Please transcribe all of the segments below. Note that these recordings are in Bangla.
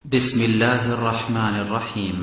بسم الله الرحمن الرحيم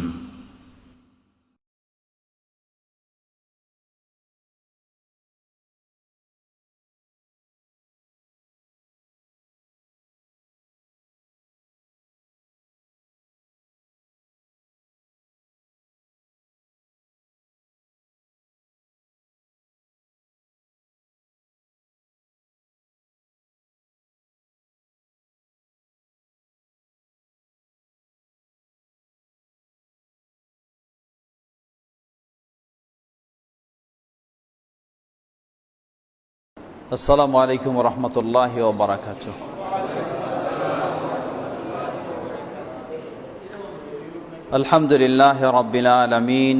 আসসালামু আলাইকুম রহমতুল্লাহি ওয়া বারাকাতুহ। আলহামদুলিল্লাহি রাব্বিল আলামিন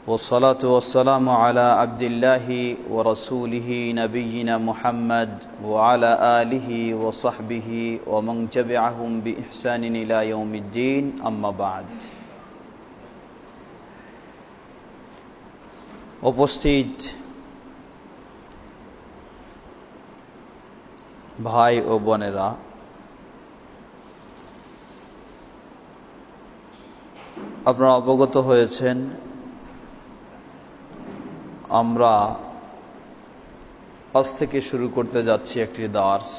ওয়াসসালাতু ওয়াসসালামু আলা আবদিল্লাহি ওয়া রাসূলিহি নবিয়িনা মুহাম্মদ ওয়া আলা আলিহি ওয়া সাহবিহি ওয়া মান তাবি'আহুম বিইহসানিন ইলা ইয়াউমিদ্দিন, আম্মা বা'দ। উপস্থিত ভাই ও বোনেরা, আপনারা অবগত হয়েছেন আমরা আজ থেকে শুরু করতে যাচ্ছি একটি দার্স,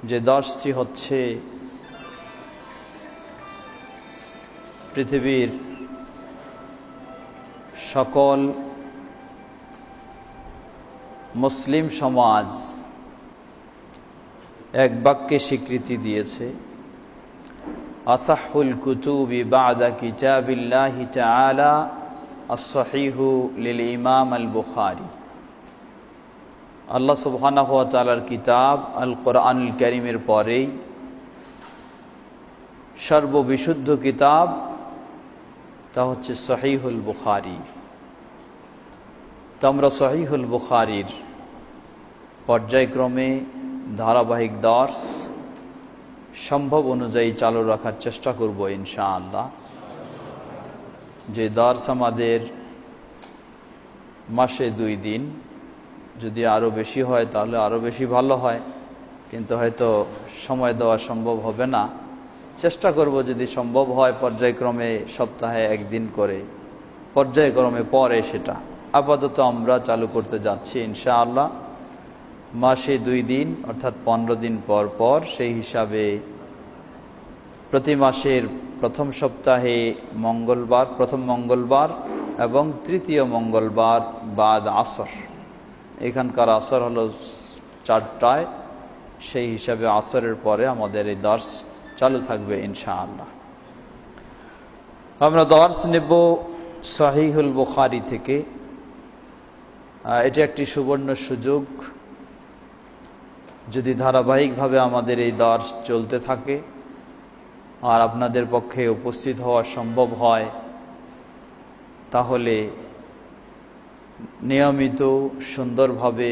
যে দার্সটি হচ্ছে পৃথিবীর সকল মুসলিম সমাজ এক বাক্যে স্বীকৃতি দিয়েছে, আসাহুল কুতুবি বা'দা কিতাবিল্লাহি তাআলা আস-সহিহু লিল ইমাম আল বুখারী। আল্লাহ সুবহানাহু ওয়া তাআলার কিতাব আল কোরআনুল কারীমের পরেই সর্ববিশুদ্ধ কিতাব তা হচ্ছে সহিহুল বুখারী। তো আমরা সহিহুল বুখারীর পর্যায়ক্রমে ধারাবাহিক দার্স সম্ভব অনুযায়ী চালু রাখার চেষ্টা করব ইনশাআল্লাহ। যে দার্স আমাদের মাসে 2 দিন, যদি আরও বেশি হয় তাহলে আরও বেশি ভালো হয়, কিন্তু হয়তো সময় দেওয়া সম্ভব হবে না। চেষ্টা করব যদি সম্ভব হয় পর্যায়ক্রমে সপ্তাহে 1 দিন করে, পর্যায়ক্রমে পরে সেটা আপাতত আমরা চালু করতে যাচ্ছি ইনশাআল্লাহ। মাসে 2 দিন অর্থাৎ 15 দিন পর পর, সেই হিসাবে প্রতি মাসের প্রথম সপ্তাহে মঙ্গলবার, প্রথম মঙ্গলবার এবং তৃতীয় মঙ্গলবার বাদ আসর। এখানকার আসর হলো 4টায়, সেই হিসাবে আসরের পরে আমাদের এই দার্স চালু থাকবে ইনশাআল্লাহ। আমরা দার্স নেব সহিহুল বুখারী থেকে। এটা একটি সুবর্ণ সুযোগ, যদি ধারাবাহিকভাবে আমাদের এই দার্স চলতে থাকে আর আপনাদের পক্ষে উপস্থিত হওয়া সম্ভব হয়, তাহলে নিয়মিত সুন্দরভাবে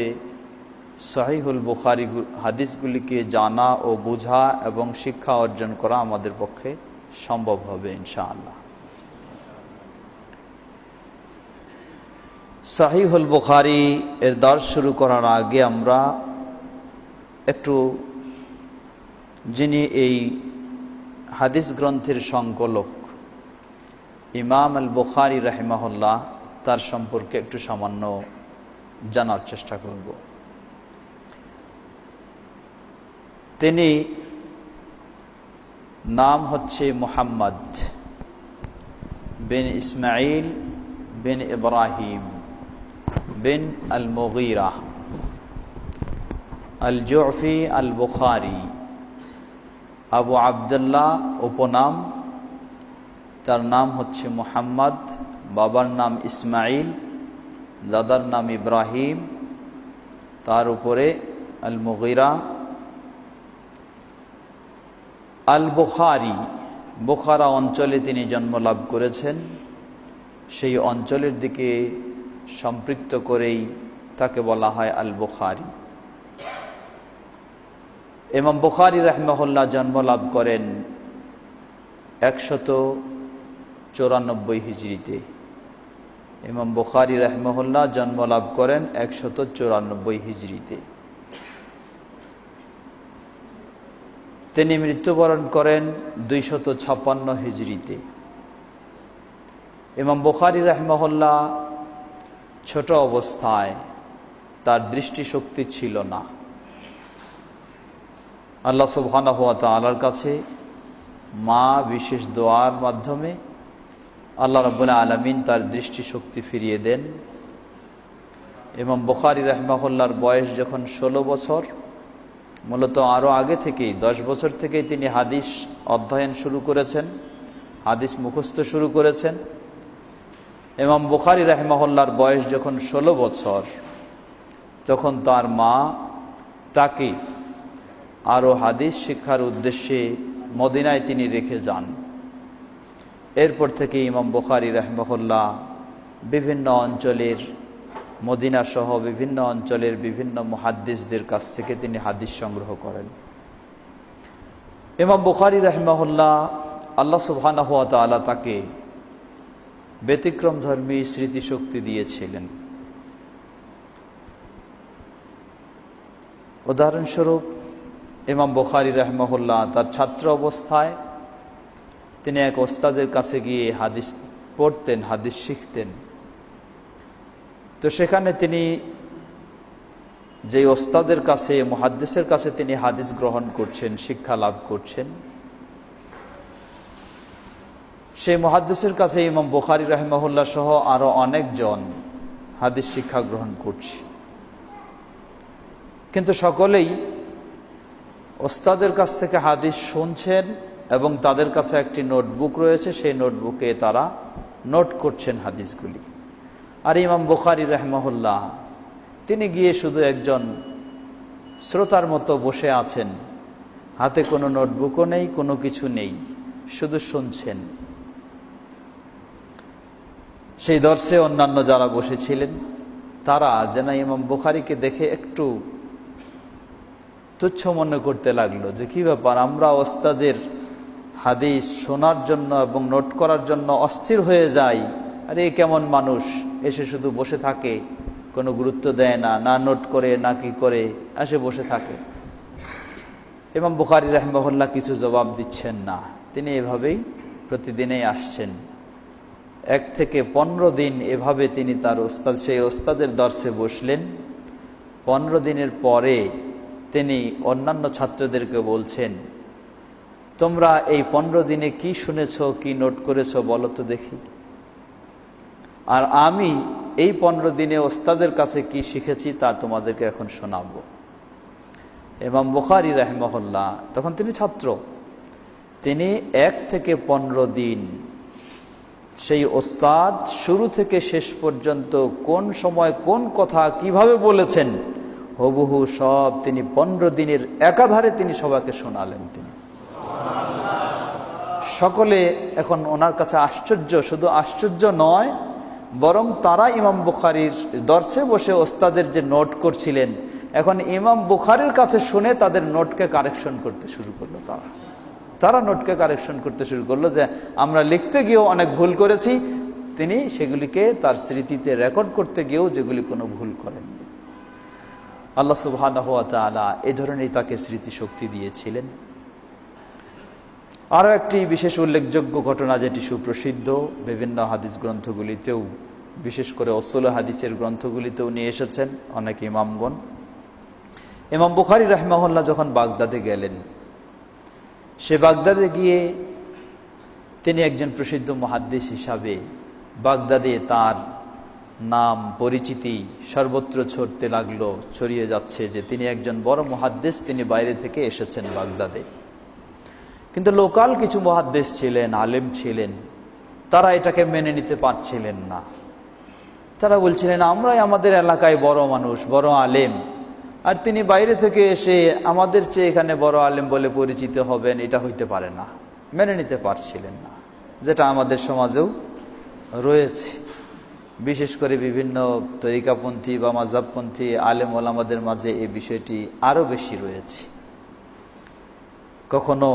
সহিহুল বুখারী হাদিসগুলিকে জানা ও বোঝা এবং শিক্ষা অর্জন করা আমাদের পক্ষে সম্ভব হবে ইনশাআল্লাহ। সহিহুল বুখারী এর দার্স শুরু করার আগে আমরা একটু, যিনি এই হাদিস গ্রন্থের সংকলক ইমাম আল বুখারী রাহিমাহুল্লাহ, তার সম্পর্কে একটু সামান্য জানার চেষ্টা করব। তিনি নাম হচ্ছে মুহাম্মদ বিন ইসমাইল বিন ইব্রাহিম বিন আল মুগীরা আল জুফি আল বুখারী, আবু আবদুল্লাহ উপনাম। তার নাম হচ্ছে মুহাম্মদ, বাবার নাম ইসমাইল, দাদার নাম ইব্রাহিম, তার উপরে আল মুগীরা। আল বুখারী, বুখারা অঞ্চলে তিনি জন্ম লাভ করেছেন। সেই অঞ্চলের দিকে সম্পৃক্ত করেই তাকে বলা হয় আল বুখারী। ইমাম বুখারী রাহিমাহুল্লাহ জন্ম লাভ করেন 194 হিজরিতে। ইমাম বুখারী রাহিমাহুল্লাহ জন্ম লাভ করেন 194 হিজরিতে। তিনি মৃত্যুবরণ করেন 256 হিজরিতে। ইমাম বুখারী রাহিমাহুল্লাহ ছোট অবস্থায় তার দৃষ্টিশক্তি ছিল না। আল্লাহ সুবহানাহু ওয়া তাআলার কাছে মা বিশেষ দোয়ার মাধ্যমে আল্লাহ রাব্বুল আলামিন তার দৃষ্টিশক্তি ফিরিয়ে দেন। ইমাম বুখারী রাহিমাহুল্লাহর বয়স যখন 16 বছর, মূলত আরও আগে থেকেই 10 বছর থেকেই তিনি হাদিস অধ্যয়ন শুরু করেছেন, হাদিস মুখস্থ শুরু করেছেন। ইমাম বুখারী রাহিমাহুল্লাহর বয়স যখন 16 বছর, তখন তার মা তাকে আরও হাদিস শিক্ষার উদ্দেশ্যে মদিনায় তিনি রেখে যান। এরপর থেকে ইমাম বুখারী রাহিমাহুল্লাহ বিভিন্ন অঞ্চলের, মদিনা সহ বিভিন্ন অঞ্চলের বিভিন্ন মুহাদ্দিসদের কাছ থেকে তিনি হাদিস সংগ্রহ করেন। ইমাম বুখারী রাহিমাহুল্লাহ আল্লাহ সুবহানাহু ওয়া তাআলা তাকে ব্যতিক্রমধর্মী স্মৃতিশক্তি দিয়েছিলেন। উদাহরণস্বরূপ ইমাম বুখারী রাহিমাহুল্লাহ তার ছাত্র অবস্থায় তিনি এক ওস্তাদের কাছে গিয়ে হাদিস পড়তেন, হাদিস শিখতেন। তো সেখানে তিনি যে ওস্তাদের কাছে, মুহাদ্দিসের কাছে তিনি হাদিস গ্রহণ করছেন, শিক্ষা লাভ করছেন, সেই মুহাদ্দিসের কাছে ইমাম বুখারী রাহিমাহুল্লাহ সহ আরো অনেকজন হাদিস শিক্ষা গ্রহণ করছে। কিন্তু সকলেই ওস্তাদের কাছ থেকে হাদিস শুনছেন এবং তাদের কাছে একটি নোটবুক রয়েছে, সেই নোটবুকে তারা নোট করছেন হাদিসগুলি। আর ইমাম বুখারী রাহিমাহুল্লাহ তিনি গিয়ে শুধু একজন শ্রোতার মতো বসে আছেন, হাতে কোনো নোটবুকও নেই, কোনো কিছু নেই, শুধু শুনছেন। সেই দর্শে অন্যান্য যারা বসেছিলেন তারা যেন ইমাম বুখারীকে দেখে একটু তুচ্ছ মনে করতে লাগলো, যে কি ব্যাপার, আমরা ওস্তাদের হাদিস শোনার জন্য এবং নোট করার জন্য অস্থির হয়ে যাই, আরে কেমন মানুষ, এসে শুধু বসে থাকে, কোনো গুরুত্ব দেয় না, না নোট করে না কি করে, এসে বসে থাকে। ইমাম বুখারী রাহিমাহুল্লাহ কিছু জবাব দিচ্ছেন না, তিনি এভাবেই প্রতিদিনই আসছেন। 1 থেকে 15 দিন এভাবে তিনি তার ওস্তাদ, সেই ওস্তাদের দর্শে বসলেন। 15 দিনের পরে তিনি অন্যান্য ছাত্রদেরকে বলছেন, তোমরা এই 15 দিনে কি শুনেছো, কি নোট করেছো বলো তো দেখি, আর আমি এই 15 দিনে ওস্তাদের কাছে কি শিখেছি তা তোমাদেরকে এখন শোনাবো। ইমাম বুখারী রাহিমাহুল্লাহ তখন তিনি ছাত্র, তিনি 1 থেকে 15 দিন সেই ওস্তাদ শুরু থেকে শেষ পর্যন্ত কোন সময় কোন কথা কিভাবে বলেছেন হুবহু সব তিনি 15 দিনের একাধারে তিনি সবাইকে শোনালেন। তিনি সকলে এখন ওনার কাছে আশ্চর্য, শুধু আশ্চর্য নয়, বরং তারা ইমাম বুখারীর দর্শে বসে ওস্তাদের যে নোট করছিলেন, এখন ইমাম বুখারীর কাছে শুনে তাদের নোটকে কারেকশন করতে শুরু করলো। তারা নোটকে কারেকশন করতে শুরু করলো, যে আমরা লিখতে গিয়েও অনেক ভুল করেছি, তিনি সেগুলিকে তার স্মৃতিতে রেকর্ড করতে গিয়েও যেগুলি কোনো ভুল করেননি। আল্লাহ সুবহানাহু ওয়া তাআলা এই ধরনের তাকে স্মৃতিশক্তি দিয়েছিলেন। আরও একটি বিশেষ উল্লেখযোগ্য ঘটনা, যেটি সুপ্রসিদ্ধ, বিভিন্ন হাদিস গ্রন্থগুলিতেও, বিশেষ করে উসুল হাদিসের গ্রন্থগুলিতেও নিয়ে এসেছেন অনেক ইমামগণ। ইমাম বুখারী রাহিমাহুল্লাহ যখন বাগদাদে গেলেন, সে বাগদাদে গিয়ে তিনি একজন প্রসিদ্ধ মুহাদ্দিস হিসাবে বাগদাদে তার নাম পরিচিতি সর্বত্র ছড়তে লাগলো, ছড়িয়ে যাচ্ছে যে তিনি একজন বড় মুহাদ্দিস, তিনি বাইরে থেকে এসেছেন বাগদাদে। কিন্তু লোকাল কিছু মুহাদ্দিস ছিলেন, আলেম ছিলেন, তারা এটাকে মেনে নিতে পারছিলেন না। তারা বলছিলেন, আমরাই আমাদের এলাকায় বড় মানুষ, বড় আলেম, আর তিনি বাইরে থেকে এসে আমাদের চেয়ে এখানে বড় আলেম বলে পরিচিত হবেন, এটা হইতে পারে না। মেনে নিতে পারছিলেন না, যেটা আমাদের সমাজেও রয়েছে। বিশেষ করে বিভিন্ন তরিকাপন্থী বা মাযহাবপন্থী আলেম ওলামাদের মাঝে এই বিষয়টি আরো বেশি রয়েছে। কখনো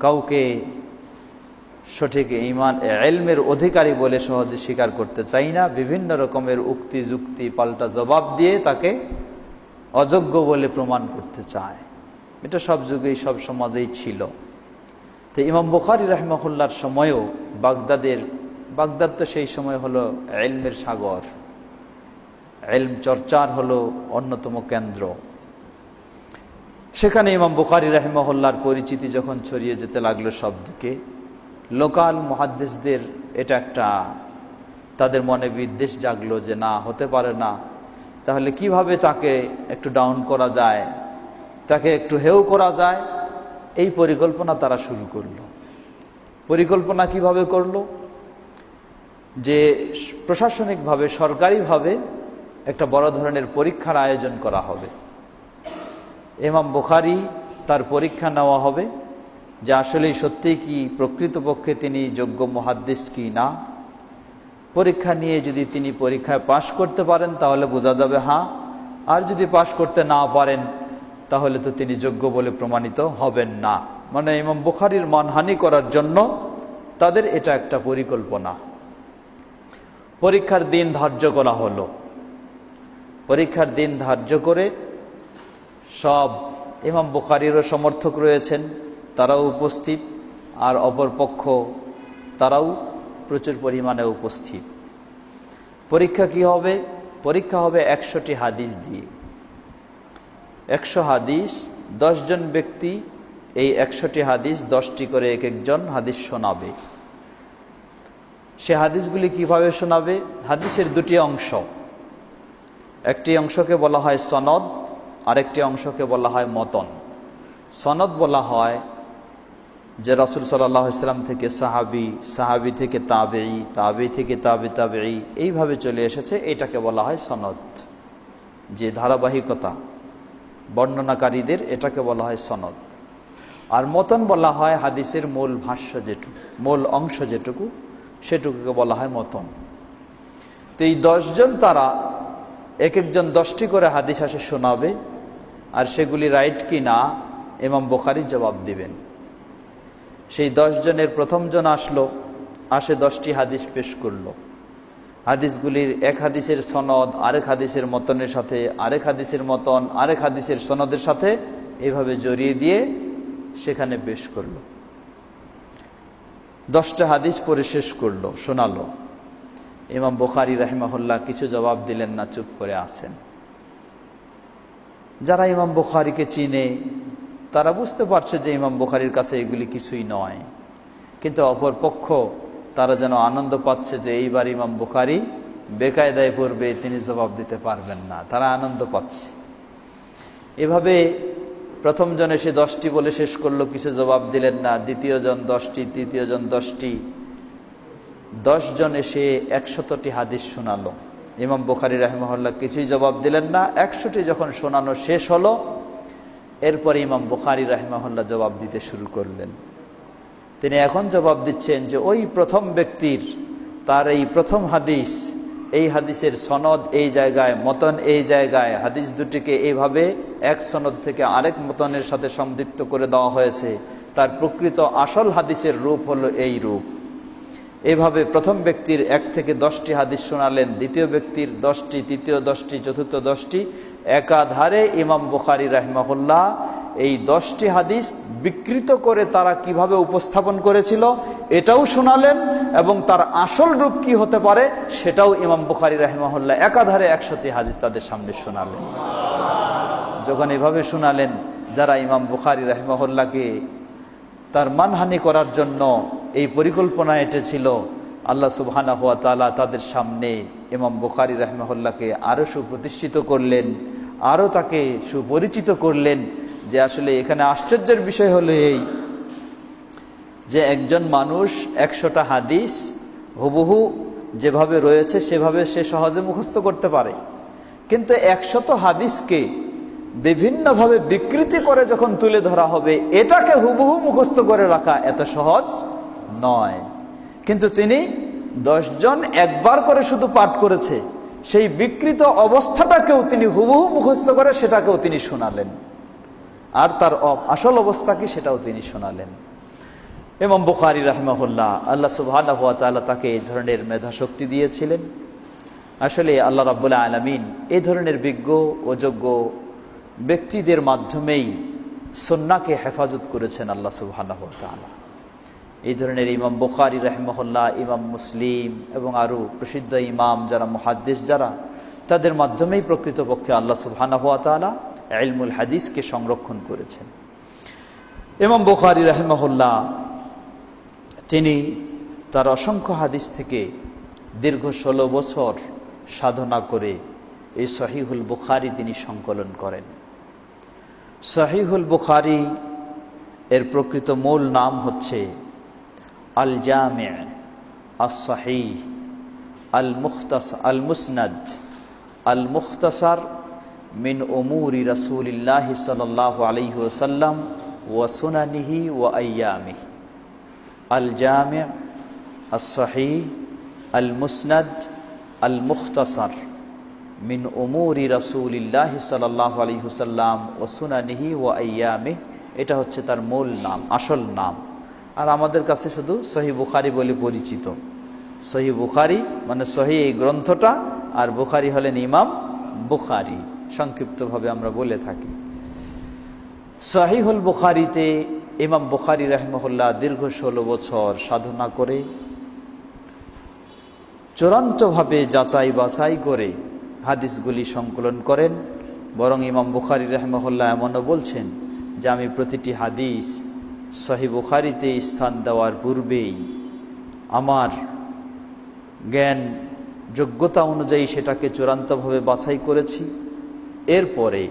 কাউকে সঠিক ঈমান ইলমের অধিকারী বলে সহজে স্বীকার করতে চাই না, বিভিন্ন রকমের উক্তি যুক্তি পাল্টা জবাব দিয়ে তাকে অযোগ্য বলে প্রমাণ করতে চায়। এটা সব যুগেই সব সমাজেই ছিল। তো ইমাম বুখারী রাহিমাহুল্লাহর সময়ও বাগদাদ তো সেই সময় হলো ইলমের সাগর, ইলম চর্চার হলো অন্যতম কেন্দ্র। সেখানে ইমাম বুখারী রাহিমাহুল্লাহর পরিচিতি যখন ছড়িয়ে যেতে লাগলো সব দিকে, লোকাল মুহাদ্দিসদের এটা একটা তাদের মনে বিদ্বেষ জাগলো যে না, হতে পারে না, তাহলে কিভাবে তাকে একটু ডাউন করা যায়, তাকে একটু হেয় করা যায়, এই পরিকল্পনা তারা শুরু করলো। পরিকল্পনা কিভাবে করলো? যে প্রশাসনিকভাবে, সরকারিভাবে একটা বড় ধরনের পরীক্ষার আয়োজন করা হবে। ইমাম বুখারী তার পরীক্ষা নেওয়া হবে যে আসলেই সত্যিই কি প্রকৃতপক্ষে তিনি যোগ্য মুহাদ্দিস কি না। পরীক্ষা নিয়ে যদি তিনি পরীক্ষায় পাশ করতে পারেন তাহলে বোঝা যাবে হ্যাঁ, আর যদি পাশ করতে না পারেন তাহলে তো তিনি যোগ্য বলে প্রমাণিত হবেন না। মানে ইমাম বুখারীর মানহানি করার জন্য তাদের এটা একটা পরিকল্পনা। পরীক্ষার দিন ধার্য করা হলো। পরীক্ষার দিন ধার্য করে সব ইমাম বুখারীরও সমর্থক রয়েছেন, তারাও উপস্থিত, আর অপর পক্ষ তারাও প্রচুর পরিমাণে উপস্থিত। পরীক্ষা কি হবে? পরীক্ষা হবে 100টি হাদিস দিয়ে। 100 হাদিস, 10 জন ব্যক্তি এই 100টি হাদিস 10টি করে এক একজন হাদিস শোনাবে। সে হাদিসগুলি কিভাবে শোনাবে? হাদিসের দুটি অংশ, একটি অংশকে বলা হয় সনদ, আরেকটি অংশকে বলা হয় মতন। সনদ বলা হয় যে রাসূল সাল্লাল্লাহু আলাইহি ওয়াসাল্লাম থেকে সাহাবী, সাহাবী থেকে তাবেঈ, তাবেঈ থেকে তাবেঈ, এইভাবে চলে এসেছে, এটাকে বলা হয় সনদ। যে ধারাবাহিকতা বর্ণনাকারীদের, এটাকে বলা হয় সনদ। আর মতন বলা হয় হাদিসের মূল ভাষ্য যেটুকু, মূল অংশ যেটুকু, সেটুকুকে বলা হয় মতন। তো এই 10 জন তারা এক একজন 10টি করে হাদিস আসে শোনাবে, আর সেগুলি রাইট কি না ইমাম বুখারী জবাব দিবেন। সেই 10 জনের প্রথম জন আসে 10টি হাদিস পেশ করলো। হাদিসগুলির এক হাদিসের সনদ আরেক হাদিসের মতনের সাথে, আরেক হাদিসের মতন আরেক হাদিসের সনদের সাথে এইভাবে জড়িয়ে দিয়ে সেখানে পেশ করলো। 10টা হাদিস পড়ে শেষ করলো, শোনালো। ইমাম বুখারী রাহিমাহুল্লাহ কিছু জবাব দিলেন না, চুপ করে আছেন। যারা ইমাম বুখারীকে চিনে তারা বুঝতে পারছে যে ইমাম বুখারীর কাছে এগুলি কিছুই নয়, কিন্তু অপর পক্ষ তারা যেন আনন্দ পাচ্ছে যে এইবার ইমাম বুখারী বেকায়দায় পড়বে, তিনি জবাব দিতে পারবেন না, তারা আনন্দ পাচ্ছে। এভাবে প্রথম জন এসে 10টি বলে শেষ করলো, কিছু জবাব দিলেন না। দ্বিতীয় জন 10টি, তৃতীয় জন 10টি, 10 জন এসে 100টি হাদিস শোনালো। ইমাম বুখারী রাহিমাহুল্লাহ কিছুই জবাব দিলেন না। 100টি যখন শোনানো শেষ হলো, এরপরে ইমাম বুখারী রাহিমাহুল্লাহ জবাব দিতে শুরু করলেন। তিনি এখন জবাব দিচ্ছেন যে ওই প্রথম ব্যক্তির, তার এই প্রথম হাদিস, এই হাদিসের সনদ এই জায়গায়, মতন এই জায়গায়, হাদিস দুটিকে এইভাবে এক সনদ থেকে আরেক মতনের সাথে সম্পৃক্ত করে দেওয়া হয়েছে, তার প্রকৃত আসল হাদিসের রূপ হলো এই রূপ। এভাবে প্রথম ব্যক্তির 1 থেকে 10টি হাদিস শোনালেন, দ্বিতীয় ব্যক্তির 10টি, তৃতীয় 10টি, চতুর্থ 10টি, একাধারে ইমাম বুখারী রাহিমাহুল্লাহ এই 10টি হাদিস বিকৃত করে তারা কিভাবে উপস্থাপন করেছিল এটাও শোনালেন, এবং তার আসল রূপ কি হতে পারে সেটাও ইমাম বুখারী রাহিমাহুল্লাহ একাধারে 100টি হাদিস তাদের সামনে শোনালেন। যখন এভাবে শোনালেন, যারা ইমাম বুখারী রাহিমাহুল্লাহকে তার মানহানি করার জন্য এই পরিকল্পনা এঁটেছিল, আল্লাহ সুবহানাহু ওয়া তাআলা তাদের সামনে ইমাম বুখারী রাহিমাহুল্লাহকে আরো সুপ্রতিষ্ঠিত করলেন, আরো তাকে সুপরিচিত করলেন। যে আসলে এখানে আশ্চর্যের বিষয় হলো এই যে একজন মানুষ 100টা হাদিস হুবহু যেভাবে রয়েছে সেভাবে সে সহজে মুখস্থ করতে পারে, কিন্তু 100 হাদিসকে বিভিন্নভাবে বিকৃতি করে যখন তুলে ধরা হবে, এটাকে হুবহু মুখস্থ করে রাখা এত সহজ নয়। কিন্তু তিনি 10 জন একবার করে শুধু পাঠ করেছে, সেই বিকৃত অবস্থাটাকেও তিনি হুবহু মুখস্থ করে সেটাকেও তিনি শোনালেন, আর তার আসল অবস্থা কি সেটাও তিনি শোনালেন। ইমাম বুখারী রাহিমাহুল্লাহ, আল্লাহ সুবহানাহু ওয়া তাআলা তাকে এই ধরনের মেধা শক্তি দিয়েছিলেন। আসলে আল্লাহ রাব্বুল আলামিন এই ধরনের বিজ্ঞ ও যোগ্য ব্যক্তিদের মাধ্যমেই সুন্নাহকে হেফাজত করেছেন আল্লাহ সুবহানাহু ওয়া তাআলা। এই ধরনের ইমাম বুখারী রাহিমাহুল্লাহ, ইমাম মুসলিম এবং আরও প্রসিদ্ধ ইমাম যারা মুহাদ্দিস যারা, তাদের মাধ্যমেই প্রকৃতপক্ষে আল্লাহ সুবহানাহু ওয়া তাআলা ইলমুল হাদিসকে সংরক্ষণ করেছেন। ইমাম বুখারী রাহিমাহুল্লাহ তিনি তার অসংখ্য হাদিস থেকে দীর্ঘ 16 বছর সাধনা করে এই সহিহুল বুখারী তিনি সংকলন করেন। সহিহুল বুখারী এর প্রকৃত মূল নাম হচ্ছে আল জামি' আস সহিহ আল মুখতাসার আল মুসনাদ আল মুখতাসার মিন উমুরি রাসূলিল্লাহি সাল্লাল্লাহু আলাইহি ওয়াসাল্লাম ওয়া সুনানিহি ওয়া আইয়ামিহি। আল জামি' আস সহিহ আল মুসনাদ আল মুখতাসার মিন উমুরি রাসূলিল্লাহি সাল্লাল্লাহু আলাইহি ওয়াসাল্লাম ওয়া সুনানিহি ওয়া আইয়ামিহি, এটা হচ্ছে তার মূল নাম, আসল নাম। আর আমাদের কাছে শুধু সহিহ বুখারী বলে পরিচিত। সহিহ বুখারী মানে সহিহ এই গ্রন্থটা, আর বুখারী হলেন ইমাম বুখারী, সংক্ষিপ্তভাবে আমরা বলে থাকি। সহিহুল বুখারীতে ইমাম বুখারী রাহিমাহুল্লাহ দীর্ঘ 16 বছর সাধনা করে চূড়ান্তভাবে যাচাই বাছাই করে হাদিসগুলি সংকলন করেন। বরং ইমাম বুখারী রাহিমাহুল্লাহ এমনও বলছেন যে আমি প্রতিটি হাদিস সহিহ বুখারীতে স্থান দেওয়ার পূর্বেই আমার জ্ঞান যোগ্যতা অনুযায়ী সেটাকে চূড়ান্তভাবে বাছাই করেছি। এরপরে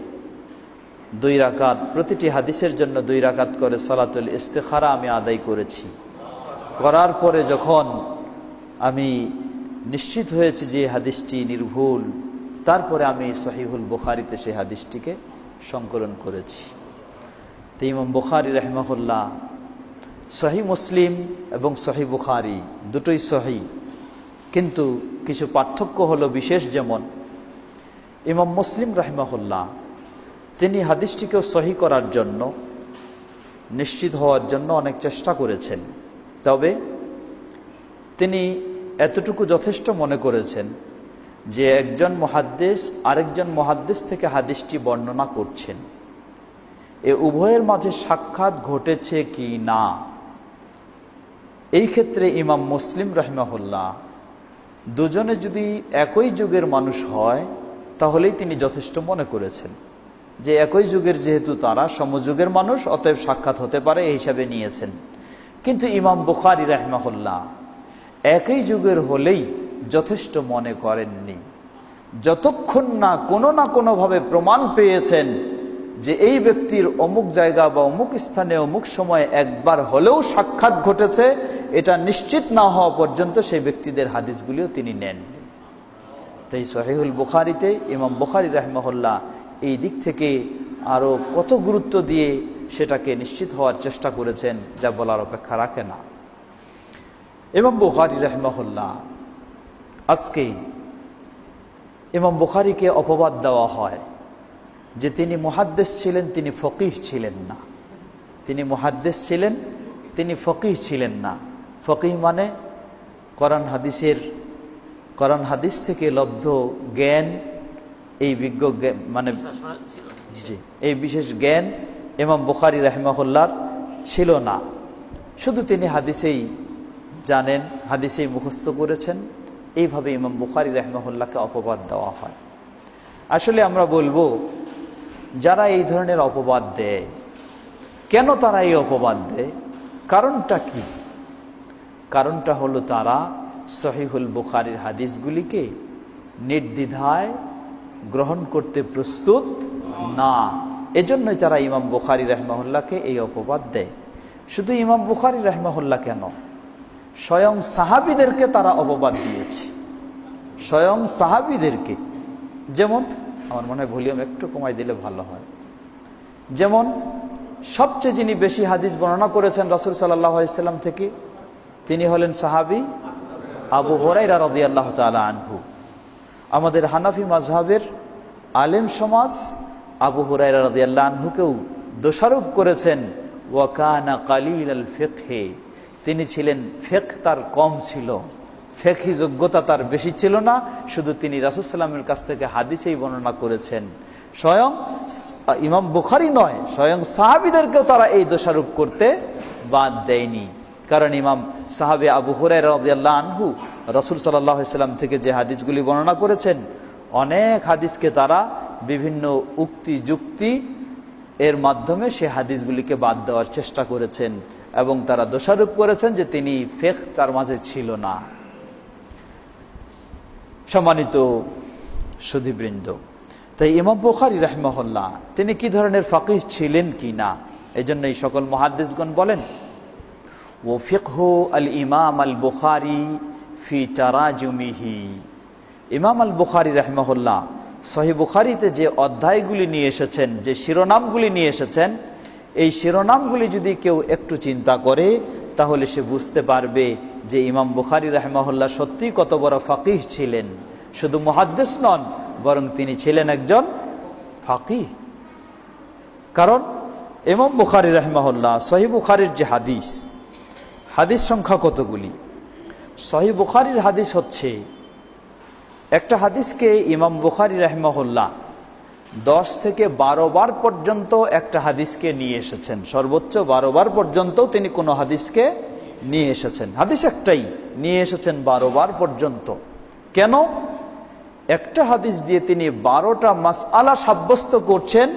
2 রাকাত, প্রতিটি হাদিসের জন্য 2 রাকাত করে সালাতুল ইস্তিখারা আমি আদায় করেছি। করার পরে যখন আমি নিশ্চিত হয়েছি যে হাদিসটি নির্ভুল, তারপরে আমি সহিহুল বুখারীতে সেই হাদিসটিকে সংকলন করেছি। তো ইমাম বুখারী রাহিমাহুল্লাহ সহিহ মুসলিম এবং সহিহ বুখারী দুটোই সহিহ, কিন্তু কিছু পার্থক্য হলো বিশেষ। যেমন ইমাম মুসলিম রাহিমাহুল্লাহ তিনি হাদিসটিকেও সহিহ করার জন্য, নিশ্চিত হওয়ার জন্য অনেক চেষ্টা করেছেন। তবে তিনি এতটুকু যথেষ্ট মনে করেছেন যে একজন মুহাদ্দিস আরেকজন মুহাদ্দিস থেকে হাদিসটি বর্ণনা করছেন, এ উভয়ের মাঝে সাক্ষাৎ ঘটেছে কি না। এই ক্ষেত্রে ইমাম মুসলিম রাহিমাহুল্লাহ দুজনে যদি একই যুগের মানুষ হয় তাহলেই তিনি যথেষ্ট মনে করেছেন যে একই যুগের, যেহেতু তারা সমযুগের মানুষ, অতএব সাক্ষাৎ হতে পারে, এই হিসাবে নিয়েছেন। কিন্তু ইমাম বুখারী রাহিমাহুল্লাহ একই যুগের হলেই যথেষ্ট মনে করেননি, যতক্ষণ না কোনোভাবে প্রমাণ পেয়েছেন যে এই ব্যক্তির অমুক জায়গা বা অমুক স্থানে অমুক সময় একবার হলেও সাক্ষাৎ ঘটেছে, এটা নিশ্চিত না হওয়া পর্যন্ত সেই ব্যক্তিদের হাদিসগুলিও তিনি নেননি। তাই সহিহুল বুখারীতে ইমাম বুখারী রাহিমাহুল্লাহ এই দিক থেকে আরও কত গুরুত্ব দিয়ে সেটাকে নিশ্চিত হওয়ার চেষ্টা করেছেন, যা বলার অপেক্ষা রাখে না। ইমাম বুখারী রাহিমাহুল্লাহ, আজকে ইমাম বুখারীকে অপবাদ দেওয়া হয় যে তিনি মুহাদ্দিস ছিলেন, তিনি ফকিহ ছিলেন না। তিনি মুহাদ্দিস ছিলেন, তিনি ফকিহ ছিলেন না। ফকিহ মানে কোরআন হাদিস থেকে লব্ধ জ্ঞান, এই বিজ্ঞ জ্ঞান মানে জি, এই বিশেষ জ্ঞান ইমাম বুখারী রাহিমাহুল্লাহর ছিল না। শুধু তিনি হাদিসেই জানেন, হাদিসেই মুখস্থ করেছেন। এইভাবে ইমাম বুখারী রাহিমাহুল্লাহকে অপবাদ দেওয়া হয়। আসলে আমরা বলবো, যারা এই ধরনের অপবাদ দেয়, কেন তারা এই অপবাদ দেয়, কারণটা কি? কারণটা হলো তারা সহিহুল বুখারীর হাদিসগুলিকে নির্দ্বিধায় গ্রহণ করতে প্রস্তুত না। এজন্যই তারা ইমাম বুখারী রাহিমাহুল্লাহকে এই অপবাদ দেয়। শুধু ইমাম বুখারী রাহিমাহুল্লাহ কেন, স্বয়ং সাহাবীদেরকে তারা অপবাদ দিয়েছে, স্বয়ং সাহাবীদেরকে। যেমন, আমার মনে হয় ভলিউম একটু কমাই দিলে ভালো হয়। যেমন সবচেয়ে যিনি বেশি হাদিস বর্ণনা করেছেন রাসূল সাল্লাল্লাহু আলাইহি ওয়াসাল্লাম থেকে, তিনি হলেন সাহাবী আবু হুরায়রা রাদিয়াল্লাহু তাআলা আনহু। আমাদের হানাফি মাযহাবের আলেম সমাজ আবু হুরায়রা রাদিয়াল্লাহু আনহুকেও দোষারোপ করেছেন ওয়া কানা কালিলাল ফিকহি, তিনি ছিলেন ফিকহ তার কম ছিল, ফিকহি যোগ্যতা তার বেশি ছিল না, শুধু তিনি রাসূল সাল্লাল্লাহু আলাইহি ওয়াসাল্লামের কাছ থেকে হাদিসেই বর্ণনা করেছেন। স্বয়ং ইমাম বুখারী নয়, স্বয়ং সাহাবীদেরকেও তারা এই দোষারোপ করতে বাদ দেয়নি। কারণ ইমাম সাহাবী আবু হুরায়রা রাদিয়াল্লাহু আনহু রাসূল সাল্লাল্লাহু আলাইহি ওয়াসাল্লাম থেকে যে হাদিসগুলি বর্ণনা করেছেন, অনেক হাদিসকে তারা বিভিন্ন উক্তি যুক্তি এর মাধ্যমে সে হাদিসগুলিকে বাদ দেওয়ার চেষ্টা করেছেন এবং তারা দোষারোপ করেছেন যে তিনি ফিকহ তার মাঝে ছিল না। সম্মানিত সুধীবৃন্দ, তাই ইমাম বুখারী রাহিমাহুল্লাহ তিনি কি ধরনের ফাকিহ ছিলেন কি না, এজন্য এই সকল মুহাদ্দিসগণ বলেন ও ফিকহু আল ইমাম আল বুখারী ফি তারাজুমিহি। ইমাম আল বুখারী রাহিমাহুল্লাহ সহিহ বুখারীতে যে অধ্যায়গুলি নিয়ে এসেছেন, যে শিরোনামগুলি নিয়ে এসেছেন, এই শিরোনামগুলি যদি কেউ একটু চিন্তা করে তাহলে সে বুঝতে পারবে যে ইমাম বুখারী রাহিমাহুল্লাহ সত্যিই কত বড় ফাকিহ ছিলেন। শুধু মুহাদ্দিস নন, বরং তিনি ছিলেন একজন ফাকিহ। কারণ ইমাম বুখারী রাহিমাহুল্লাহ সহিহ বুখারীর যে হাদিস সংখ্যা কতগুলি? সহিহ বুখারীর হাদিস হচ্ছে, একটা হাদিসকে ইমাম বুখারী রাহিমাহুল্লাহ 10 থেকে 12 বার পর্যন্ত একটা হাদিসকে নিয়ে এসেছেন। সর্বোচ্চ 12 বার পর্যন্ত তিনি কোনো হাদিসকে নিয়ে এসেছেন। হাদিস একটাই নিয়ে এসেছেন 12 বার পর্যন্ত। কেন? একটা হাদিস দিয়ে তিনি 12টা মাসআলা সাব্যস্ত করছেন,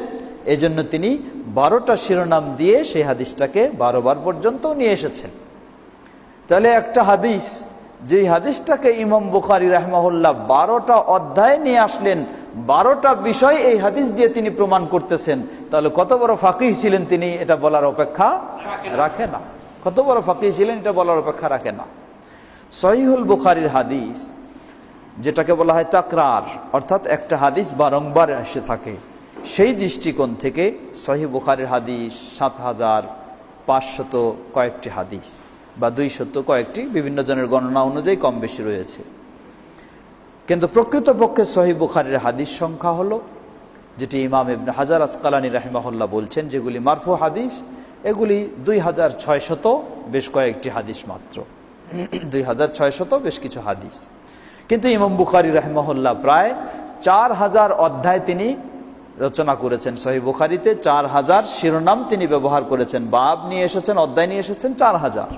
এজন্য তিনি 12টা শিরোনাম দিয়ে সেই হাদিসটাকে 12 বার পর্যন্ত নিয়ে এসেছেন। তাহলে একটা হাদিস, যেই হাদিসটাকে ইমাম বুখারী রাহিমাহুল্লাহ 12টা অধ্যায় নিয়ে আসলেন, 12টা বিষয় এই হাদিস দিয়ে তিনি প্রমাণ করতেছেন, তাহলে কত বড় ফাকিহ ছিলেন তিনি এটা বলার অপেক্ষা রাখে না। কত বড় ফাকিহ ছিলেন এটা বলার অপেক্ষা রাখে না। সহিহুল বুখারীর হাদিস, যেটাকে বলা হয় তাকরার, অর্থাৎ একটা হাদিস বারংবার এসে থাকে, সেই দৃষ্টিকোণ থেকে সহিহ বুখারীর হাদিস 7500 কয়েকটি হাদিস বা 200 কয়েকটি, বিভিন্ন জনের গণনা অনুযায়ী কম বেশি রয়েছে। কিন্তু প্রকৃতপক্ষে সহিহ বুখারীর হাদিস সংখ্যা হলো, যেটি ইমাম ইবনে হাজার আসকালানী রাহিমাহুল্লাহ বলছেন, যেগুলি মারফু হাদিস, এগুলি 2600 বেশ কয়েকটি হাদিস মাত্র, 2600 বেশ কিছু হাদিস। কিন্তু ইমাম বুখারী রাহিমাহুল্লাহ প্রায় 4000 অধ্যায় তিনি রচনা করেছেন। সহিহ বুখারীতে 4000 শিরোনাম তিনি ব্যবহার করেছেন, বাব নিয়ে এসেছেন, অধ্যায় নিয়ে এসেছেন 4000।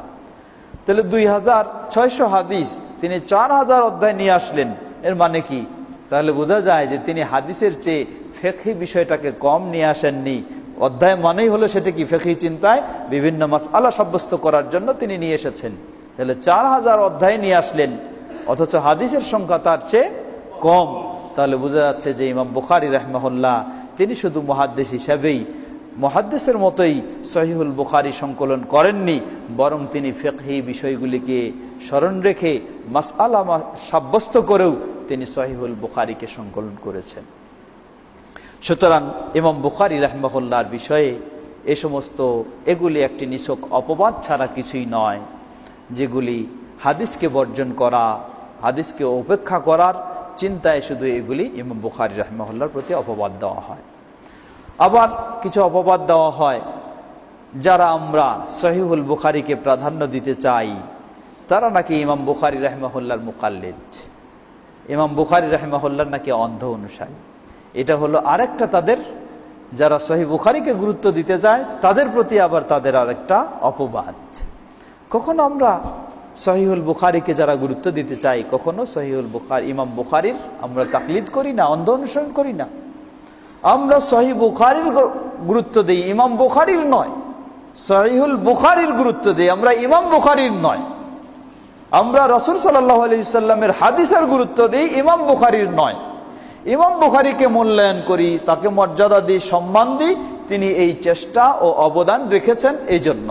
তাহলে 2600 হাদিস তিনি 4000 অধ্যায় নিয়ে আসলেন। এর মানে কি? তাহলে বোঝা যায় যে তিনি হাদিসের চেয়ে ফিকহি বিষয়টাকে কম নিয়ে আসেননি। অধ্যায় মানেই হলো সেটা কি ফিকহি চিন্তায় বিভিন্ন মাসআলা সাব্যস্ত করার জন্য তিনি নিয়ে এসেছেন। তাহলে 4000 অধ্যায় নিয়ে আসলেন, অথচ হাদিসের সংখ্যা তার চেয়ে কম। তাহলে বোঝা যাচ্ছে যে ইমাম বুখারী রাহিমাহুল্লাহ তিনি শুধু মুহাদ্দিস হিসেবেই মুহাদ্দিসের মতোই সহিহুল বুখারী সংকলন করেননি, বরং তিনি ফিকহি বিষয়গুলিকে স্মরণ রেখে মাসআলা সাব্যস্ত করেও তিনি সহিহুল বুখারীকে সংকলন করেছেন। সুতরাং ইমাম বুখারী রাহিমাহুল্লাহর বিষয়ে এ সমস্ত এগুলি একটি নিছক অপবাদ ছাড়া কিছুই নয়, যেগুলি হাদিসকে বর্জন করা, হাদিসকে উপেক্ষা করার চিন্তায় শুধু এগুলি ইমাম বুখারী রাহিমাহুল্লাহর প্রতি অপবাদ দেওয়া হয়। আবার কিছু অপবাদ দেওয়া হয়, যারা আমরা সহিহুল বুখারীকে প্রাধান্য দিতে চাই, তারা নাকি ইমাম বুখারী রাহিমাহুল্লাহর মুকাল্লিদ, ইমাম বুখারী রাহিমাহুল্লাহর নাকি অন্ধ অনুসারী। এটা হলো আরেকটা তাদের, যারা সহিহ বুখারীকে গুরুত্ব দিতে যায় তাদের প্রতি আবার তাদের আরেকটা অপবাদ। কখনো আমরা সহিহুল বুখারীকে যারা গুরুত্ব দিতে চাই, কখনো সহিহুল বুখারী ইমাম বুখারীর আমরা তাকলিদ করি না, অন্ধ অনুসরণ করি না। আমরা সহিহ বুখারীর গুরুত্ব দিই, ইমাম বুখারীর নয়। সহিহুল বুখারীর গুরুত্ব দিই আমরা, ইমাম বুখারীর নয়। আমরা রাসূল সাল্লাল্লাহু আলাইহি সাল্লামের হাদিসের গুরুত্ব দিই, ইমাম বুখারীর নয়। ইমাম বুখারীকে মূল্যায়ন করি, তাকে মর্যাদা দিই, সম্মান দিই, তিনি এই চেষ্টা ও অবদান রেখেছেন। এই জন্য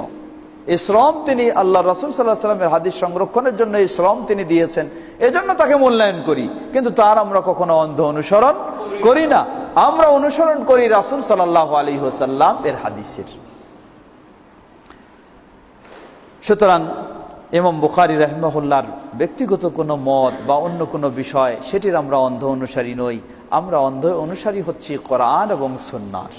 এই শ্রম তিনি আল্লাহ রাসূল সাল্লাল্লাহু আলাইহি সাল্লামের হাদিস সংরক্ষণের জন্য এই শ্রম তিনি দিয়েছেন, এজন্য তাকে মূল্যায়ন করি। কিন্তু তার আমরা কখনো অন্ধ অনুসরণ করি না, আমরা অনুসরণ করি রাসূল সাল্লাল্লাহু আলাইহি ওয়াসাল্লাম এর হাদিসের। সুতরাং ইমাম বুখারী রাহিমাহুল্লাহর ব্যক্তিগত কোনো মত বা অন্য কোনো বিষয়, সেটির আমরা অন্ধ অনুসারী নই। আমরা অন্ধ অনুসারী হচ্ছি কোরআন এবং সুন্নাহর,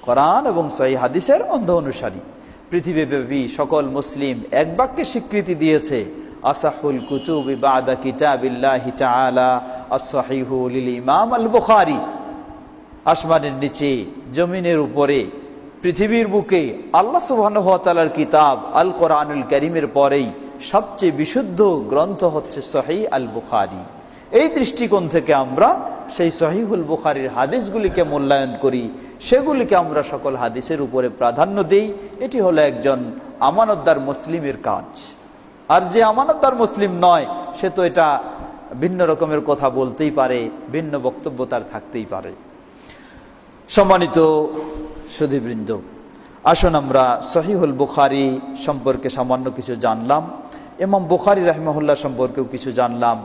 কোরআন এবং সহিহ হাদিসের অন্ধ অনুসারী। পৃথিবীব্যাপী সকল মুসলিম এক বাক্যে স্বীকৃতি দিয়েছে আসাহুল কুতুবি বাদা কিতাবিল্লাহি তাআলা আস-সহিহু লিল ইমাম আল বুখারী। আসমানের নিচে, জমিনের উপরে, পৃথিবীর বুকে আল্লাহ সুবহানাহু ওয়া তাআলার কিতাব আল কোরআনুল কারীমের পরেই সবচেয়ে বিশুদ্ধ গ্রন্থ হচ্ছে সহিহ আল বুখারী। এই দৃষ্টিকোণ থেকে আমরা সেই সহিহুল বুখারীর হাদিসগুলিকে মূল্যায়ন করি, সেগুলিকে আমরা সকল হাদিসের উপরে প্রাধান্য দেই। এটি হলো একজন আমানতদার মুসলিমের কাজ। আর যে আমানতদার মুসলিম নয়, সে তো এটা ভিন্ন রকমের কথা বলতেই পারে, ভিন্ন বক্তব্য তার থাকতেই পারে। সম্মানিত সুধীবৃন্দ, আসুন আমরা সহিহুল বুখারী সম্পর্কে সামান্য কিছু জানলাম, ইমাম বুখারী রাহিমাহুল্লাহ সম্পর্কেও কিছু জানলাম।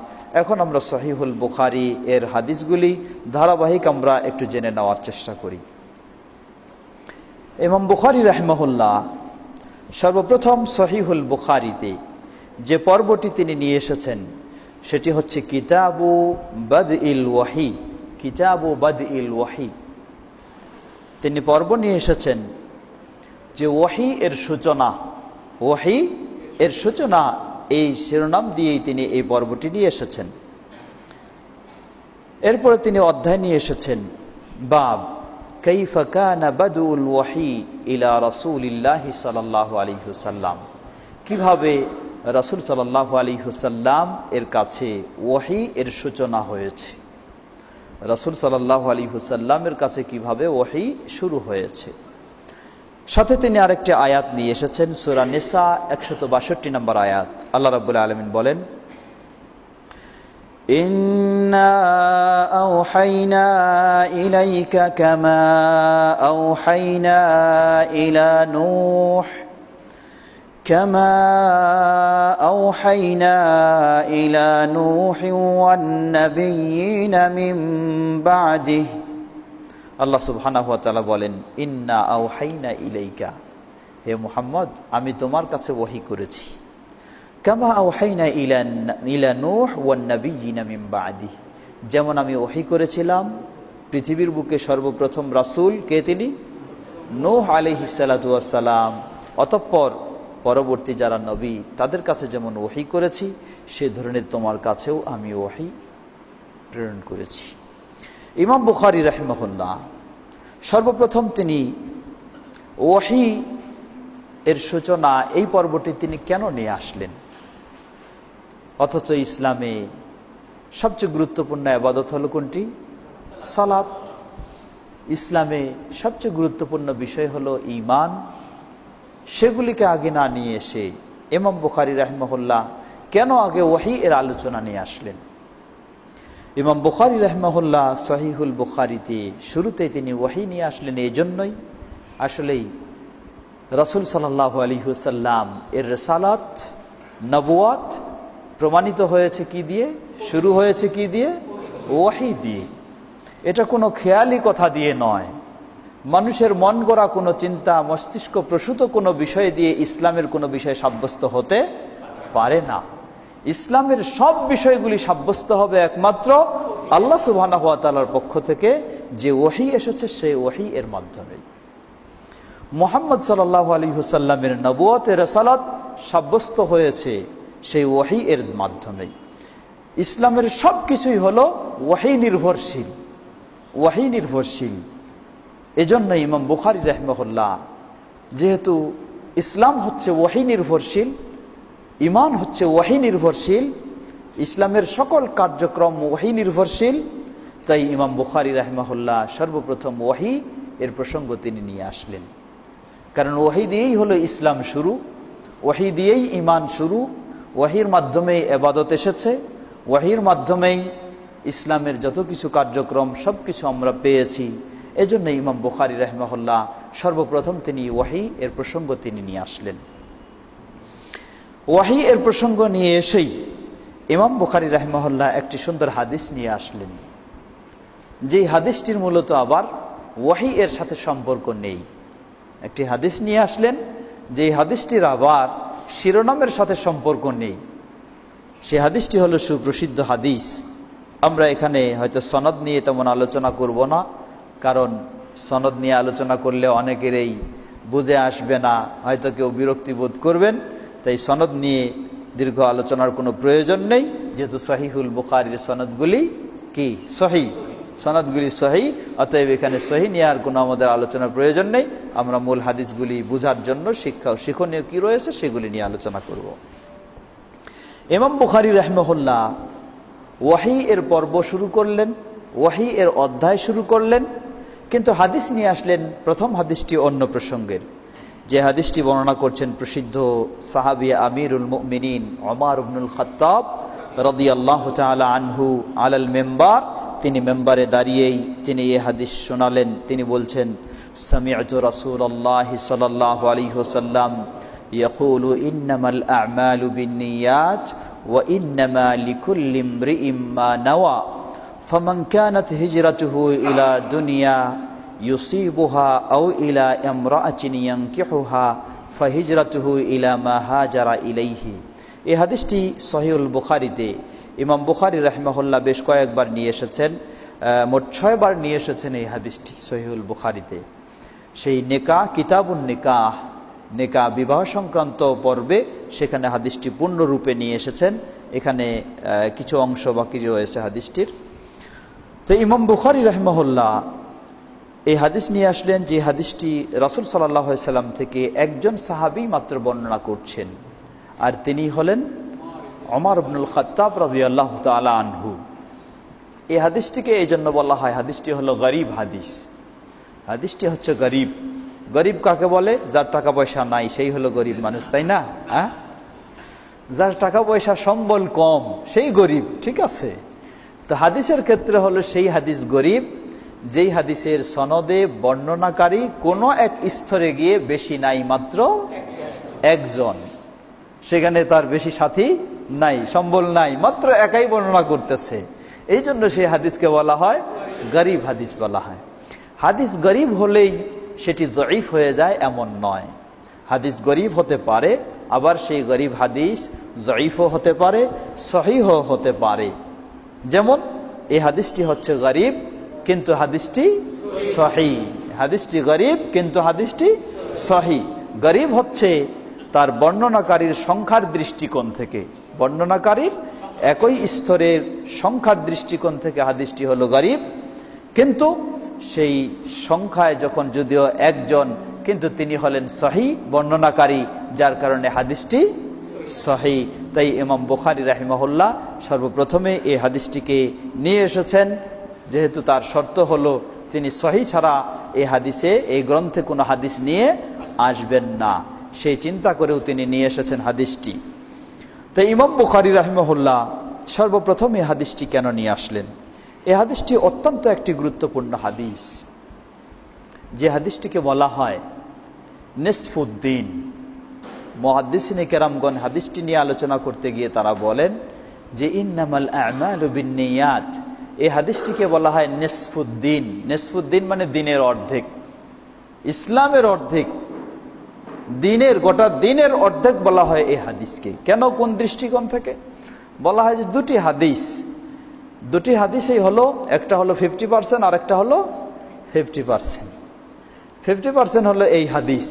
এখন আমরা সহিহুল বুখারী এর হাদিসগুলি ধারাবাহিক আমরা একটু জেনে নেওয়ার চেষ্টা করি। ইমাম বুখারী রাহিমাহুল্লাহ সর্বপ্রথম সহিহুল বুখারীতে যে পর্বটি তিনি নিয়ে এসেছেন সেটি হচ্ছে কিতাবু বাদইল ওয়াহি। কিতাবু বাদইল ওয়াহি তিনি পর্ব নিয়ে এসেছেন যে ওয়াহি এর সূচনা, ওয়াহি এর সূচনা, এই শিরোনাম দিয়েই তিনি এই পর্বটি নিয়ে এসেছেন। এরপরে তিনি অধ্যায় নিয়ে এসেছেন বাব কাইফা কানা বাদউল ওয়াহি ইলা রাসূলিল্লাহি সাল্লাল্লাহু আলাইহি ওয়াসাল্লাম, কিভাবে রাসূল সাল্লাল্লাহু আলাইহি ওয়াসাল্লাম এর কাছে ওয়াহি এর সূচনা হয়েছে, রাসূল সাল্লাল্লাহু আলাইহি ওয়াসাল্লামের কাছে কিভাবে ওয়াহি শুরু হয়েছে। সাথে তিনি আরেকটি আয়াত নিয়ে এসেছেন, সূরা নিসা 162 নম্বর আয়াত। আল্লাহ রাব্বুল আলামিন বলেন, ইন্না আওহাইনা ইলাইকা কামা আওহাইনা ইলা নূহ কামা আওহাইনা ইলা নূহি ওয়ান নাবিয়্যিনা মিন বা'দিহি। আল্লাহ সুবহানাহু ওয়া তাআলা বলেন, ইন্না আওহাইনা ইলাইকা, হে মুহাম্মদ আমি তোমার কাছে ওহী করেছি, কামা আওহাইনা ইলা নূহ ওয়ান নাবিয়্যিনা মিন বা'দিহি, যেমন আমি ওহী করেছিলাম পৃথিবীর বুকে সর্বপ্রথম রাসূল কে, তিনি নূহ আলাইহিস সালাতু ওয়াস সালাম, অতঃপর পরবর্তী যারা নবী তাদের কাছে যেমন ওহী করেছি সে ধরনের তোমার কাছেও আমি ওহী প্রেরণ করেছি। ইমাম বুখারী রাহিমাহুল্লাহ সর্বপ্রথম তিনি ওহী এর সূচনা এই পর্বটি তিনি কেন নিয়ে আসলেন, অথচ ইসলামে সবচেয়ে গুরুত্বপূর্ণ ইবাদত হলো কোনটি? সালাত। ইসলামে সবচেয়ে গুরুত্বপূর্ণ বিষয় হলো ঈমান। সেগুলিকে আগে না নিয়ে এসে ইমাম বুখারী রাহিমাহুল্লাহ কেন আগে ওহী এর আলোচনা নিয়ে আসলেন? ইমাম বুখারী রাহিমাহুল্লাহ সহিহুল বুখারীতে শুরুতে তিনি ওহী নিয়ে আসলেন এই জন্যই, আসলেই রাসূল সাল্লাল্লাহু আলাইহি ওয়াসাল্লাম এর রিসালাত, নবুয়াত প্রমাণিত হয়েছে কি দিয়ে? শুরু হয়েছে কি দিয়ে? ওহী দিয়ে। এটা কোনো খেয়ালি কথা দিয়ে নয়, মানুষের মন গড়া কোনো চিন্তা, মস্তিষ্ক প্রসূত কোনো বিষয় দিয়ে ইসলামের কোনো বিষয় সাব্যস্ত হতে পারে না। ইসলামের সব বিষয়গুলি সাব্যস্ত হবে একমাত্র আল্লাহ সুবহানাহু ওয়া তাআলার পক্ষ থেকে যে ওহী এসেছে সেই ওহী এর মাধ্যমে। মুহাম্মদ সাল্লাল্লাহু আলাইহি ওয়াসাল্লামের নবুয়ত, রিসালাত সাব্যস্ত হয়েছে সেই ওহী এর মাধ্যমে। ইসলামের সব কিছুই হলো ওহী নির্ভরশীল, ওহী নির্ভরশীল। এজন্য ইমাম বুখারী রাহিমাহুল্লাহ যেহেতু ইসলাম হচ্ছে ওহী নির্ভরশীল, ঈমান হচ্ছে ওহী নির্ভরশীল, ইসলামের সকল কার্যক্রম ওহী নির্ভরশীল, তাই ইমাম বুখারী রাহিমাহুল্লাহ সর্বপ্রথম ওহী এর প্রসঙ্গ তিনি নিয়ে আসলেন। কারণ ওহী দিয়েই হলো ইসলাম শুরু, ওহী দিয়েই ঈমান শুরু, ওহীর মাধ্যমেই ইবাদত এসেছে, ওহীর মাধ্যমেই ইসলামের যত কিছু কার্যক্রম সব কিছু আমরা পেয়েছি। এজন্য ইমাম বুখারী রাহিমাহুল্লাহ সর্বপ্রথম তিনি ওহী এর প্রসঙ্গ তিনি নিয়ে আসলেন। ওহী এর প্রসঙ্গ নিয়ে এসেই ইমাম বুখারী রাহিমাহুল্লাহ একটি সুন্দর হাদিস নিয়ে আসলেন, যেই হাদিসটির মূলত আবার ওহী এর সাথে সম্পর্ক নেই। একটি হাদিস নিয়ে আসলেন যেই হাদিসটির আবার শিরোনামের সাথে সম্পর্ক নেই। সেই হাদিসটি হলো সুপ্রসিদ্ধ হাদিস। আমরা এখানে হয়তো সনদ নিয়ে তেমন আলোচনা করব না, কারণ সনদ নিয়ে আলোচনা করলে অনেকেরই বুঝে আসবে না, হয়তো কেউ বিরক্তি বোধ করবেন, তাই সনদ নিয়ে দীর্ঘ আলোচনার কোনো প্রয়োজন নেই, যেহেতু সহিহুল বুখারীর সনদগুলি কি সহিহ, সনদগুলি সহিহ, অতএব এখানে সহিহ নিয়ে আর কোনো আমাদের আলোচনার প্রয়োজন নেই। আমরা মূল হাদিসগুলি বোঝার জন্য শিক্ষণীয় কি রয়েছে সেগুলি নিয়ে আলোচনা করব। ইমাম বুখারী রাহিমাহুল্লাহ ওয়াহি এর পর্ব শুরু করলেন, ওয়াহি এর অধ্যায় শুরু করলেন, কিন্তু হাদিস নিয়ে আসলেন প্রথম হাদিসটি অন্য প্রসঙ্গের। যে হাদিসটি বর্ণনা করছেন প্রসিদ্ধ সাহাবী আমিরুল মুমিনিন ওমর ইবনুল খাত্তাব রাদিয়াল্লাহু তাআলা আনহু আলাল মিম্বার, তিনি মেম্বারে দাঁড়িয়েই তিনি এই হাদিস শোনালেন। তিনি বলছেন, সামি'তু রাসূলুল্লাহি সাল্লাল্লাহু আলাইহি ওয়াসাল্লাম ইয়াকুলু ইন্নামাল আ'মালু বিন্নিয়াত ওয়া ইন্নামা লিকুল্লি ইমরিইম মা নাওয়া ফামান কানাত হিজরাতুহু ইলা দুনিয়া ইউসিবুহা আও ইলা ইমরাআতিন ইয়ানকিহুহা ফাহিজরাতুহু ইলা মা হাজারা ইলাইহি। এই হাদিসটি সহিহুল বুখারীতে ইমাম বুখারী রাহিমাহুল্লাহ বেশ কয়েকবার নিয়ে এসেছেন, মোট 6 বার নিয়ে এসেছেন এই হাদিসটি সহিহুল বুখারীতে। সেই নিকাহ, কিতাবুন নিকাহ, নিকাহ বিবাহ সংক্রান্ত পর্বে সেখানে হাদিসটি পূর্ণরূপে নিয়ে এসেছেন। এখানে কিছু অংশ বাকি রয়েছে হাদিসটির। তো ইমাম বুখারী রাহিমাহুল্লাহ এই হাদিস নিয়ে আসলেন, যে হাদিসটি রাসূল সাল্লাল্লাহু আলাইহি সাল্লাম থেকে একজন সাহাবী মাত্র বর্ণনা করছেন, আর তিনি হলেন ওমর ইবনুল খাত্তাব রাদিয়াল্লাহু তাআলা আনহু। এই হাদিসটিকে এই জন্য বলা হয়, হাদিসটি হলো গরীব হাদিস। হাদিসটি হচ্ছে গরীব। গরীব কাকে বলে? যার টাকা পয়সা নাই সেই হলো গরীব মানুষ, তাই না? যার টাকা পয়সা সম্বল কম সেই গরীব, ঠিক আছে? তো হাদিসের ক্ষেত্রে হলো সেই হাদিস গরীব যেই হাদিসের সনদে বর্ণনাকারী কোনো এক স্তরে গিয়ে বেশি নাই, মাত্র একজন, সেখানে তার বেশি সাথী নাই, সম্বল নাই, মাত্র একাই বর্ণনা করতেছে। এই জন্য সেই হাদিসকে বলা হয় গরীব হাদিস বলা হয়। হাদিস গরীব হলেই সেটি জয়ীফ হয়ে যায় এমন নয়। হাদিস গরীব হতে পারে, আবার সেই গরীব হাদিস জয়ীফও হতে পারে, সহিহও হতে পারে। যেমন এই হাদিসটি হচ্ছে গরীব কিন্তু হাদিসটি সহিহ, হাদিসটি গরীব কিন্তু হাদিসটি সহিহ। গরীব হচ্ছে তার বর্ণনাকারীর সংখ্যার দৃষ্টিকোণ থেকে, বর্ণনাকারীর একই স্তরের সংখ্যার দৃষ্টিকোণ থেকে হাদিসটি হলো গরীব, কিন্তু সেই সংখ্যায় যখন যদিও একজন, কিন্তু তিনি হলেন সহিহ বর্ণনাকারী, যার কারণে হাদিসটি সহিহ। তাই ইমাম বুখারী রাহিমাহুল্লাহ সর্বপ্রথমে এই হাদিসটিকে নিয়ে এসেছেন, যেহেতু তার শর্ত হলো তিনি সহিহ ছাড়া এই হাদিসে, এই গ্রন্থে কোনো হাদিস নিয়ে আসবেন না, সেই চিন্তা করেও তিনি নিয়ে এসেছেন হাদিসটি। তো ইমাম বুখারী রাহিমাহুল্লাহ সর্বপ্রথম এই হাদিসটি কেন নিয়ে আসলেন? এই হাদিসটি অত্যন্ত একটি গুরুত্বপূর্ণ হাদিস, যে হাদিসটিকে বলা হয় নিসফুদ্দিন। মুহাদ্দিসিনে কেরামগণ হাদিসটি নিয়ে আলোচনা করতে গিয়ে তারা বলেন যে ইন্নামাল আ'মালু বিন্নিয়াত, এই হাদিসটিকে বলা হয় নিসফুদ্দিন। নিসফুদ্দিন মানে দিনের অর্ধেক, ইসলামের অর্ধেক, দিনের, গোটা দিনের অর্ধেক বলা হয় এই হাদিসকে। কেন, কোন দৃষ্টিকোণ থেকে? বলা হয় যে দুটি হাদিসই হলো, একটা হলো 50% আর একটা হলো 50%। 50% হলো এই হাদিস।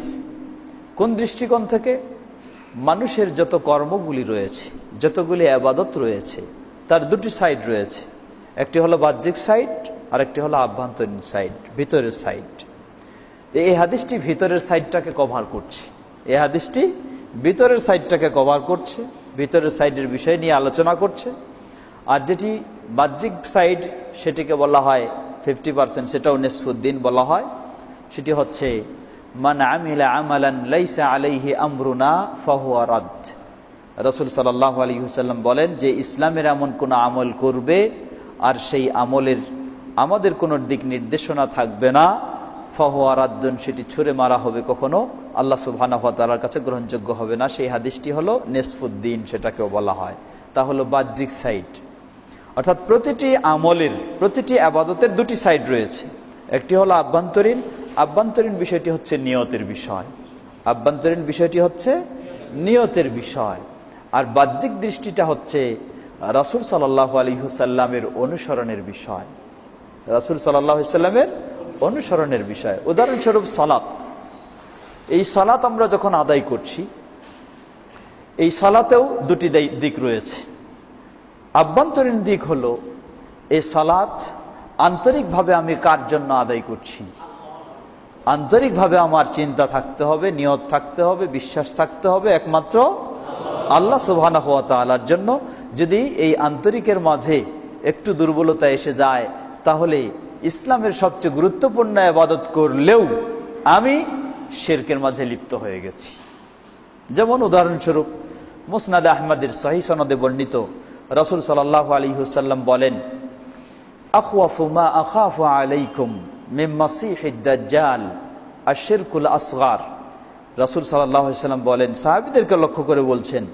কোন দৃষ্টিকোণ থেকে? মানুষের যত কর্মগুলি রয়েছে, যতগুলি ইবাদত রয়েছে, তার দুটি সাইড রয়েছে, একটি হলো বাহ্যিক সাইড আর একটি হলো আভ্যন্তরীণ সাইড, ভিতরের সাইড। এই হাদিসটি ভিতরের সাইডটাকে কভার করছে, এই হাদিসটি ভিতরের সাইডটাকে কভার করছে, ভিতরের সাইডের বিষয় নিয়ে আলোচনা করছে। আর যেটি বাহ্যিক সাইড সেটিকে বলা হয় 50%, সেটাও নিসফুদ্দিন বলা হয়। সেটি হচ্ছে মান আমিলা আমালান লাইসা আলাইহি আমরুনা ফাহুয়া রাদ। রাসূল সাল্লাল্লাহু আলাইহি ওয়াসাল্লাম বলেন যে ইসলামের এমন কোন আমল করবে আর সেই আমলের আমাদের কোনো দিক নির্দেশনা থাকবে না, ফাহুয়া রাদ্দুন, সেটি ছুঁড়ে মারা হবে, কখনো আল্লাহ সুবহানাহু ওয়া তাআলার কাছে গ্রহণযোগ্য হবে না। সেই হাদিসটি হলো নিসফুদ্দিন, সেটাকেও বলা হয়। তা হলো বাহ্যিক সাইড, অর্থাৎ প্রতিটি আমলের, প্রতিটি ইবাদতের দুটি সাইড রয়েছে। একটি হলো আভ্যন্তরীণ, আভ্যন্তরীণ বিষয়টি হচ্ছে নিয়তের বিষয়, আভ্যন্তরীণ বিষয়টি হচ্ছে নিয়তের বিষয়। আর বাহ্যিক দৃষ্টিটা হচ্ছে রাসূল সাল্লাল্লাহু আলাইহি ওয়াসাল্লামের অনুসরণের বিষয়, রাসূল সাল্লাল্লাহু আলাইহি ওয়াসাল্লামের অনুসরণের বিষয়। উদাহরণস্বরূপ সালাত, এই সালাত আমরা যখন আদায় করছি, এই সালাতেও দুটি দিক রয়েছে। আভ্যন্তরীণ দিক হলো এই সালাত আন্তরিকভাবে আমি কার জন্য আদায় করছি, আন্তরিকভাবে আমার চিন্তা থাকতে হবে, নিয়ত থাকতে হবে, বিশ্বাস থাকতে হবে একমাত্র আল্লাহ সুবহানাহু ওয়া তাআলার জন্য। যদি এই আন্তরিকের মাঝে একটু দুর্বলতা এসে যায়, তাহলে ইসলামের সবচেয়ে গুরুত্বপূর্ণ ইবাদত করলেও আমি শিরকের মাঝে লিপ্ত হয়ে গেছি। যেমন উদাহরণস্বরূপ মুসনাদ আহমদের সহিহ সনদে বর্ণিত রাসূল সাল্লাল্লাহু আলাইহি ওয়াসাল্লাম বলেন, আখওয়াফু মা আখাফু আলাইকুম মিন মাসিহিদ দাজ্জাল আশ-শিরকুল আসগার। রাসূল সাল্লাল্লাহু আলাইহি ওয়াসাল্লাম বলেন, সাহাবীদেরকে লক্ষ্য করে বলছেন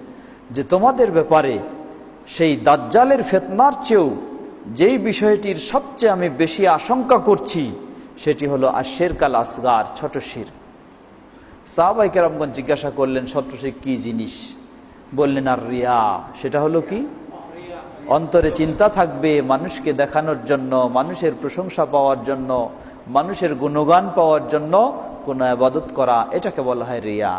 যে তোমাদের ব্যাপারে সেই দাজ্জালের ফিতনার চেয়েও যেই বিষয়টির সবচেয়ে আমি বেশি আশঙ্কা করছি সেটি হলো আশ-শিরকুল আসগার, ছোট শিরক। সাহাবায়ে কেরামগণ জিজ্ঞাসা করলেন, ছোট শিরক কি জিনিস? বললেন, আর রিয়া। সেটা হলো কি? অন্তরে চিন্তা থাকবে মানুষকে দেখানোর জন্য, মানুষের প্রশংসা পাওয়ার জন্য, মানুষের গুণগান পাওয়ার জন্য কোন ইবাদত করা, এটাকে বলা হয় রিয়া।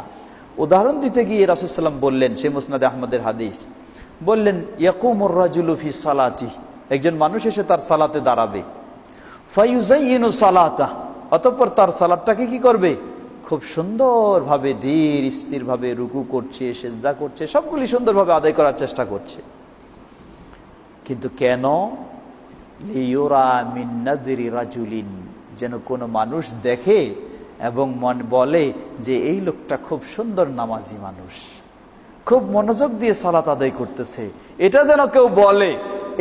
উদাহরণ দিতে গিয়ে রাসূল সাল্লাল্লাহু আলাইহি ওয়াসাল্লাম বললেন, সেই মুসনাদ আহমদের হাদিস, বললেন, ইয়াকুমুর রাজুলু ফি সালাতি, একজন মানুষ এসে তার সালাতে দাঁড়াবে, ফায়ুযায়্যিনু সালাতা, অতঃপর তার সালাতটাকে কি করবে? খুব সুন্দরভাবে ধীর স্থিরভাবে রুকু করছে, সিজদা করছে, সবগুলি সুন্দরভাবে আদায় করার চেষ্টা করছে। কিন্তু কেন? লিয়ুরা মিন নাযরি রাজুলিন, যেন কোনো মানুষ দেখে এবং মন বলে যে এই লোকটা খুব সুন্দর নামাজি মানুষ, খুব মনোযোগ দিয়ে সালাত আদায় করতেছে, এটা যেন কেউ বলে,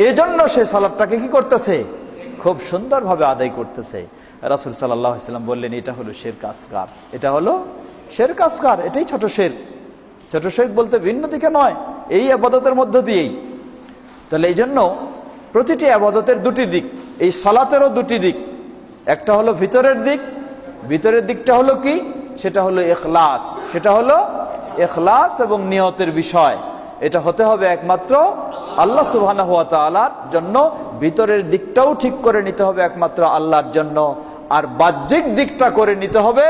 এজন্য সে সালাতটাকে কি করতেছে? খুব সুন্দরভাবে আদায় করতেছে। রাসূল সাল্লাল্লাহু আলাইহি ওয়াসাল্লাম বললেন, এটা হলো শিরক আসগার, এটা হলো শিরক আসগার, এটাই ছোট শিরক। ছোট শিরক বলতে ভিন্ন দিকে নয়, এই ইবাদতের মধ্য দিয়েই। তাহলে এই জন্য প্রতিটি ইবাদতের দুটি দিক, এই সালাতেরও দুটি দিক। একটা হলো ভিতরের দিক, ভিতরের দিকটা হলো কি? সেটা হলো ইখলাস, সেটা হলো ইখলাস এবং নিয়তের বিষয়। এটা হতে হবে একমাত্র আল্লাহ সুবহানাহু ওয়া তাআলার জন্য, ভিতরের দিকটাও ঠিক করে নিতে হবে একমাত্র আল্লাহর জন্য, আর বাহ্যিক দিকটা করে নিতে হবে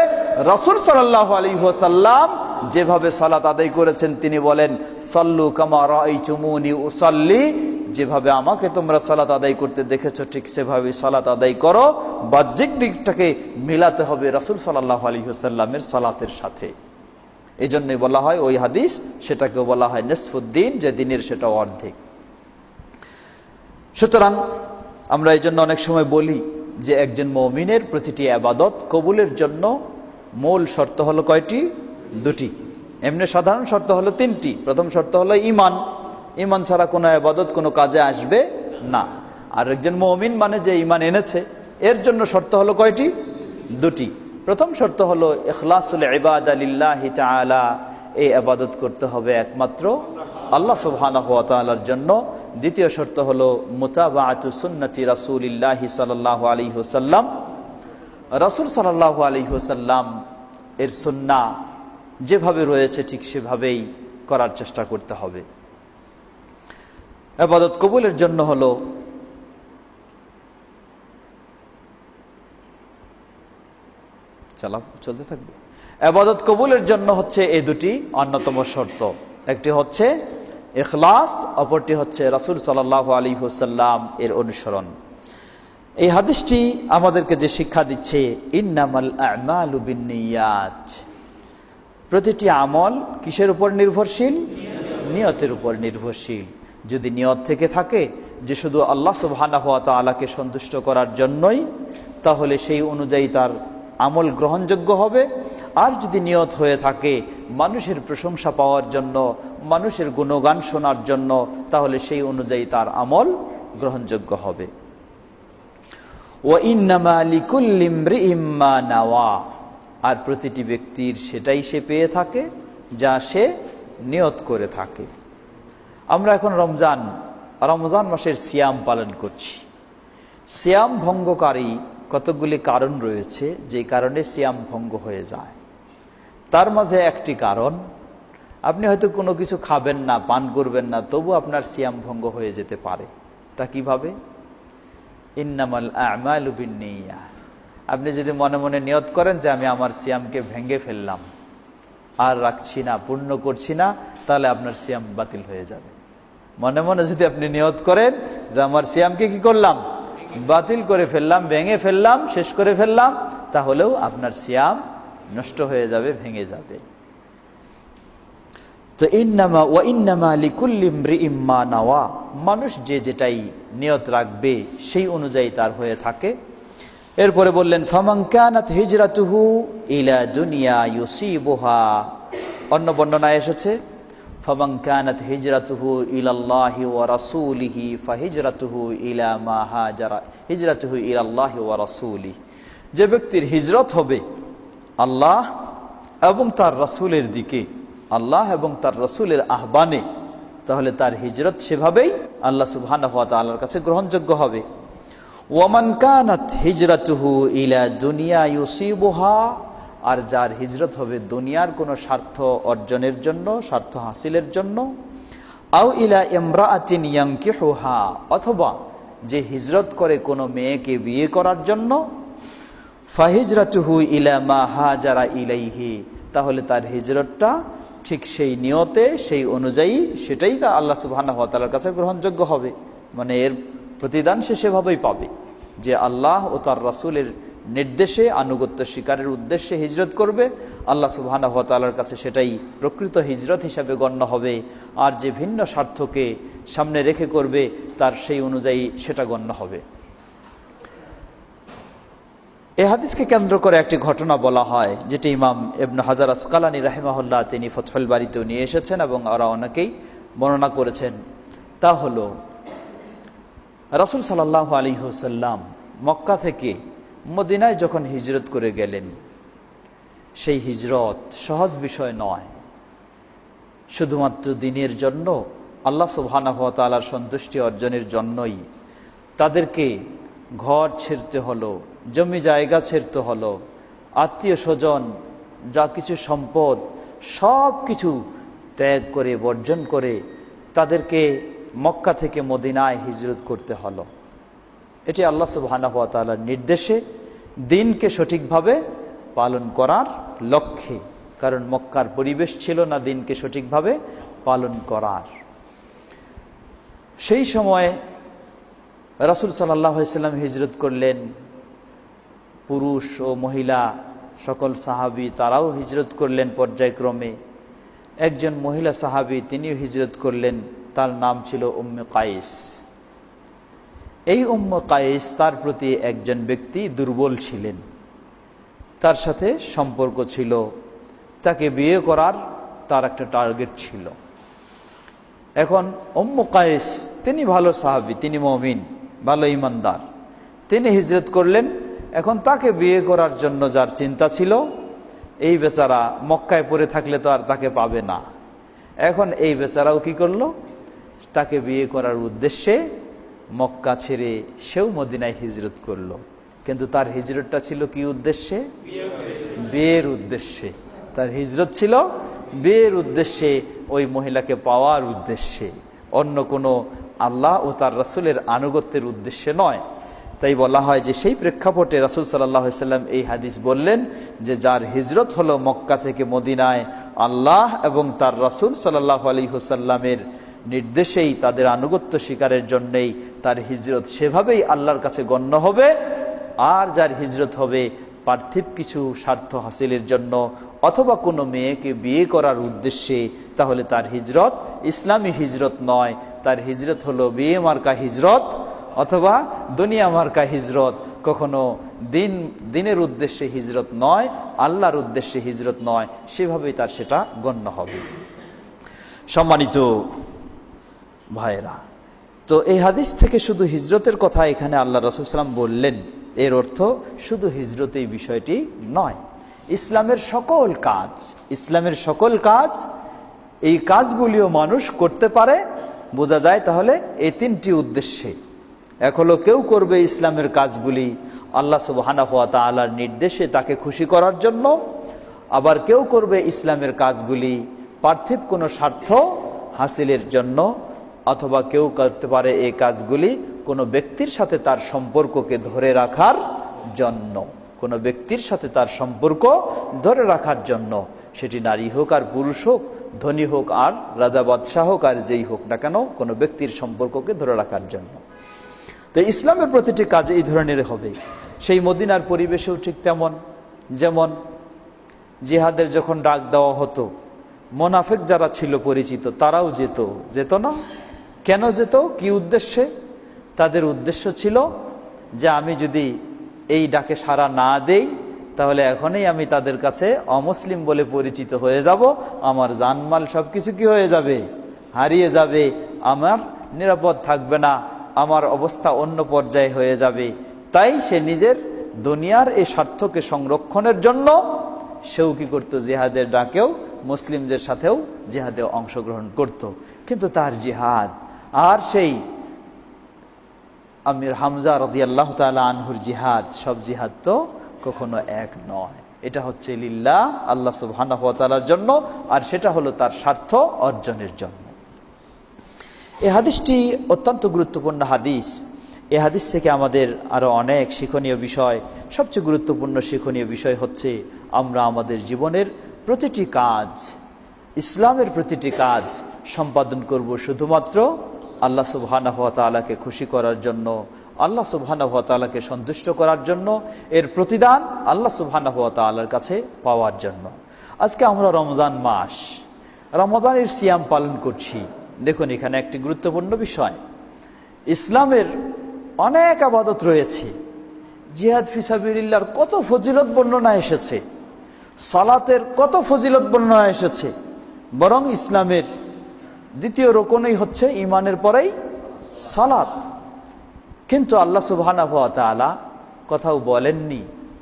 রাসূল সাল্লাল্লাহু আলাইহি ওয়াসাল্লাম যেভাবে সালাত আদায় করেছেন। তিনি বলেন, সাল্লু কামা রাআইতুমুনি উসাল্লি, যেভাবে আমাকে তোমরা সালাত আদায় করতে দেখেছো ঠিক সেভাবে সালাত আদায় করো। বাহ্যিক দিকটাকে মিলাতে হবে রাসূল সাল্লাল্লাহু আলাইহি ওয়াসাল্লামের সালাতের সাথে। এই জন্যই বলা হয় ওই হাদিস, সেটাকেও বলা হয় নিসফুদ্দিন, যে দিনের সেটা অর্ধেক। সুতরাং আমরা এই জন্য অনেক সময় বলি যে একজন মুমিনের প্রতিটি ইবাদত কবুলের জন্য মূল শর্ত হলো কয়টি? দুটি। এমনি সাধারণ শর্ত হলো তিনটি। প্রথম শর্ত হলো ঈমান, ঈমান ছাড়া কোনো ইবাদত কোনো কাজে আসবে না। আর একজন মুমিন মানে যে ঈমান এনেছে, এর জন্য শর্ত হলো কয়টি? দুটি। প্রথম শর্ত হলো ইখলাসুল ইবাদা লিল্লাহি তাআলা, এই ইবাদত করতে হবে একমাত্র আল্লাহ সুবহানাহু ওয়া তাআলার জন্য। দ্বিতীয় শর্ত হলো মুতাবাআতু সুন্নতি রাসূলিল্লাহি সাল্লাল্লাহু আলাইহি ওয়াসাল্লাম, রাসূল সাল্লাল্লাহু আলাইহি ওয়াসাল্লাম এর সুন্নাহ যেভাবে রয়েছে ঠিক সেভাবেই করার চেষ্টা করতে হবে। ইবাদত কবুলের জন্য হলো চলতে থাকবে। ইবাদত কবুলের জন্য হচ্ছে এই দুটি অন্যতম শর্ত। একটি হচ্ছে ইখলাস, অপরটি হচ্ছে রাসূল সাল্লাল্লাহু আলাইহি ওয়াসাল্লাম এর অনুসরণ। এই হাদিসটি আমাদেরকে যে শিক্ষা দিচ্ছে, ইন্নামাল আ'মালু বিন্নিয়াত, প্রতিটি আমল কিসের উপর নির্ভরশীল? নিয়তের উপর নির্ভরশীল। যদি নিয়ত থেকে থাকে যে শুধু আল্লাহ সুবহানাহু ওয়া তাআলাকে সন্তুষ্ট করার জন্যই, তাহলে সেই অনুযায়ী তার আমল গ্রহণযোগ্য হবে। আর যদি নিয়ত হয়ে থাকে মানুষের প্রশংসা পাওয়ার জন্য, মানুষের গুণগান শোনার জন্য, তাহলে সেই অনুযায়ী তার আমল গ্রহণযোগ্য হবে। ওয়া ইন্নামা লিকুল্লি ইমরিইম মা নাওয়া, আর প্রতিটি ব্যক্তির সেটাই সে পেয়ে থাকে যা সে নিয়ত করে থাকে। আমরা এখন রমজান মাসের সিয়াম পালন করছি। সিয়াম ভঙ্গকারী কতগুলি কারণ রয়েছে যে কারণে সিয়াম ভঙ্গ হয়ে যায়। তার মাঝে একটি কারণ, আপনি হয়তো কোনো কিছু খাবেন না, পান করবেন না, তবু আপনার সিয়াম ভঙ্গ হয়ে যেতে পারে। তা কিভাবে? ইন্নামাল আ'মালু বিন্নিয়াত, আপনি যদি মনে মনে নিয়ত করেন যে আমি আমার সিয়ামকে ভেঙে ফেললাম, আর রাখছি না, পূর্ণ করছি না, তাহলে আপনার সিয়াম বাতিল হয়ে যাবে। মনে মনে যদি আপনি নিয়ত করেন যে আমার সিয়ামকে কি করলাম, বাতিল করে ফেললাম, ভেঙে ফেললাম, শেষ করে ফেললাম, তাহলেও আপনার সিয়াম নষ্ট হয়ে যাবে, ভেঙে যাবে। তো ইন্নামা লিকুল্লি ইমরিইম মা নাওয়া, মানুষ যে যেটাই নিয়ত রাখবে সেই অনুযায়ী তার হয়ে থাকে। এরপরে বললেন ফামান কানাত হিজরাতুহু ইলা দুনিয়া ইউসিবুহা, অন্য বর্ণনায় এসেছে ফামান কানাত হিজরাতুহু ইলাল্লাহি ওয়া রাসূলিহি ফাহিজরাতুহু ইলা মা হাজারা হিজরাতুহু ইলাল্লাহি ওয়া রাসূলিহি, যে ব্যক্তির হিজরত হবে আল্লাহ এবং তার রাসূলের দিকে, আল্লাহ এবং তার রাসূলের আহ্বানে, তাহলে তার হিজরত সেভাবেই আল্লাহ সুবহানাহু ওয়া তাআলার কাছে গ্রহণযোগ্য হবে। ওয়ামান কানাত হিজরাতুহু ইলা দুনিয়া ইউসিবুহা, আর যার হিজরত হবে দুনিয়ার কোনো স্বার্থ অর্জনের জন্য, স্বার্থ হাসিলের জন্য, আও ইলা ইমরাআতিন ইয়ানকিহুহা, অথবা যে হিজরত করে কোনো মেয়েকে বিয়ে করার জন্য, ফাহিজরাতুহু ইলা মা হাজারা ইলাইহি, তাহলে তার হিজরতটা ঠিক সেই নিয়তে, সেই অনুযায়ী, সেটাই তা আল্লাহ সুবহানাহু ওয়া তাআলার কাছে গ্রহণযোগ্য হবে। মানে এর প্রতিদান সে সেভাবেই পাবে, যে আল্লাহ ও তার রাসূলের নির্দেশে আনুগত্য স্বীকারের উদ্দেশ্যে হিজরত করবে, আল্লাহ সুবহানাহু ওয়া তাআলার কাছে সেটাই প্রকৃত হিজরত হিসাবে গণ্য হবে। আর যে ভিন্ন স্বার্থকে সামনে রেখে করবে, তার সেই অনুযায়ী সেটা গণ্য হবে। এই হাদিসকে কেন্দ্র করে একটি ঘটনা বলা হয়, যেটি ইমাম ইবনে হাজার আসকালানী রাহিমাহুল্লাহ তিনি ফাতহুল বারীতেও নিয়ে এসেছেন এবং আরো অনেকেই বর্ণনা করেছেন। তা হলো রাসূল সাল্লাল্লাহু আলাইহি ওয়াসাল্লাম মক্কা থেকে মদিনায় যখন হিজরত করে গেলেন, সেই হিজরত সহজ বিষয় নয়। শুধুমাত্র দিনের জন্য, আল্লাহ সুবহানাহু ওয়া তাআলার সন্তুষ্টি অর্জনের জন্যই তাদেরকে ঘর ছেড়তে হলো, জমি জায়গা ছেড়তে হলো, আত্মীয় স্বজন, যা কিছু সম্পদ সব কিছু ত্যাগ করে, বর্জন করে তাদেরকে মক্কা থেকে মদিনায় হিজরত করতে হলো। এটি আল্লাহ সুবহানাহু ওয়া তাআলার নির্দেশে দিনকে সঠিকভাবে পালন করার লক্ষ্যে, কারণ মক্কার পরিবেশ ছিল না দিনকে সঠিকভাবে পালন করার। সেই সময় রাসূল সাল্লাল্লাহু আলাইহি ওয়াসাল্লাম হিজরত করলেন, পুরুষ ও মহিলা সকল সাহাবী তারাও হিজরত করলেন পর্যায়ক্রমে। একজন মহিলা সাহাবী তিনিও হিজরত করলেন, তার নাম ছিল উম্মে কায়েস। এই উম্মে কায়েস, তার প্রতি একজন ব্যক্তি দুর্বল ছিলেন, তার সাথে সম্পর্ক ছিল, তাকে বিয়ে করার তার একটা টার্গেট ছিল। এখন উম্মে কায়েস তিনি ভালো সাহাবী, তিনি মুমিন, ভালো ঈমানদার, তিনি হিজরত করলেন। এখন তাকে বিয়ে করার জন্য যার চিন্তা ছিল, এই বেচারা মক্কায় পড়ে থাকলে তো আর তাকে পাবে না। এখন এই বেচারাও কি করলো, তাকে বিয়ে করার উদ্দেশ্যে মক্কা ছেড়ে সেও মদিনায় হিজরত করলো। কিন্তু তার হিজরতটা ছিল কি উদ্দেশ্যে? বিয়ের উদ্দেশ্যে। তার হিজরত ছিল বিয়ের উদ্দেশ্যে, ওই মহিলাকে পাওয়ার উদ্দেশ্যে, অন্য কোনো আল্লাহ ও তার রাসূলের আনুগত্যের উদ্দেশ্যে নয়। তাই বলা হয় যে সেই প্রেক্ষাপটে রাসূল সাল্লাল্লাহু আলাইহি ওয়াসাল্লাম এই হাদিস বললেন যে যার হিজরত হলো মক্কা থেকে মদিনায় আল্লাহ এবং তার রাসূল সাল্লাল্লাহু আলাইহি ওয়াসাল্লামের নির্দেশেই, তাদের আনুগত্য স্বীকারের জন্যই তার হিজরত সেভাবেই আল্লাহর কাছে গণ্য হবে। আর যার হিজরত হবে পার্থিব কিছু স্বার্থ হাসিলের জন্য অথবা কোনো মেয়েকে বিয়ে করার উদ্দেশ্যে, তাহলে তার হিজরত ইসলামী হিজরত নয়, তার হিজরত হলো বিয়ে মার্কা হিজরত অথবা দুনিয়া মার্কা হিজরত। কখনো দিনের উদ্দেশ্যে হিজরত নয়, আল্লাহর উদ্দেশ্যে হিজরত নয়, সেভাবেই তার সেটা গণ্য হবে। সম্মানিত ভাইরা, তো এই হাদিস থেকে শুধু হিজরতের কথা এখানে আল্লাহ রাসূল সাল্লাল্লাহু আলাইহি ওয়াসাল্লাম বললেন, এর অর্থ শুধু হিজরত এই বিষয়টি নয়। ইসলামের সকল কাজ, ইসলামের সকল কাজ, এই কাজগুলিও মানুষ করতে পারে, বোঝা যায় তাহলে এই তিনটি উদ্দেশ্যে। এক হলো কেউ করবে ইসলামের কাজগুলি আল্লাহ সুবহানাহু ওয়া তাআলার নির্দেশে তাকে খুশি করার জন্য, আবার কেউ করবে ইসলামের কাজগুলি পার্থিব কোনো স্বার্থ হাসিলের জন্য, অথবা কেউ করতে পারে এই কাজগুলি কোনো ব্যক্তির সাথে তার সম্পর্ককে ধরে রাখার জন্য, কোনো ব্যক্তির সাথে তার সম্পর্ক ধরে রাখার জন্য। সেটি নারী হোক আর পুরুষ হোক, ধনী হোক আর রাজা বাদশাহ হোক আর যেই হোক না কেন, কোনো ব্যক্তির সম্পর্ককে ধরে রাখার জন্য। তো ইসলামের প্রতিটি কাজ এই ধরনের হবে। সেই মদিনার পরিবেশেও ঠিক তেমন, যেমন জিহাদের যখন ডাক দেওয়া হতো, মোনাফেক যারা ছিল পরিচিত তারাও যেত না। কেন যেত, কি উদ্দেশ্যে? তাদের উদ্দেশ্য ছিল যে আমি যদি এই ডাকে সাড়া না দেই তাহলে এখনই আমি তাদের কাছে অমুসলিম বলে পরিচিত হয়ে যাব, আমার জানমাল সবকিছু কি হয়ে যাবে, হারিয়ে যাবে, আমার নিরাপদ থাকবে না, আমার অবস্থা অন্য পর্যায়ে হয়ে যাবে। তাই সে নিজের দুনিয়ার এই স্বার্থকে সংরক্ষণের জন্য সেও কি করত, জিহাদের ডাকেও মুসলিমদের সাথেও জিহাদে অংশগ্রহণ করত। কিন্তু তার জিহাদ আর সেই আমির হামজা রাদিয়াল্লাহু তাআলা আনহুর জিহাদ, সব জিহাদ তো কখনো এক নয়। এটা হচ্ছে লিল্লাহ, আল্লাহ সুবহানাহু ওয়া তাআলার জন্য, আর সেটা হলো তার স্বার্থ অর্জনের জন্য। এই হাদিসটি অত্যন্ত গুরুত্বপূর্ণ হাদিস। এই হাদিস থেকে আমাদের আরো অনেক শিক্ষণীয় বিষয়, সবচেয়ে গুরুত্বপূর্ণ শিক্ষণীয় বিষয় হচ্ছে আমরা আমাদের জীবনের প্রতিটি কাজ, ইসলামের প্রতিটি কাজ সম্পাদন করব শুধুমাত্র আল্লাহ সুবহানাহু ওয়া তাআলাকে খুশি করার জন্য, আল্লাহ সুবহানাহু ওয়া তাআলাকে সন্তুষ্ট করার জন্য, এর প্রতিদান আল্লাহ সুবহানাহু ওয়া তাআলার কাছে পাওয়ার জন্য। আজকে আমরা রমজান মাস, রমজানের সিয়াম পালন করছি। দেখুন এখানে একটি গুরুত্বপূর্ণ বিষয়, ইসলামের অনেক ইবাদত রয়েছে, জিহাদ ফি সাবিলিল্লাহর কত ফজিলত বর্ণনা এসেছে, সালাতের কত ফজিলত বর্ণনা এসেছে। বরং ইসলামের দ্বিতীয় রকমই হচ্ছে ঈমানের পরেই সালাত। কিন্তু আল্লাহ সুবহানাহু ওয়া তাআলা কথাও বলেননি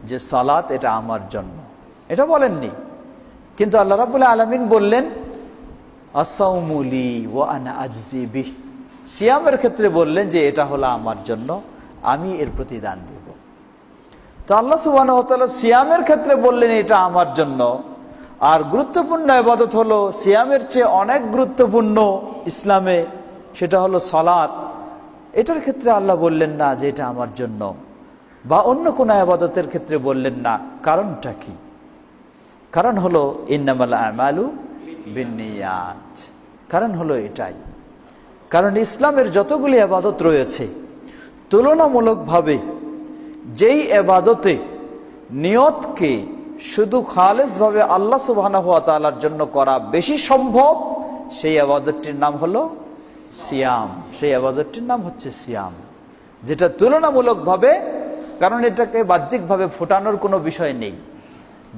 যে সালাত এটা আমার জন্য, এটা বলেননি। কিন্তু আল্লাহ রাব্বুল আলামিন বললেন আস-সাওমু লি ওয়া আনা আজজি বিহ। সিয়ামের ক্ষেত্রে বললেন যে এটা হলো আমার জন্য, আমি এর প্রতিদান দেব। তো আল্লাহ সুবহানাহু ওয়া তাআলা সিয়ামের ক্ষেত্রে বললেন এটা আমার জন্য, আর গুরুত্বপূর্ণ ইবাদত হলো সিয়ামের চেয়ে অনেক গুরুত্বপূর্ণ ইসলামে, সেটা হলো সালাত। এটার ক্ষেত্রে আল্লাহ বললেন না যে এটা আমার জন্য, বা অন্য কোন ইবাদতের ক্ষেত্রে বললেন না। কারণটা কি? কারণ হলো ইন্নামাল আমালু বিন্নিয়াত। কারণ হলো এটাই, কারণ ইসলামের যতগুলি ইবাদত রয়েছে তুলনামূলকভাবে যেই ইবাদতে নিয়তকে শুধু খালেসভাবে আল্লাহ সুবহানাহু ওয়া তাআলার জন্য করা বেশি সম্ভব, সেই ইবাদতটির নাম হলো সিয়াম। সেই ইবাদতটির নাম হচ্ছে সিয়াম, যেটা তুলনামূলকভাবে, কারণ এটাকে বাহ্যিকভাবে ফোটানোর কোনো বিষয় নেই,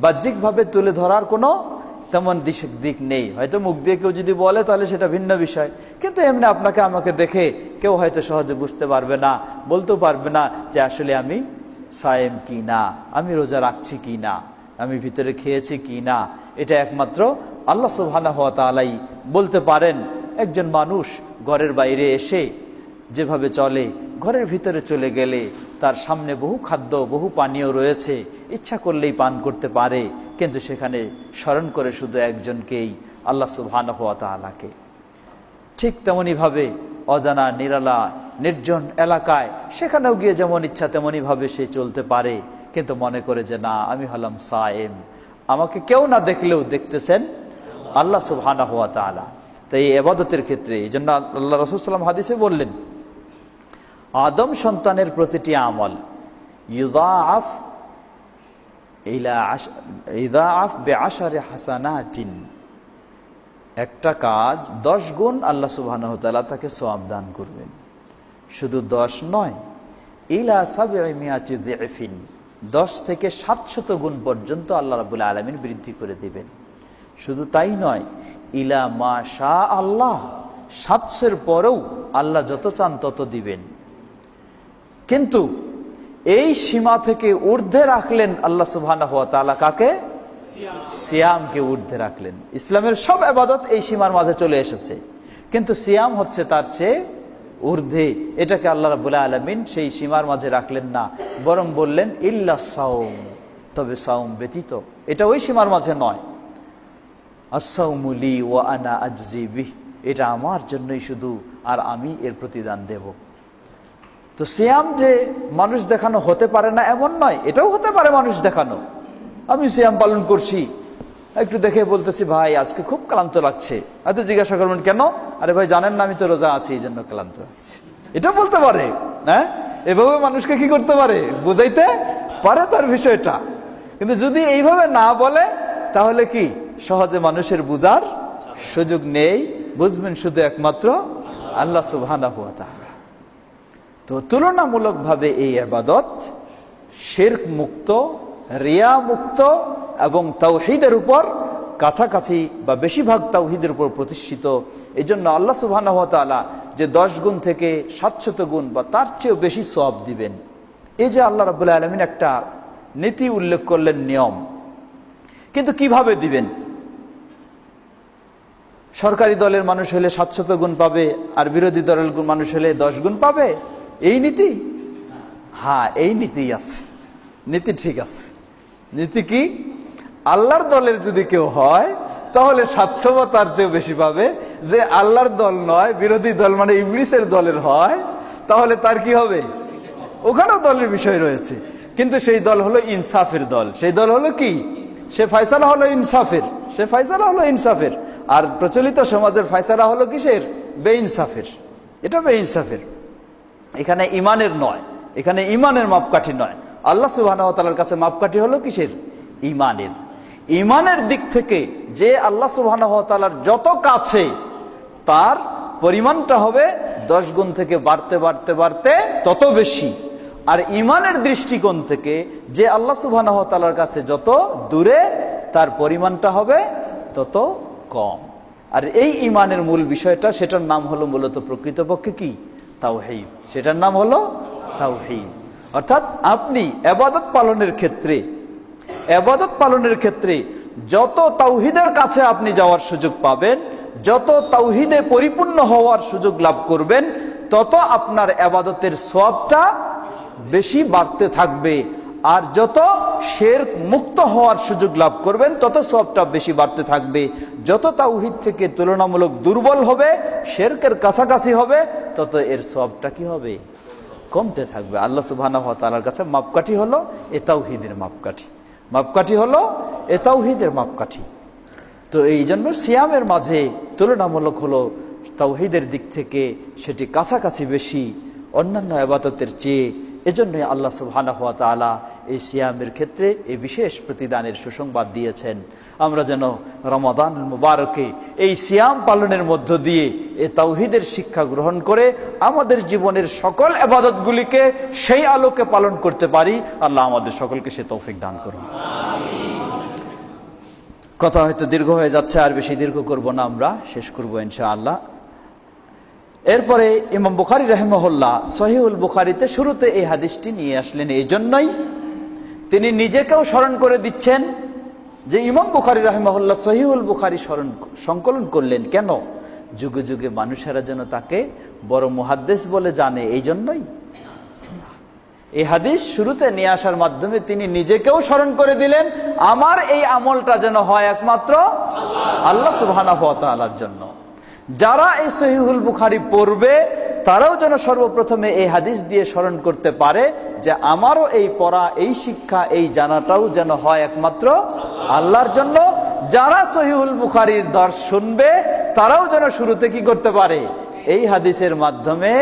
বাহ্যিকভাবে তুলে ধরার কোনো তেমন দিক নেই। হয়তো মুখ দিয়ে কেউ যদি বলে তাহলে সেটা ভিন্ন বিষয়, কিন্তু এমনি আপনাকে আমাকে দেখে কেউ হয়তো সহজে বুঝতে পারবে না, বলতেও পারবে না যে আসলে আমি সায়েম কি না, আমি রোজা রাখছি কি না, আমি ভিতরে খেয়েছি কি না। এটা একমাত্র আল্লাহ সুবহানাহু ওয়া তাআলাই বলতে পারেন। একজন মানুষ ঘরের বাইরে এসে যেভাবে চলে, ঘরের ভিতরে চলে গেলে তার সামনে বহু খাদ্য, বহু পানীয় রয়েছে, ইচ্ছা করলেই পান করতে পারে, কিন্তু সেখানে স্মরণ করে শুধু একজনকেই, আল্লাহ সুবহানাহু ওয়া তাআলাকে। ঠিক তেমনইভাবে অজানা নিরালা নির্জন এলাকায় সেখানেও গিয়ে যেমন ইচ্ছা তেমনইভাবে সে চলতে পারে, কিন্তু মনে করে যে না আমি হলাম সায়েম, আমাকে কেউ না দেখলেও দেখতেছেন আল্লাহ সুবহানাহু ওয়া তাআলা। তাই এই ইবাদতের ক্ষেত্রে এই জন্য আল্লাহ রাসূল সাল্লাল্লাহু আলাইহি ওয়াসাল্লাম হাদিসে বললেন, আদম সন্তানের প্রতিটি আমল ইউদাআফ বিআশারি হাসানাতিন, একটা কাজ 10 গুণ আল্লাহ সুবহানাহু ওয়া তাআলা তাকে সওয়াব দান করবেন। শুধু 10 নয়, ইলা 700 যিফিন, 10 থেকে 700 গুণ পর্যন্ত আল্লাহ রাব্বুল আলামিন বৃদ্ধি করে দিবেন। শুধু তাই নয়, ইলা মা শা আল্লাহ, 700 পরেও আল্লাহ যত চান তত দিবেন। কিন্তু এই সীমা থেকে ঊর্ধ্বে রাখলেন আল্লাহ সুবহানাহু ওয়া তাআলা কাকে? সিয়ামকে ঊর্ধ্বে রাখলেন। ইসলামের সব ইবাদত এই সীমার মাঝে চলে এসেছে, কিন্তু সিয়াম হচ্ছে তার চেয়ে ঊর্ধ্বে। এটাকে আল্লাহ রাব্বুল আলামিন সেই সীমার মাঝে রাখলেন না, বরং বললেন ইল্লা সাওম, তবে সাওম ব্যতীত। এটা ওই সীমার মাঝে নয়। আস-সাওমু লি ওয়া আনা আজজি বিহ, এটা আমার জন্যই শুধু, আর আমি এর প্রতিদান দেব। তো সিয়াম যে মানুষ দেখানো হতে পারে না এমন নয়, এটাও হতে পারে মানুষ দেখানো। আমি সিয়াম পালন করছি, একটু দেখে বলতেছি ভাই আজকে খুব ক্লান্ত লাগছে, হয়তো জিজ্ঞাসা করবেন কেন? আরে ভাই জানেন না আমি তো রোজা আছি এই জন্য ক্লান্ত লাগছে। এটা বলতে পারে, হ্যাঁ, এভাবে মানুষকে কি করতে পারে, বুঝাইতে পারে তার বিষয়টা। কিন্তু যদি এইভাবে না বলে তাহলে কি সহজে মানুষের বুঝার সুযোগ নেই, বুঝবেন শুধু একমাত্র আল্লাহ সুবহানাহু ওয়া তাআলা। তো তুলনামূলকভাবে এই ইবাদত শিরক মুক্ত, রিয়া মুক্ত এবং তাওহীদের উপর কাছাকাছি বা বেশিরভাগ তাওহীদের উপর প্রতিষ্ঠিত। এই জন্য আল্লাহ সুবহানাহু ওয়া তাআলা যে 10 গুণ থেকে 700 গুণ বা তার চেয়েও বেশি সওয়াব দিবেন, এই যে আল্লাহ রাব্বুল আলামিন একটা নীতি উল্লেখ করলেন, নিয়ম। কিন্তু কিভাবে দিবেন? সরকারি দলের মানুষ হলে 700 গুণ পাবে আর বিরোধী দলের মানুষ হলে 10 গুণ পাবে, এই নীতি? হ্যাঁ, এই নীতি আছে, নীতি ঠিক আছে। নীতি কি? আল্লাহর দলের যদি কেউ হয় তাহলে 700 বা তার চেয়েও বেশি পাবে। যে আল্লাহর দল নয়, বিরোধী দল মানে ইবলিসের দলের হয়, তাহলে তার কি হবে? ওখানেও দলের বিষয় রয়েছে, কিন্তু সেই দল হলো ইনসাফের দল। সেই দল হলো কি? সে ফয়সালা হলো ইনসাফের, সে ফয়সালা হলো ইনসাফের। আর প্রচলিত সমাজের ফয়সালা হলো কিসের? বেইনসাফের। এটা বেইনসাফের। এখানে ইমানের নয়, এখানে ইমানের মাপকাঠি নয়। আল্লাহ সুবহানাহু ওয়া তাআলার কাছে মাপকাঠি হলো কিসের? ইমানের। ইমানের দিক থেকে যে আল্লাহ সুবহানাহু ওয়া তাআলার যত কাছে, তার পরিমাণটা হবে 10 গুণ থেকে বাড়তে বাড়তে বাড়তে তত বেশি। আর ইমানের দৃষ্টিকোণ থেকে যে আল্লাহ সুবহানাহু ওয়া তাআলার কাছে যত দূরে, তার পরিমাণটা হবে তত কম। আর এই ইমানের মূল বিষয়টা, সেটার নাম হলো মূলত প্রকৃতপক্ষে কি? তাওহীদ। সেটার নাম হলো তাওহীদ। অর্থাৎ আপনি ইবাদত পালনের ক্ষেত্রে যত তাওহীদের কাছে আপনি যাওয়ার সুযোগ পাবেন, যত তাওহীদে পরিপূর্ণ হওয়ার সুযোগ লাভ করবেন, তত আপনার ইবাদতের সওয়াবটা বেশি বাড়তে থাকবে। আর যত শিরক মুক্ত হওয়ার সুযোগ লাভ করবেন, তত সওয়াবটা বেশি বাড়তে থাকবে। যত তাওহীদ থেকে তুলনামূলক দুর্বল হবে, শিরকের কাছাকাছি হবে, তত এর সওয়াবটা কি হবে? কমতে থাকবে। আল্লাহ সুবহানাহু ওয়া তাআলার কাছে মাপকাঠি হলো এ তাওহীদের মাপকাঠি, মাপকাঠি হলো এ তাওহীদের মাপকাঠি। তো এই জন্য সিয়ামের মাঝে তুলনামূলক হলো তাওহীদের দিক থেকে সেটি কাছাকাছি বেশি অন্যান্য ইবাদতের চেয়ে। এজন্যই আল্লাহ সুবহানাহু ওয়া তাআলা এই সিয়ামের ক্ষেত্রে এই বিশেষ প্রতিদানের সুসংবাদ দিয়েছেন। আমরা যেন রমাদানুল মুবারকে এই সিয়াম পালনের মধ্য দিয়ে এই তাওহীদের শিক্ষা গ্রহণ করে আমাদের জীবনের সকল ইবাদতগুলিকে সেই আলোকে পালন করতে পারি। আল্লাহ আমাদের সকলকে সে তৌফিক দান করুন। কথা হয়তো দীর্ঘ হয়ে যাচ্ছে, আর বেশি দীর্ঘ করব না, আমরা শেষ করব ইনশাআল্লাহ। এরপরে ইমাম বুখারী রাহিমাহুল্লাহ সহিহুল বুখারীতে শুরুতে এই হাদিসটি নিয়ে আসলেন। এই জন্যই তিনি নিজেকেও স্মরণ করে দিচ্ছেন যে ইমাম বুখারী রাহিমাহুল্লাহ সহিহুল বুখারী সংকলন করলেন কেন? যুগে যুগে মানুষেরা যেন তাকে বড় মুহাদ্দিস বলে জানে, এই জন্যই এই হাদিস শুরুতে নিয়ে আসার মাধ্যমে তিনি নিজেকেও স্মরণ করে দিলেন, আমার এই আমলটা যেন হয় একমাত্র আল্লাহ সুবহানাহু ওয়া তাআলার জন্য। যারা এই সহিহুল বুখারী পড়বে তারাও যেন সর্বপ্রথমে এই হাদিস দিয়ে স্মরণ করতে পারে যে আমারও এই পড়া, এই শিক্ষা, এই জানাটাও যেন হয় একমাত্র আল্লাহর জন্য। যারা সহিহুল বুখারীর দর্শ শুনবে তারাও যেন শুরুতে কি করতে পারে? এই হাদিসের মাধ্যমে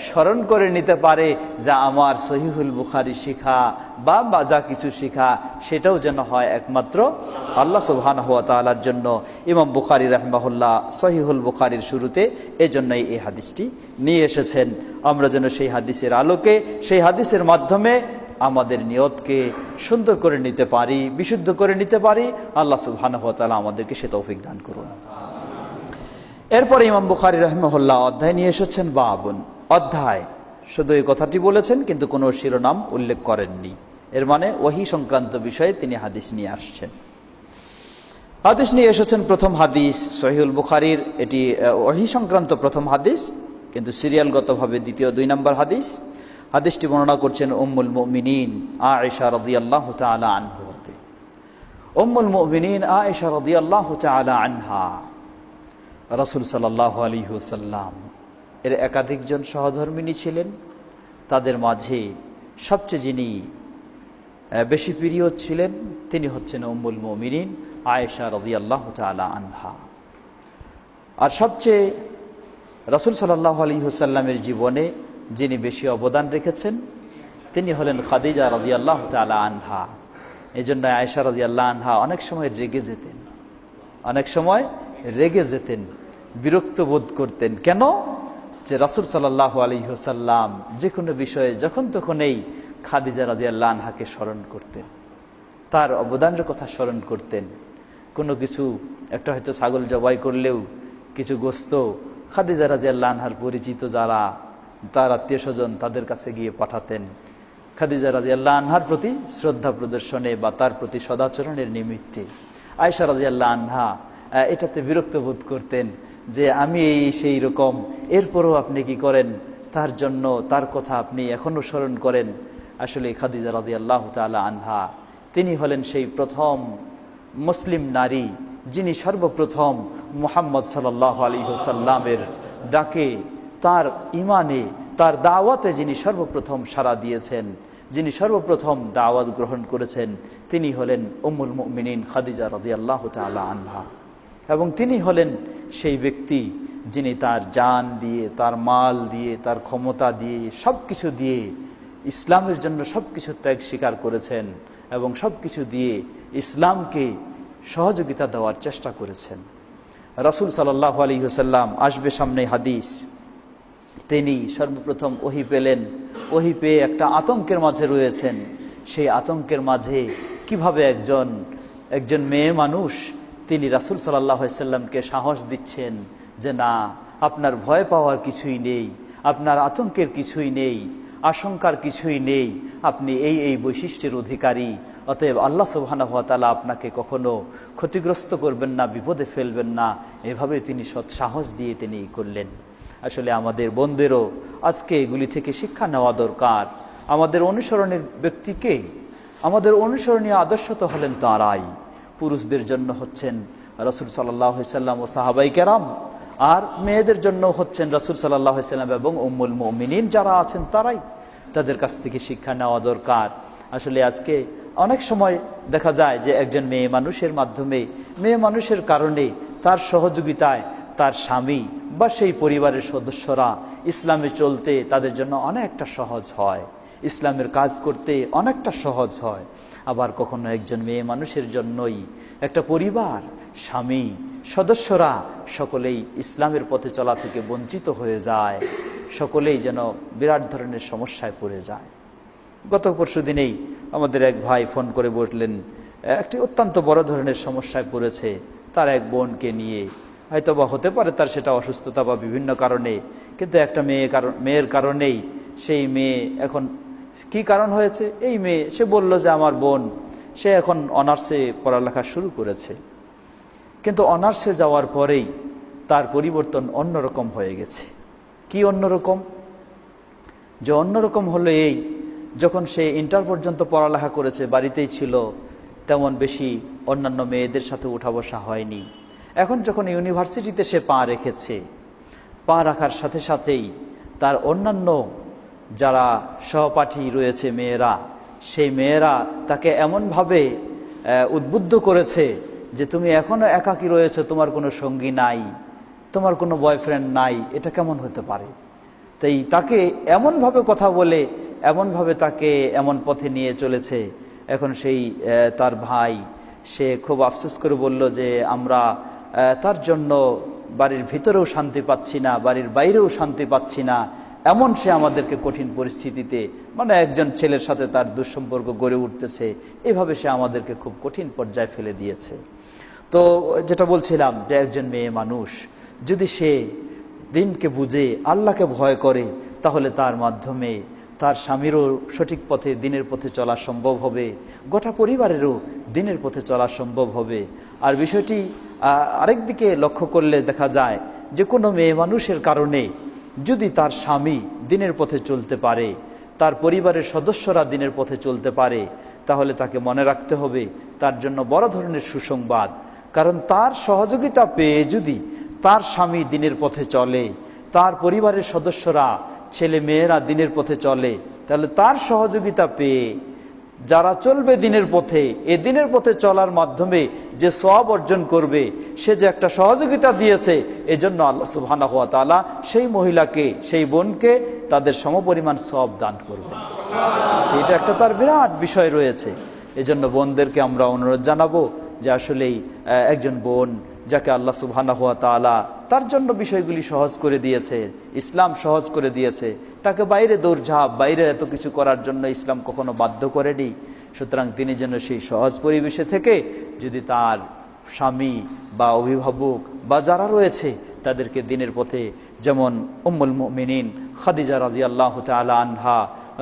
স্মরণ করে নিতে পারে যে আমার সহিহুল বুখারী শিখা বা যা কিছু শিখা সেটাও যেন হয় একমাত্র আল্লাহ সুবহানাহু ওয়া তাআলার জন্য। ইমাম বুখারী রাহিমাহুল্লাহ সহিহুল বুখারীর শুরুতে এজন্যই এই হাদিসটি নিয়ে এসেছেন। আমরা যেন সেই হাদিসের আলোকে, সেই হাদিসের মাধ্যমে আমাদের নিয়তকে সুন্দর করে নিতে পারি, বিশুদ্ধ করে নিতে পারি। আল্লাহ সুবহানাহু ওয়া তাআলা আমাদেরকে সে তৌফিক দান করুন। এরপরে ইমাম বুখারী রাহিমাহুল্লাহ অধ্যায় নিয়ে এসেছেন বাবুন। অধ্যায় শুধু এই কথাটি বলেছেন, কিন্তু কোনো শিরোনাম উল্লেখ করেননি। এর মানে ওহী সংক্রান্ত বিষয়ে তিনি হাদিস নিয়ে আসছেন। হাদিস নিয়ে এসেছেন প্রথম হাদিস সহিহুল বুখারীর, এটি ওহী সংক্রান্ত প্রথম হাদিস, কিন্তু সিরিয়ালগতভাবে দ্বিতীয় 2 নম্বর হাদিস। হাদিসটি বর্ণনা করছেন উম্মুল মুমিনিন আয়েশা রাদিয়াল্লাহু তাআলা আনহা। উম্মুল মুমিনিন আয়েশা রাদিয়াল্লাহু তাআলা আনহা রাসূল সাল্লাল্লাহু আলাইহি ওয়াসাল্লাম এর একাধিকজন সহধর্মিণী ছিলেন। তাদের মাঝে সবচেয়ে যিনি বেশি প্রিয় ছিলেন তিনি হচ্ছেন উম্মুল মুমিনিন আয়েশা রাদিয়াল্লাহু তাআলা আনহা। আর সবচেয়ে রাসূল সাল্লাল্লাহু আলাইহি ওয়াসাল্লামের জীবনে যিনি বেশি অবদান রেখেছেন তিনি হলেন খাদিজা রাদিয়াল্লাহু তাআলা আনহা। এই জন্য আয়েশা রাদিয়াল্লাহু আনহা অনেক সময় রেগে যেতেন, বিরক্ত বোধ করতেন। কেন? যে রাসূল সাল্লাল্লাহু আলাইহি ওয়াসাল্লাম যে কোনো বিষয়ে যখন তখনই খাদিজা রাদিয়াল্লাহু আনহাকে স্মরণ করতেন, তার অবদানের কথা স্মরণ করতেন। কোনো কিছু একটা হয়তো ছাগল জবাই করলেও কিছু গোস্ত খাদিজা রাদিয়াল্লাহু আনহার পরিচিত যারা তার আত্মীয় স্বজন তাদের কাছে গিয়ে পাঠাতেন খাদিজা রাদিয়াল্লাহু আনহার প্রতি শ্রদ্ধা প্রদর্শনে বা তার প্রতি সদাচরণের নিমিত্তে। আয়েশা রাদিয়াল্লাহু আনহা এটাতে বিরক্ত বোধ করতেন যে আমি সেই রকম, এরপরও আপনি কি করেন, তার জন্য তার কথা আপনি এখনো স্মরণ করেন। আসলে খাদিজা রাদিয়াল্লাহু তাআলা আনহা তিনি হলেন সেই প্রথম মুসলিম নারী যিনি সর্বপ্রথম মুহাম্মদ সাল্লাল্লাহু আলাইহি ওয়াসাল্লামের ডাকে, তার ঈমানে, তার দাওয়াতে যিনি সর্বপ্রথম সাড়া দিয়েছেন, যিনি সর্বপ্রথম দাওয়াত গ্রহণ করেছেন, তিনি হলেন উম্মুল মুমিনিন খাদিজা রাদিয়াল্লাহু তাআলা আনহা। এবং তিনি হলেন সেই ব্যক্তি যিনি তার জান দিয়ে, তার মাল দিয়ে, তার ক্ষমতা দিয়ে, সব কিছু দিয়ে ইসলামের জন্য সব কিছু ত্যাগ স্বীকার করেছেন এবং সব কিছু দিয়ে ইসলামকে সহযোগিতা দেওয়ার চেষ্টা করেছেন। রাসূল সাল্লাল্লাহু আলাইহি ওয়াসাল্লাম, আসবে সামনে হাদিস, তিনি সর্বপ্রথম ওহী পেলেন। ওহী পেয়ে একটা আতঙ্কের মাঝে রয়েছেন। সেই আতঙ্কের মাঝে কিভাবে একজন মেয়ে মানুষ তিনি রাসূল সাল্লাল্লাহু আলাইহি ওয়াসাল্লামকে সাহস দিচ্ছেন যে না, আপনার ভয় পাওয়ার কিছুই নেই, আপনার আতঙ্কের কিছুই নেই, আশঙ্কার কিছুই নেই, আপনি এই বৈশিষ্ট্যের অধিকারী, অতএব আল্লাহ সুবহানাহু ওয়া তাআলা আপনাকে কখনো ক্ষতিগ্রস্ত করবেন না, বিপদে ফেলবেন না। এভাবে তিনি সাহস দিয়ে তিনি করলেন। আসলে আমাদের বোনদেরও আজকে এগুলি থেকে শিক্ষা নেওয়া দরকার। আমাদের অনুসরণের ব্যক্তিকে, আমাদের অনুসরণীয় আদর্শ তো হলেন তাঁরাই। পুরুষদের জন্য হচ্ছেন রাসূল সাল্লাল্লাহু আলাইহি ওয়াসাল্লাম ও সাহাবায়ে কেরাম, আর মেয়েদের জন্য হচ্ছেন রাসূল সাল্লাল্লাহু আলাইহি ওয়াসাল্লাম এবং উম্মুল মুমিনিন যারা আছেন তারাই। তাদের কাছ থেকে শিক্ষা নেওয়া দরকার। আসলে আজকে অনেক সময় দেখা যায় যে একজন মেয়ে মানুষের মাধ্যমে, মেয়ে মানুষের কারণে, তার সহযোগিতায় তার স্বামী বা সেই পরিবারের সদস্যরা ইসলামে চলতে তাদের জন্য অনেকটা সহজ হয়, ইসলামের কাজ করতে অনেকটা সহজ হয়। আবার কখনো একজন মেয়ে মানুষের জন্যই একটা পরিবার, স্বামী, সদস্যরা সকলেই ইসলামের পথে চলা থেকে বঞ্চিত হয়ে যায়, সকলেই যেন বিরাট ধরনের সমস্যায় পড়ে যায়। গত পরশু দিনেই আমাদের এক ভাই ফোন করে বললেন একটি অত্যন্ত বড় ধরনের সমস্যায় পড়েছে তার এক বোনকে নিয়ে। হয়তো বা হতে পারে তার সেটা অসুস্থতা বা বিভিন্ন কারণে, কিন্তু একটা মেয়ের কারণেই সেই মেয়ে এখন কি কারণ হয়েছে, এই মেয়ে সে বলল যে আমার বোন সে এখন অনার্সে পড়ালেখা শুরু করেছে, কিন্তু অনার্সে যাওয়ার পরেই তার পরিবর্তন অন্যরকম হয়ে গেছে। কি অন্যরকম? যে অন্যরকম হলো এই, যখন সে ইন্টার পর্যন্ত পড়ালেখা করেছে, বাড়িতেই ছিল, তেমন বেশি অন্যান্য মেয়েদের সাথে উঠা বসা হয়নি। এখন যখন ইউনিভার্সিটিতে সে পা রেখেছে, পা রাখার সাথে সাথেই তার অন্যান্য যারা সহপাঠী রয়েছে মেয়েরা, সেই মেয়েরা তাকে এমনভাবে উদ্বুদ্ধ করেছে যে তুমি এখনো একাকী রয়েছে, তোমার কোনো সঙ্গী নাই, তোমার কোনো বয়ফ্রেন্ড নাই, এটা কেমন হতে পারে? তাই তাকে এমনভাবে কথা বলে, এমনভাবে তাকে এমন পথে নিয়ে চলেছে। এখন সেই তার ভাই সে খুব আফসোস করে বলল যে আমরা তার জন্য বাড়ির ভিতরেও শান্তি পাচ্ছি না, বাড়ির বাইরেও শান্তি পাচ্ছি না, এমন সে আমাদেরকে কঠিন পরিস্থিতিতে, মানে একজন ছেলের সাথে তার দুঃসম্পর্ক গড়ে উঠতেছে, এভাবে সে আমাদেরকে খুব কঠিন পর্যায়ে ফেলে দিয়েছে। তো যেটা বলছিলাম যে একজন মেয়ে মানুষ যদি সে দিনকে বুঝে, আল্লাহকে ভয় করে, তাহলে তার মাধ্যমে তার স্বামীরও সঠিক পথে, দিনের পথে চলা সম্ভব হবে, গোটা পরিবারেরও দিনের পথে চলা সম্ভব হবে। আর বিষয়টি আরেক দিকে লক্ষ্য করলে দেখা যায় যে কোনো মেয়ে মানুষের কারণে যদি তার স্বামী দিনের পথে চলতে পারে, তার পরিবারের সদস্যরা দিনের পথে চলতে পারে, তাহলে তাকে মনে রাখতে হবে তার জন্য বড় ধরনের সুসংবাদ। কারণ তার সহযোগিতা পেয়ে যদি তার স্বামী দিনের পথে চলে, তার পরিবারের সদস্যরা, ছেলে মেয়েরা দিনের পথে চলে, তাহলে তার সহযোগিতা পেয়ে যারা চলবে দিনের পথে, এই দিনের পথে চলার মাধ্যমে যে সওয়াব অর্জন করবে, সে যে একটা সহযোগিতা দিয়েছে, এজন্য আল্লাহ সুবহানাহু ওয়া তাআলা সেই মহিলাকে, সেই বোনকে তাদের সমপরিমাণ সওয়াব দান করবেন। এটা একটা তার বিরাট বিষয় রয়েছে। এজন্য বোনদেরকে আমরা অনুরোধ জানাবো যে আসলেই একজন বোন যাকে আল্লাহ সুবহানাহু ওয়া তাআলা তার জন্য বিষয়গুলি সহজ করে দিয়েছে, ইসলাম সহজ করে দিয়েছে, তাকে বাইরে দৌড়ঝাঁপ, বাইরে এত কিছু করার জন্য ইসলাম কখনো বাধ্য করেনি। সুতরাং তিনি যেন সেই সহজ পরিবেশে থেকে যদি তার স্বামী বা অভিভাবক বা যারা রয়েছে তাদেরকে দিনের পথে, যেমন উম্মুল মুমিনিন খাদিজা রাদিয়াল্লাহু তাআলা আনহা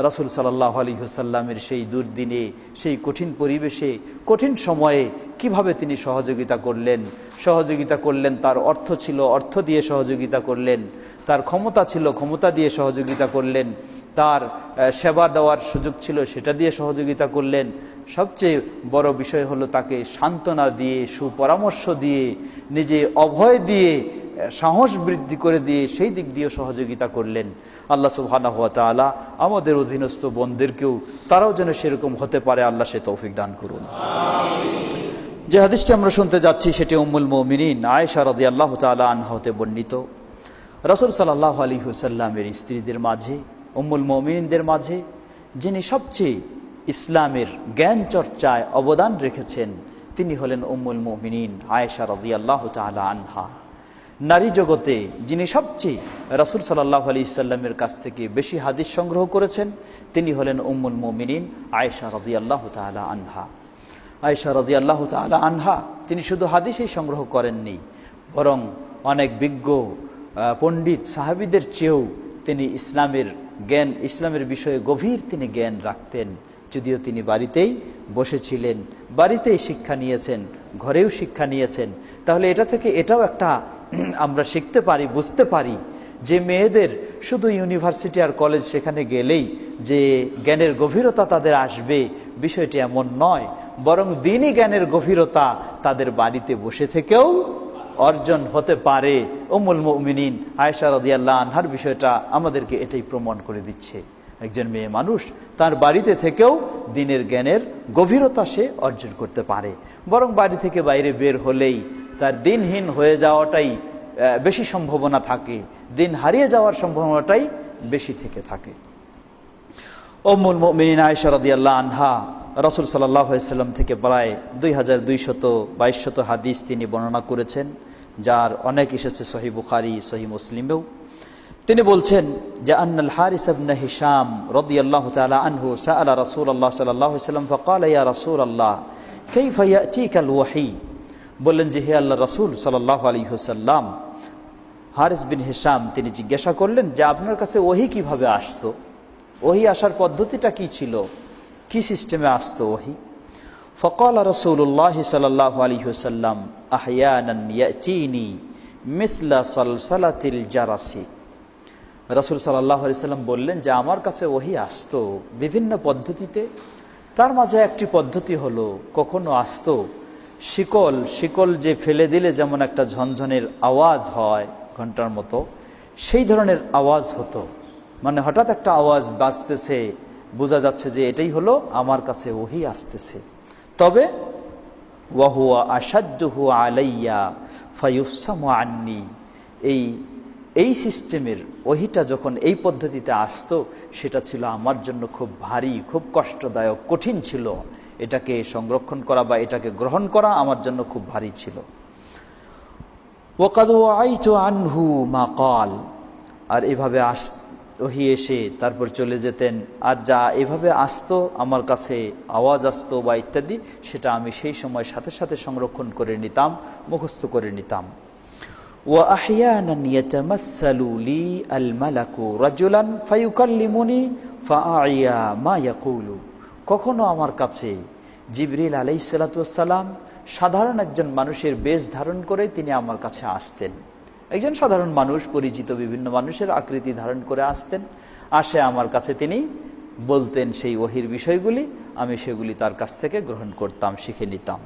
রাসূল সাল্লাল্লাহু আলাইহি ওয়াসাল্লামের সেই দুর্দিনে, সেই কঠিন পরিবেশে, কঠিন সময়ে কিভাবে তিনি সহযোগিতা করলেন। তার অর্থ ছিল, অর্থ দিয়ে সহযোগিতা করলেন। তার ক্ষমতা ছিল, ক্ষমতা দিয়ে সহযোগিতা করলেন। তার সেবা দেওয়ার সুযোগ ছিল, সেটা দিয়ে সহযোগিতা করলেন। সবচেয়ে বড় বিষয় হলো তাকে সান্ত্বনা দিয়ে, সুপরামর্শ দিয়ে, নিজে অভয় দিয়ে, সাহস বৃদ্ধি করে দিয়ে সেই দিক দিয়ে সহযোগিতা করলেন। আল্লাহ সুবহানাহু ওয়া তাআলা আমাদের অধীনস্থ বোনদেরকেও তারাও যেন সেরকম হতে পারে, আল্লাহ সে তৌফিক দান করুন। যে হাদিসটি আমরা শুনতে যাচ্ছি সেটি উম্মুল মুমিনিন আয়েশা রাদিয়াল্লাহু তাআলা আনহা হতে বর্ণিত। রাসূল সাল্লাল্লাহু আলাইহি ওয়াসাল্লামের স্ত্রীদের মাঝে, উম্মুল মুমিনিনদের মাঝে যিনি সবচেয়ে ইসলামের জ্ঞান চর্চায় অবদান রেখেছেন তিনি হলেন উম্মুল মুমিনিন আয়েশা রাদিয়াল্লাহু তাআলা আনহা। নারী জগতে যিনি সবচেয়ে রাসূল সাল্লাল্লাহু আলাইহি ওয়াসাল্লামের কাছ থেকে বেশি হাদিস সংগ্রহ করেছেন তিনি হলেন উম্মুল মুমিনিন আয়েশা রাদিয়াল্লাহু তাআলা আনহা। আয়েশা রাদিয়াল্লাহু তাআলা আনহা তিনি শুধু হাদিসই সংগ্রহ করেননি, বরং অনেক বিজ্ঞ পণ্ডিত সাহাবীদের চেয়েও তিনি ইসলামের বিষয়ে গভীর তিনি জ্ঞান রাখতেন। যদিও তিনি বাড়িতেই বসেছিলেন, বাড়িতেই শিক্ষা নিয়েছেন, ঘরেও শিক্ষা নিয়েছেন। তাহলে এটা থেকে এটাও একটা আমরা শিখতে পারি, বুঝতে পারি যে মেয়েদের শুধু ইউনিভার্সিটি আর কলেজ সেখানে গেলেই যে জ্ঞানের গভীরতা তাদের আসবে, বিষয়টি এমন নয়। বরং দ্বীনি জ্ঞানের গভীরতা তাদের বাড়িতে বসে থেকেও অর্জন হতে পারে। উম্মুল মুমিনিন আয়েশা রাদিয়াল্লাহু আনহার বিষয়টা আমাদেরকে এটাই প্রমাণ করে দিচ্ছে। একজন মেয়ে মানুষ তার বাড়িতে থেকেও দ্বীনের জ্ঞানের গভীরতা সে অর্জন করতে পারে, বরং বাড়ি থেকে বাইরে বের হলেই তার দ্বীনহীন হয়ে যাওয়াটাই বেশি সম্ভাবনা থাকে, দ্বীন হারিয়ে যাওয়ার সম্ভাবনাটাই বেশি থেকে থাকে। উম্মুল মুমিনিন আয়েশা রাদিয়াল্লাহু আনহা রাসূল সাল্লাল্লাহু আলাইহি ওয়াসাল্লাম থেকে প্রায় 2222 হাদিস তিনি বর্ণনা করেছেন, যার অনেক এসেছে সহিহ বুখারী, সহিহ মুসলিমেও। তিনি বলছেন যে আন্নাল হারিস ইবনে হিশাম রাদিয়াল্লাহু তাআলা আনহু সাআলা রাসূলুল্লাহ সাল্লাল্লাহু আলাইহি ওয়াসাল্লাম ফাকালা ইয়া রাসূলুল্লাহ কাইফা ইয়াতিকাল ওয়াহী। বললেন যে হে আল্লাহর রাসূল সাল্লাল্লাহু আলাইহি ওয়াসাল্লাম, হারিস বিন হিশাম তিনি জিজ্ঞাসা করলেন যে আপনার কাছে ওহী কিভাবে আসতো, ওহী আসার পদ্ধতিটা কি ছিল, কি সিস্টেমে আসতো ওহী। ফাকালা রাসূলুল্লাহ সাল্লাল্লাহু আলাইহি ওয়াসাল্লাম আহয়ানান ইয়াতিনি মিসলা সালসালাতিল জারাসি। রাসূল সাল্লাল্লাহু আলাইহি ওয়াসাল্লাম বললেন যে আমার কাছে ওহী আসতো বিভিন্ন পদ্ধতিতে। তার মাঝে একটি পদ্ধতি হলো কখনো আসতো শিকল যে ফেলে দিলে যেমন একটা ঝনঝনের আওয়াজ হয় ঘন্টার মতো, সেই ধরনের আওয়াজ হতো। মানে হঠাৎ একটা আওয়াজ বাজতেছে, বোঝা যাচ্ছে যে এটাই হলো আমার কাছে ওহী আসতেছে। তবে ওয়াহুয়া আশাদ্দুহু আলাইয়া ফায়ুফসামু আন্নি, এই সিস্টেমের ওহীটা যখন এই পদ্ধতিতে আসতো সেটা ছিল আমার জন্য খুব ভারী, খুব কষ্টদায়ক, কঠিন ছিল। এটাকে সংরক্ষণ করা বা এটাকে গ্রহণ করা আমার জন্য খুব ভারী ছিল। ওয়াকাদ ওয়াইতু আনহু মা ক্বাল, আর এভাবে ওহী এসে তারপর চলে যেতেন, আর যা এভাবে আসতো আমার কাছে আওয়াজ আসতো বা ইত্যাদি, সেটা আমি সেই সময় সাথে সাথে সংরক্ষণ করে নিতাম, মুখস্থ করে নিতাম। ওয়া আহয়ানান ইয়াতামাসসালু লি আল মালাকু রাজুলান ফায়ুকাল্লিমুনি ফাআইয়া মা ইয়াকুলু। কখনো আমার কাছে জিবরিল আলাইহিস সালাতু ওয়াস সালাম সাধারণ একজন মানুষের বেশ ধারণ করে তিনি আমার কাছে আসতেন। একজন সাধারণ মানুষ, পরিচিত বিভিন্ন মানুষের আকৃতি ধারণ করে আসতেন, আসে আমার কাছে তিনি বলতেন সেই ওহীর বিষয়গুলি, আমি সেগুলি তার কাছ থেকে গ্রহণ করতাম, শিখে নিতাম।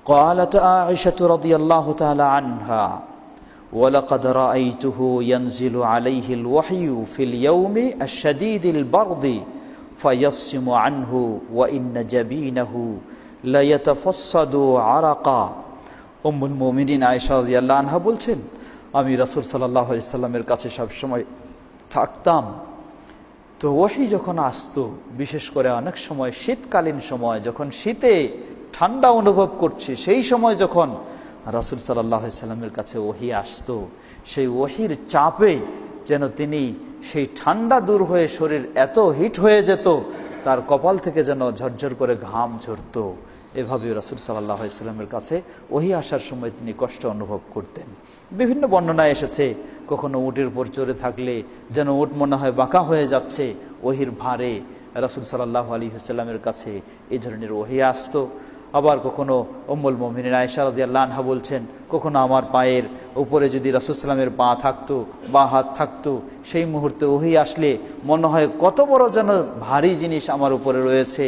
قالت عائشة رضي الله تعالى عنها ولقد رأيته ينزل عليه الوحي في اليوم الشديد البرد ফায়াফসিমু আনহু ওয়া ইন্না জাবিনাহু লা ইয়াতাফাসসাদু আরাকা। উম্মুল মুমিনিন আয়েশা রাদিয়াল্লাহু আনহা বলছেন, আমি রাসূল সাল্লাল্লাহু আলাইহি সাল্লামের কাছে সব সময় থাকতাম, তো ওহী যখন আসতো, বিশেষ করে অনেক সময় শীতকালীন সময়, যখন শীতে ঠান্ডা অনুভব করছে, সেই সময় যখন রাসূল সাল্লাল্লাহু আলাইহি সাল্লামের কাছে ওহী আসতো, সেই ওহীর চাপে যেন তিনি সেই ঠান্ডা দূর হয়ে শরীর এত হিট হয়ে যেত, তার কপাল থেকে যেন ঝরঝর করে ঘাম ঝরতো। এভাবে রাসূল সাল্লাল্লাহু আলাইহি সাল্লামের কাছে ওহী আসার সময় তিনি কষ্ট অনুভব করতেন। বিভিন্ন বর্ণনায় এসেছে, কখনো উটের উপর চড়ে থাকলে যেন উট মনে হয় বাঁকা হয়ে যাচ্ছে ওহীর ভারে, রাসূল সাল্লাল্লাহু আলাইহি ওয়াসাল্লামের কাছে এই ধরনের ওহী আসতো। আবার কখনো উম্মুল মুমিনিন আয়েশা রাদিয়াল্লাহু আনহা বলছেন, কখনো আমার পায়ের উপরে যদি রাসূল সাল্লামের পা থাকতো বা হাত থাকতো, সেই মুহূর্তে ওহী আসলে মনে হয় কত বড় যেন ভারী জিনিস আমার উপরে রয়েছে।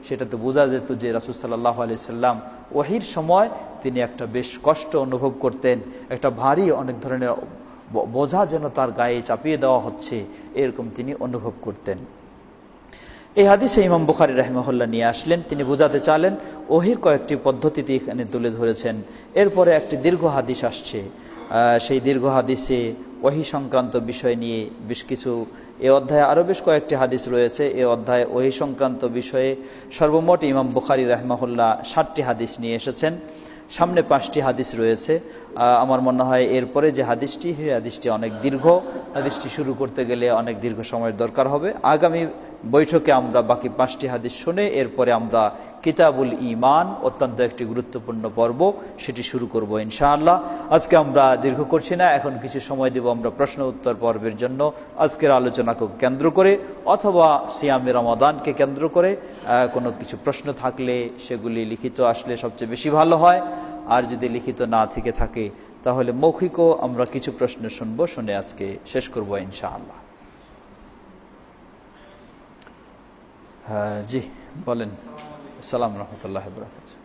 সেটা তো বোঝা যেত যে রাসূল সাল্লাল্লাহু আলাইহি সাল্লাম ওহীর সময় তিনি একটা বেশ কষ্ট অনুভব করতেন, একটা ভারী অনেক ধরনের বোঝা যেন তার গায়ে চাপিয়ে দেওয়া হচ্ছে, এরকম তিনি অনুভব করতেন। এই হাদিসে ইমাম বুখারী রাহিমাহুল্লাহ নিয়ে আসলেন, তিনি বোঝাতে চাইলেন ওহীর কয়েকটি পদ্ধতিতে এখানে তুলে ধরেছেন। এরপরে একটি দীর্ঘ হাদিস আসছে, সেই দীর্ঘ হাদিসে ওহী সংক্রান্ত বিষয় নিয়ে বেশ কিছু, এ অধ্যায়ে আরও বেশ কয়েকটি হাদিস রয়েছে। এ অধ্যায়ে ওহী সংক্রান্ত বিষয়ে সর্বমোট ইমাম বুখারী রাহিমাহুল্লাহ 60টি হাদিস নিয়ে এসেছেন। সামনে 5টি হাদিস রয়েছে। আমার মনে হয় এরপরে যে হাদিসটি, সেই হাদিসটি অনেক দীর্ঘ, হাদিসটি শুরু করতে গেলে অনেক দীর্ঘ সময়ের দরকার হবে। আগামী বৈঠকে আমরা বাকি 5টি হাদিস শুনে এরপরে আমরা কিতাবুল ঈমান, অত্যন্ত একটি গুরুত্বপূর্ণ পর্ব, সেটি শুরু করব ইনশাআল্লাহ। আজকে আমরা দীর্ঘ করছি না, এখন কিছু সময় দেব আমরা প্রশ্ন উত্তর পর্বের জন্য। আজকের আলোচনাকে কেন্দ্র করে অথবা সিয়ামে রমাদানকে কেন্দ্র করে কোনো কিছু প্রশ্ন থাকলে সেগুলি লিখিত আসলে সবচেয়ে বেশি ভালো হয়, আর যদি লিখিত না থেকে থাকে তাহলে মৌখিকও আমরা কিছু প্রশ্ন শুনবো, শুনে আজকে শেষ করব ইনশাআল্লাহ। জি বলেন। আসসালামু রাহমাতুল্লাহি ওয়া বারাকাতুহু।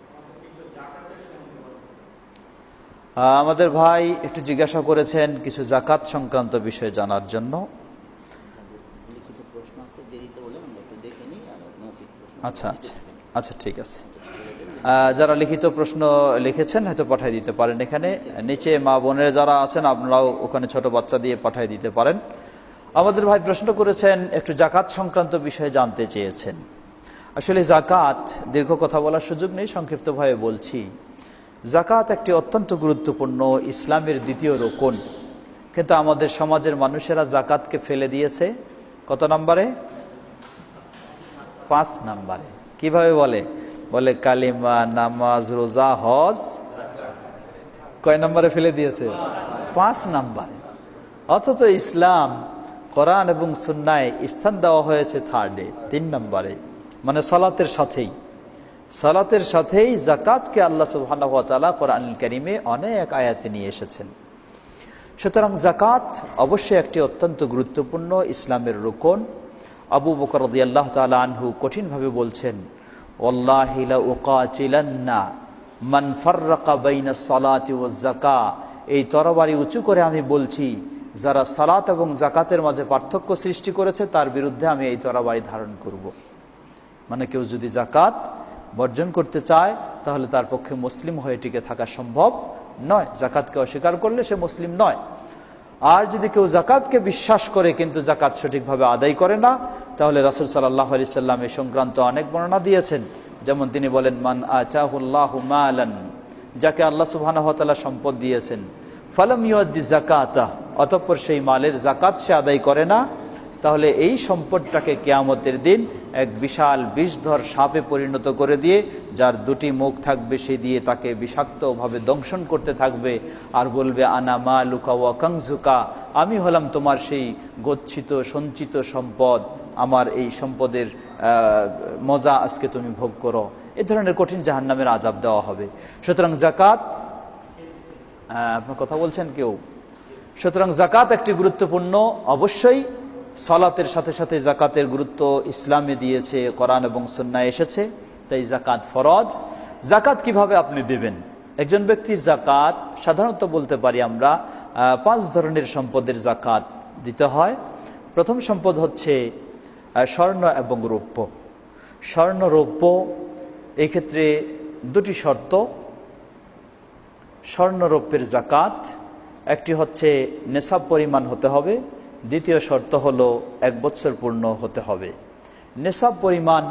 আমাদের ভাই একটু জিজ্ঞাসা করেছেন কিছু যাকাত সংক্রান্ত বিষয় জানার জন্য। আচ্ছা আচ্ছা আচ্ছা, ঠিক আছে। যারা লিখিত প্রশ্ন লিখেছেন হয়তো পাঠিয়ে দিতে পারেন এখানে, নিচে মা বোনের যারা আছেন আপনারাও ওখানে ছোট বাচ্চা দিয়ে পাঠিয়ে দিতে পারেন। আমাদের ভাই প্রশ্ন করেছেন, একটু যাকাত সংক্রান্ত বিষয়ে জানতে চেয়েছেন। আসলে যাকাত, দীর্ঘ কথা বলার সুযোগ নেই, সংক্ষিপ্তভাবে বলছি। যাকাত একটি অত্যন্ত গুরুত্বপূর্ণ ইসলামের দ্বিতীয় রোকন, কিন্তু আমাদের সমাজের মানুষেরা যাকাতকে ফেলে দিয়েছে কত নম্বরে? 5 নম্বরে। কিভাবে বলে? বলে কালিমা, নামাজ, রোজা, হজ। কয় নম্বরে ফেলে দিয়েছে? 5 নম্বরে। অথচ ইসলাম, কোরআন এবং সুন্নায় স্থান দেওয়া হয়েছে 3 নম্বরে, মানে সালাতের সাথেই যাকাতকে আল্লাহ সুবহানাহু ওয়া তাআলা কোরআনুল কারীমে অনেক আয়াতে নিয়ে এসেছেন। সুতরাং যাকাত অবশ্যই একটি অত্যন্ত গুরুত্বপূর্ণ ইসলামের রুকন। আবু বকর রাদিয়াল্লাহু তাআলা আনহু কঠিনভাবে বলছেন, ওয়াল্লাহি লা উকাতিলান্না মান ফাররাকা বাইনাস সালাতি ওয়াজ যাকাত। এই তরবারি উঁচু করে আমি বলছি, যারা সালাত এবং যাকাতের মাঝে পার্থক্য সৃষ্টি করেছে তার বিরুদ্ধে আমি এই তরবারি ধারণ করব। মানে কেউ যদি যাকাত বর্জন করতে চায় তাহলে তার পক্ষে মুসলিম হয়ে টিকে থাকা সম্ভব নয়। যাকাতকে অস্বীকার করলে সে মুসলিম নয়। আর যদি কেউ যাকাতকে বিশ্বাস করে কিন্তু যাকাত সঠিকভাবে আদায় করে না, তাহলে রাসূল সাল্লাল্লাহু আলাইহি সাল্লাম এই সংক্রান্ত অনেক বর্ণনা দিয়েছেন। যেমন তিনি বলেন, মান আতাহুল্লাহু মালান, যাকে আল্লাহ সুবহানাহু ওয়া তাআলা সম্পদ দিয়েছেন, ফালাম ইউদ্দি যাকাতা, অতঃপর সেই মালের যাকাত সে আদায় করে না, তাহলে এই সম্পদটাকে কিয়ামতের দিন এক বিশাল বিষধর সাপে পরিণত করে দিয়ে, যার 2টি মুখ থাকবে, সে দিয়ে তাকে বিষাক্তভাবে দংশন করতে থাকবে আর বলবে, আনা মালুকা ওয়া কানজুকা, আমি হলাম তোমার সেই গচ্ছিত সঞ্চিত সম্পদ, আমার এই সম্পদের মজা আজকে তুমি ভোগ করো। এ ধরনের কঠিন জাহান্নামের আযাব দেওয়া হবে। সুতরাং যাকাত, আপনার কথা বলছেন কেউ? সুতরাং যাকাত একটি গুরুত্বপূর্ণ, অবশ্যই সালাতের সাথে সাথে যাকাতের গুরুত্ব ইসলামে দিয়েছে, কোরআন এবং সুন্নায় এসেছে, তাই যাকাত ফরজ। যাকাত কিভাবে আপনি দেবেন? একজন ব্যক্তির যাকাত সাধারণত বলতে পারি আমরা 5 ধরনের সম্পদের যাকাত দিতে হয়। প্রথম সম্পদ হচ্ছে স্বর্ণ এবং রৌপ্য। স্বর্ণ রৌপ্য এই ক্ষেত্রে দুটি শর্ত। স্বর্ণ রৌপ্যের জাকাত একটি হচ্ছে নেশাব পরিমাণ হতে হবে, দ্বিতীয় শর্ত হলো 1 বছর পূর্ণ হতে হবে। নেশাব পরিমাণ,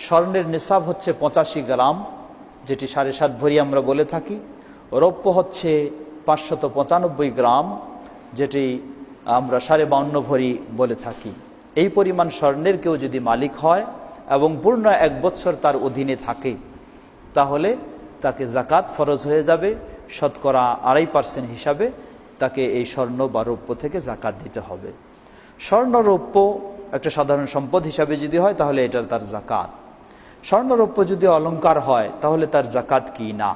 স্বর্ণের নেশাব হচ্ছে 85 গ্রাম, যেটি 7.5 ভরি আমরা বলে থাকি। রৌপ্য হচ্ছে 595 গ্রাম, যেটি আমরা 52.5 ভরি বলে থাকি। এই পরিমাণ স্বর্ণের কেউ যদি মালিক হয় এবং পূর্ণ 1 বছর তার অধীনে থাকে, তাহলে তাকে জাকাত ফরজ হয়ে যাবে। শতকরা 2.5% হিসাবে তাকে এই স্বর্ণ বা রৌপ্য থেকে জাকাত দিতে হবে। স্বর্ণ রৌপ্য একটা সাধারণ সম্পদ হিসাবে যদি হয় তাহলে এটার তার জাকাত। স্বর্ণ রৌপ্য যদি অলংকার হয় তাহলে তার জাকাত কি না।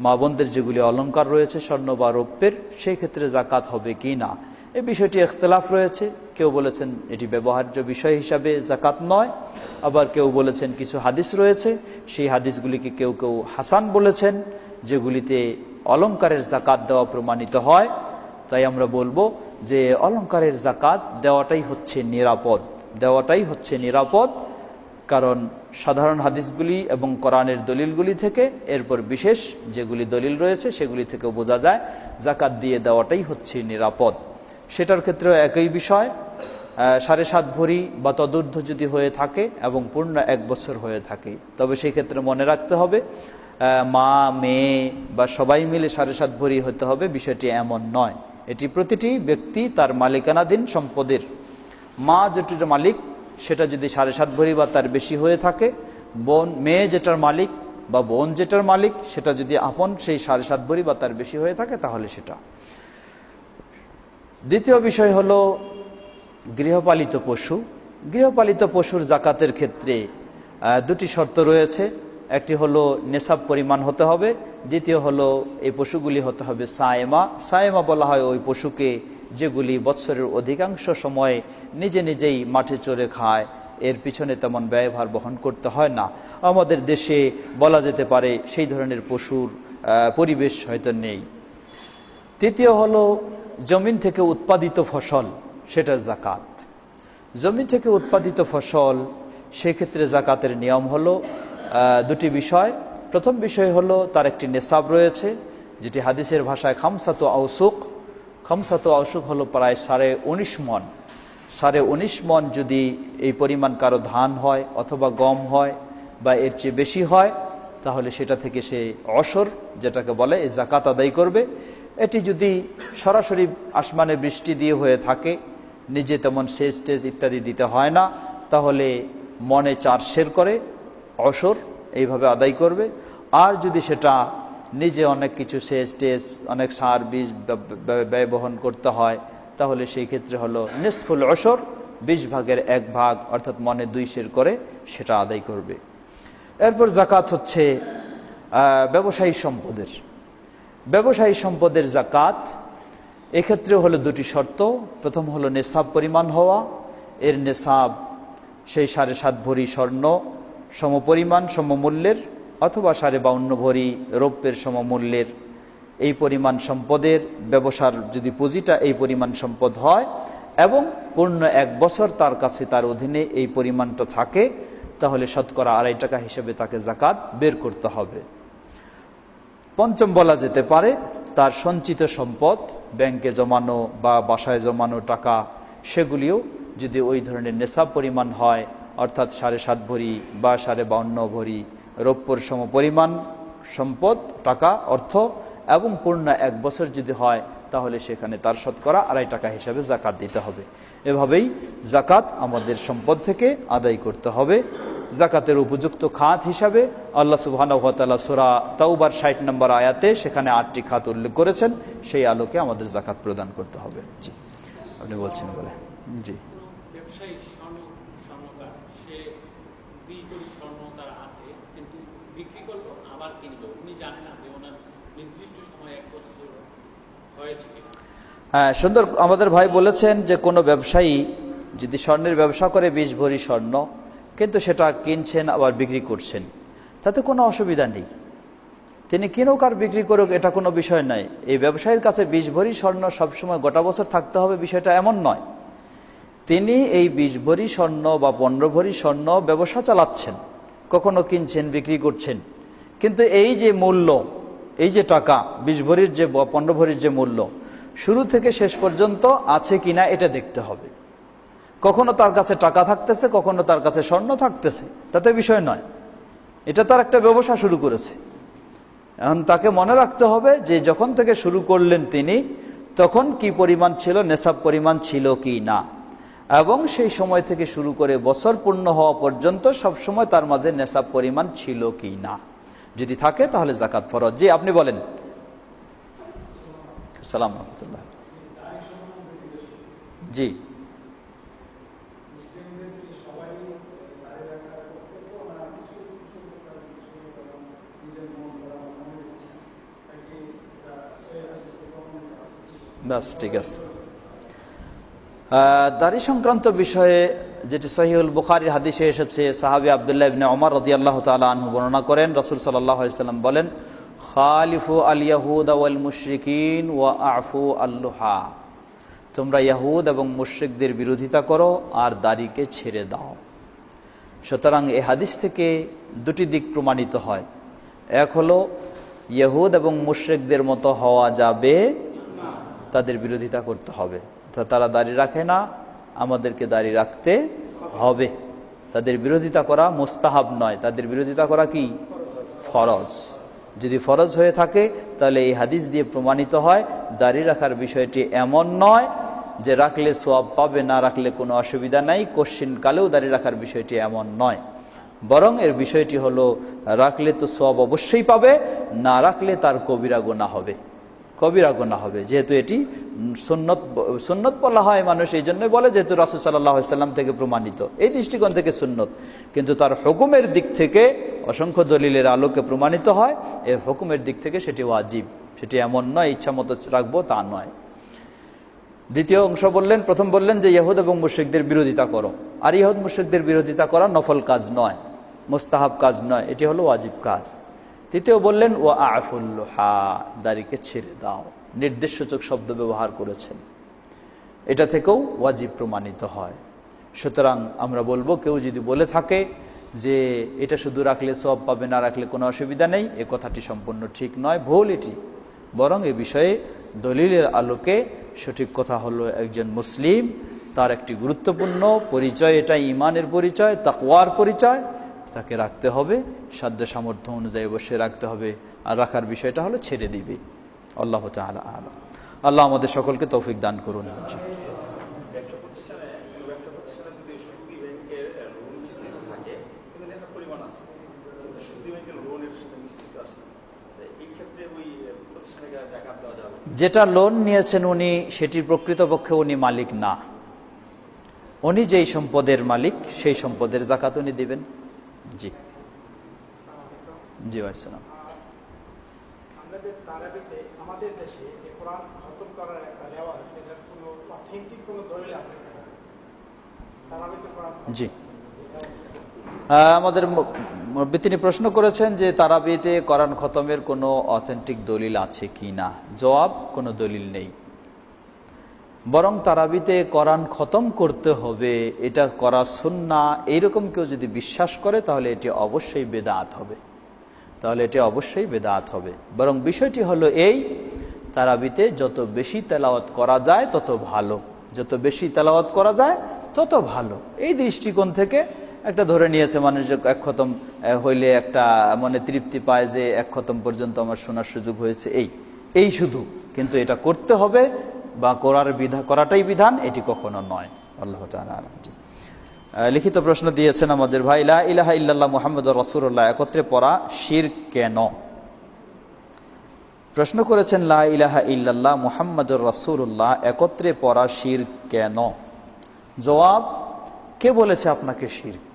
মা বোনদের যেগুলি অলংকার রয়েছে স্বর্ণ বা রৌপ্যের, সেই ক্ষেত্রে জাকাত হবে কি না, এই বিষয়টি ইখতিলাফ রয়েছে। কেউ বলেছেন এটি ব্যবহার্য বিষয় হিসাবে জাকাত নয়, আবার কেউ বলেছেন কিছু হাদিস রয়েছে, সেই হাদিসগুলিকে কেউ কেউ হাসান বলেছেন, যেগুলিতে অলংকারের জাকাত দেওয়া প্রমাণিত হয়। তাই আমরা বলবো যে অলংকারের জাকাত দেওয়াটাই হচ্ছে নিরাপদ, দেওয়াটাই হচ্ছে নিরাপদ। কারণ সাধারণ হাদিসগুলি এবং কোরআনের দলিলগুলি থেকে, এরপর বিশেষ যেগুলি দলিল রয়েছে সেগুলি থেকেও বোঝা যায় জাকাত দিয়ে দেওয়াটাই হচ্ছে নিরাপদ। সেটার ক্ষেত্রেও একই বিষয়, 7.5 ভরি বা তদূর্ধ্ব যদি হয়ে থাকে এবং পূর্ণ 1 বছর হয়ে থাকে, তবে সেই ক্ষেত্রে মনে রাখতে হবে মা মেয়ে বা সবাই মিলে 7.5 ভরি হতে হবে, বিষয়টি এমন নয়। এটি প্রতিটি ব্যক্তি তার মালিকানাধীন সম্পদের। মা যেটির মালিক সেটা যদি 7.5 ভরি বা তার বেশি হয়ে থাকে, মেয়ে যেটার মালিক বা বোন যেটার মালিক সেটা যদি আপন সেই 7.5 ভরি বা তার বেশি হয়ে থাকে তাহলে সেটা। দ্বিতীয় বিষয় হলো গৃহপালিত পশু। গৃহপালিত পশুর জাকাতের ক্ষেত্রে দুটি শর্ত রয়েছে। একটি হলো নেশাব পরিমাণ হতে হবে, দ্বিতীয় হলো এই পশুগুলি হতে হবে সায়েমা। সায়েমা বলা হয় ওই পশুকে যেগুলি বৎসরের অধিকাংশ সময় নিজে নিজেই মাঠে চড়ে খায়, এর পিছনে তেমন ব্যয়ভার বহন করতে হয় না। আমাদের দেশে বলা যেতে পারে সেই ধরনের পশুর পরিবেশ হয়তো নেই। তৃতীয় হলো জমিন থেকে উৎপাদিত ফসল, সেটার জাকাত। জমিন থেকে উৎপাদিত ফসল, সেক্ষেত্রে জাকাতের নিয়ম হলো দুটি বিষয়। প্রথম বিষয় হলো তার একটি নেশাব রয়েছে, যেটি হাদিসের ভাষায় খামসাতু আউসুক। খামসাতু আউসুক হলো প্রায় 19.5 মণ। 19.5 মণ যদি এই পরিমাণ কারো ধান হয় অথবা গম হয় বা এর চেয়ে বেশি হয়, তাহলে সেটা থেকে সে অশর যেটাকে বলে এই জাকাত আদায় করবে। এটি যদি সরাসরি আসমানে বৃষ্টি দিয়ে হয়ে থাকে, নিজে তেমন সেচ টেজ ইত্যাদি দিতে হয় না, তাহলে মনে 4 সের করে অশর এইভাবে আদায় করবে। আর যদি সেটা নিজে অনেক কিছু সেচ টেজ, অনেক সার বীজ ব্যয় বহন করতে হয়, তাহলে সেই ক্ষেত্রে হলো নিসফুল অশর, 20 ভাগের 1 ভাগ অর্থাৎ মনে 2 সের করে সেটা আদায় করবে। এরপর জাকাত হচ্ছে ব্যবসায়ী সম্পদের। ব্যবসায়ী সম্পদের জাকাত এক্ষেত্রে হলো দুটি শর্ত। প্রথম হলো নেশাব পরিমাণ হওয়া, এর নেশাব সেই 7.5 ভরি স্বর্ণ সমপরিমাণ সমমূল্যের অথবা 52.5 ভরি রৌপ্যের সমমূল্যের এই পরিমাণ সম্পদের ব্যবসার যদি পুঁজিটা এই পরিমাণ সম্পদ হয় এবং পূর্ণ 1 বছর তার কাছে তার অধীনে এই পরিমাণটা থাকে, তাহলে শতকরা 2.5 টাকা হিসেবে তাকে জাকাত বের করতে হবে। পঞ্চম বলা যেতে পারে তার সঞ্চিত সম্পদ, ব্যাংকে জমানো বা বাসায় জমানো টাকা, সেগুলিও যদি ওই ধরনের নেশাব পরিমাণ হয়, অর্থাৎ 7.5 ভরি বা 52.5 ভরি রৌপ্যর সমপরিমাণ সম্পদ, টাকা, অর্থ এবং পূর্ণ 1 বছর যদি হয়, তাহলে সেখানে তার শতকরা 2.5 টাকা হিসাবে জাকাত দিতে হবে। এভাবেই জাকাত আমাদের সম্পদ থেকে আদায় করতে হবে। জাকাতের উপযুক্ত খাত হিসাবে আল্লাহ সুবহানাহু ওয়া তাআলা সূরা তাওবার 60 নম্বর আয়াতে সেখানে 8টি খাত উল্লেখ করেছেন, সেই আলোকে আমাদের জাকাত প্রদান করতে হবে। জি, আপনি বলছেন বলে। জি, ব্যবসায়ী স্বর্ণকার, সে 20 ভরি স্বর্ণ তার আছে, কিন্তু বিক্রি করলো আবার কিনলো, উনি জানেন না যে ওনার নির্দিষ্ট সময় 1 বছর হয়েছে কিনা। হ্যাঁ, সুন্দর। আমাদের ভাই বলেছেন যে কোনো ব্যবসায়ী যদি স্বর্ণের ব্যবসা করে 20 ভরি স্বর্ণ, কিন্তু সেটা কিনছেন আবার বিক্রি করছেন, তাতে কোনো অসুবিধা নেই। তিনি কিনুক আর বিক্রি করুক, এটা কোনো বিষয় নয়। এই ব্যবসায়ীর কাছে 20 ভরি স্বর্ণ সবসময় গোটা বছর থাকতে হবে বিষয়টা এমন নয়। তিনি এই 20 ভরি স্বর্ণ বা 15 ভরি স্বর্ণ ব্যবসা চালাচ্ছেন, কখনো কিনছেন বিক্রি করছেন, কিন্তু এই যে মূল্য, এই যে টাকা 20 ভরির যে 15 ভরির যে মূল্য শুরু থেকে শেষ পর্যন্ত আছে কিনা এটা দেখতে হবে। কখনো তার কাছে টাকা থাকতেছে, কখনো তার কাছে স্বর্ণ থাকতেছে, তাতে বিষয় নয়, এটা তার একটা ব্যবসা শুরু করেছে। এখন তাকে মনে রাখতে হবে যে যখন থেকে শুরু করলেন তিনি তখন কি পরিমাণ ছিল, নেশাব পরিমাণ ছিল কি না, এবং সেই সময় থেকে শুরু করে বছর পূর্ণ হওয়া পর্যন্ত সব সময় তার মাঝে নেশাব পরিমাণ ছিল কি না। যদি থাকে তাহলে যাকাত ফরজ। জি, আপনি বলেন। সালাম রাহমাতুল্লাহ। জি, বাস ঠিক আছে। দাড়ি সংক্রান্ত বিষয়ে যেটি সহিহুল বুখারীর হাদিসে এসেছে, সাহাবী আব্দুল্লাহ ইবনে ওমর রাদিয়াল্লাহু তাআলা আনহু বর্ণনা করেন, রাসূল সাল্লাল্লাহু আলাইহি ওয়াসাল্লাম বলেন, খালিফু আল ইয়াহুদ ওয়াল মুশরিকিন ওয়া আফু আল-লুহা, তোমরা ইহুদ এবং মুশরিকদের বিরোধিতা করো আর দাড়িকে ছেড়ে দাও। সুতরাং এই হাদিস থেকে দুটি দিক প্রমাণিত হয়। এক হলো ইহুদ এবং মুশরিকদের মতো হওয়া যাবে, তাদের বিরোধিতা করতে হবে। তারা দাড়ি রাখে না, আমাদেরকে দাড়ি রাখতে হবে। তাদের বিরোধিতা করা মুস্তাহাব নয়, তাদের বিরোধিতা করা কি ফরজ। যদি ফরজ হয়ে থাকে তাহলে এই হাদিস দিয়ে প্রমাণিত হয় দাড়ি রাখার বিষয়টি এমন নয় যে রাখলে সওয়াব পাবে, না রাখলে কোনো অসুবিধা নাই, কোশ্চিন কালেও দাড়ি রাখার বিষয়টি এমন নয়। বরং এর বিষয়টি হলো রাখলে তো সওয়াব অবশ্যই পাবে, না রাখলে তার কবিরা গুনাহ হবে, কবিরা গুনাহ হবে। যেহেতু এটি সুন্নত বলা হয়, মানুষ এই জন্য বলে যেহেতু রাসূল সাল্লাল্লাহু আলাইহি ওয়াসাল্লাম থেকে প্রমাণিত, এই দৃষ্টিকোণ থেকে সুন্নত। কিন্তু তার হুকুমের দিক থেকে অসংখ্য দলিলের আলোকে প্রমাণিত হয়, এর হুকুমের দিক থেকে সেটি ওয়াজিব, সেটি এমন নয় ইচ্ছা মতো রাখবো তা নয়। দ্বিতীয় অংশ বললেন, প্রথম বললেন যে ইহুদ এবং মুশরিকদের বিরোধিতা করো, আর ইহুদ মুশরিকদের বিরোধিতা করা নফল কাজ নয়, মুস্তাহাব কাজ নয়, এটি হলো ওয়াজিব কাজ। তৃতীয় বললেন ওয়া আফুল-লুহা, দাড়িকে ছেড়ে দাও, নির্দেশসূচক শব্দ ব্যবহার করেছেন, এটা থেকেও ওয়াজিব প্রমাণিত হয়। সুতরাং আমরা বলবো কেউ যদি বলে থাকে যে এটা শুধু রাখলে সওয়াব পাবে, না রাখলে কোনো অসুবিধা নেই, এ কথাটি সম্পূর্ণ ঠিক নয়, ভুল এটি। বরং এ বিষয়ে দলিলের আলোকে সঠিক কথা হলো একজন মুসলিম তার একটি গুরুত্বপূর্ণ পরিচয়, এটা ঈমানের পরিচয়, তাকওয়ার পরিচয়, তাকে রাখতে হবে, সাধ্য সামর্থ্য অনুযায়ী অবশ্যই রাখতে হবে, আর রাখার বিষয়টা হলো ছেড়ে দিবে। আল্লাহু তাআলা আ'লাম। আল্লাহ আমাদের সকলকে তৌফিক দান করুন। যেটা লোন নিয়েছেন উনি, সেটির প্রকৃতপক্ষে উনি মালিক না, উনি যেই সম্পদের মালিক সেই সম্পদের যাকাত উনি দিবেন। জি জি, আসসালাম। আমরা যে তারাবিতে আমাদের দেশে কোরআন খতম করার একটা রেওয়াজ আছে, এটার কোনো অথেন্টিক কোনো দলিল আছে কিনা? তারাবিতে কোরআন, জি, আমাদের তিনি প্রশ্ন করেছেন যে তারাবিতে কোরআন খতমের কোনো অথেন্টিক দলিল আছে কি না। জবাব, কোনো দলিল নেই। বরং তারাবিতে কোরআন খতম করতে হবে, এটা করা সুন্নাহ, এইরকম কেউ যদি বিশ্বাস করে তাহলে এটি অবশ্যই বেদাত হবে, তাহলে এটি অবশ্যই বেদাত হবে। বরং বিষয়টি হলো এই, তারাবিতে যত বেশি তেলাওয়াত করা যায় তত ভালো, যত বেশি তেলাওয়াত করা যায় তত ভালো। এই দৃষ্টিকোণ থেকে একটা ধরে নিয়েছে মানুষ যে এক খতম হইলে একটা মনে তৃপ্তি পায় যে এক খতম পর্যন্ত আমার শোনার সুযোগ হয়েছে, এই শুধু। কিন্তু এটা করতে হবে বা করাটাই বিধান, এটি কখনো নয়। আল্লাহ তাআলা আ'লাম। লিখিত প্রশ্ন দিয়েছেন আমাদের ভাই, লা ইলাহা ইল্লাল্লাহ মুহাম্মাদুর রাসূলুল্লাহ একত্রে পড়া শিরক কেন? প্রশ্ন করেছেন লা ইলাহা ইল্লাল্লাহ মুহাম্মাদুর রাসূলুল্লাহ একত্রে পড়া শিরক কেন? জবাব, কে বলেছে আপনাকে শিরক?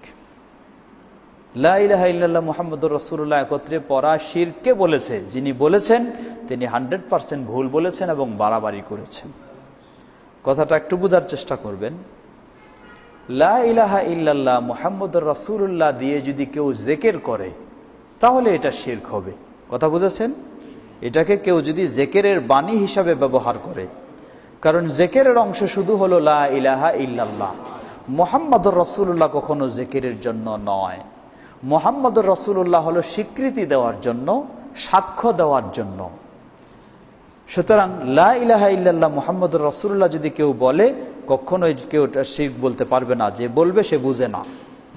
লা ইলাহা ইল্লাল্লাহ মুহাম্মাদুর রাসূলুল্লাহ একত্রে পড়া শিরক কে বলেছে? যিনি বলেছেন তিনি 100% ভুল বলেছেন এবং বাড়াবাড়ি করেছেন। কথাটা একটু বোঝার চেষ্টা করবেন। লা ইলাহা ইল্লাল্লাহ মুহাম্মাদুর রাসূলুল্লাহ দিয়ে যদি কেউ জিকির করে তাহলে এটা শিরক হবে। কথা বুঝেছেন? এটাকে কেউ যদি জিকিরের বাণী হিসাবে ব্যবহার করে, কারণ জিকিরের অংশ শুধু হলো লা ইলাহা ইল্লাল্লাহ। মুহাম্মদুর রাসূলুল্লাহ কখনো জিকিরের জন্য নয়। মুহাম্মদুর রাসূলুল্লাহ হলো স্বীকৃতি দেওয়ার জন্য, সাক্ষ্য দেওয়ার জন্য। সুতরাং লা ইলাহা ইল্লাল্লাহ মুহাম্মদুর রাসূলুল্লাহ যদি কেউ বলে, কখনোই কেউ এটা শিরক বলতে পারবে না। যে বলবে সে বুঝে না,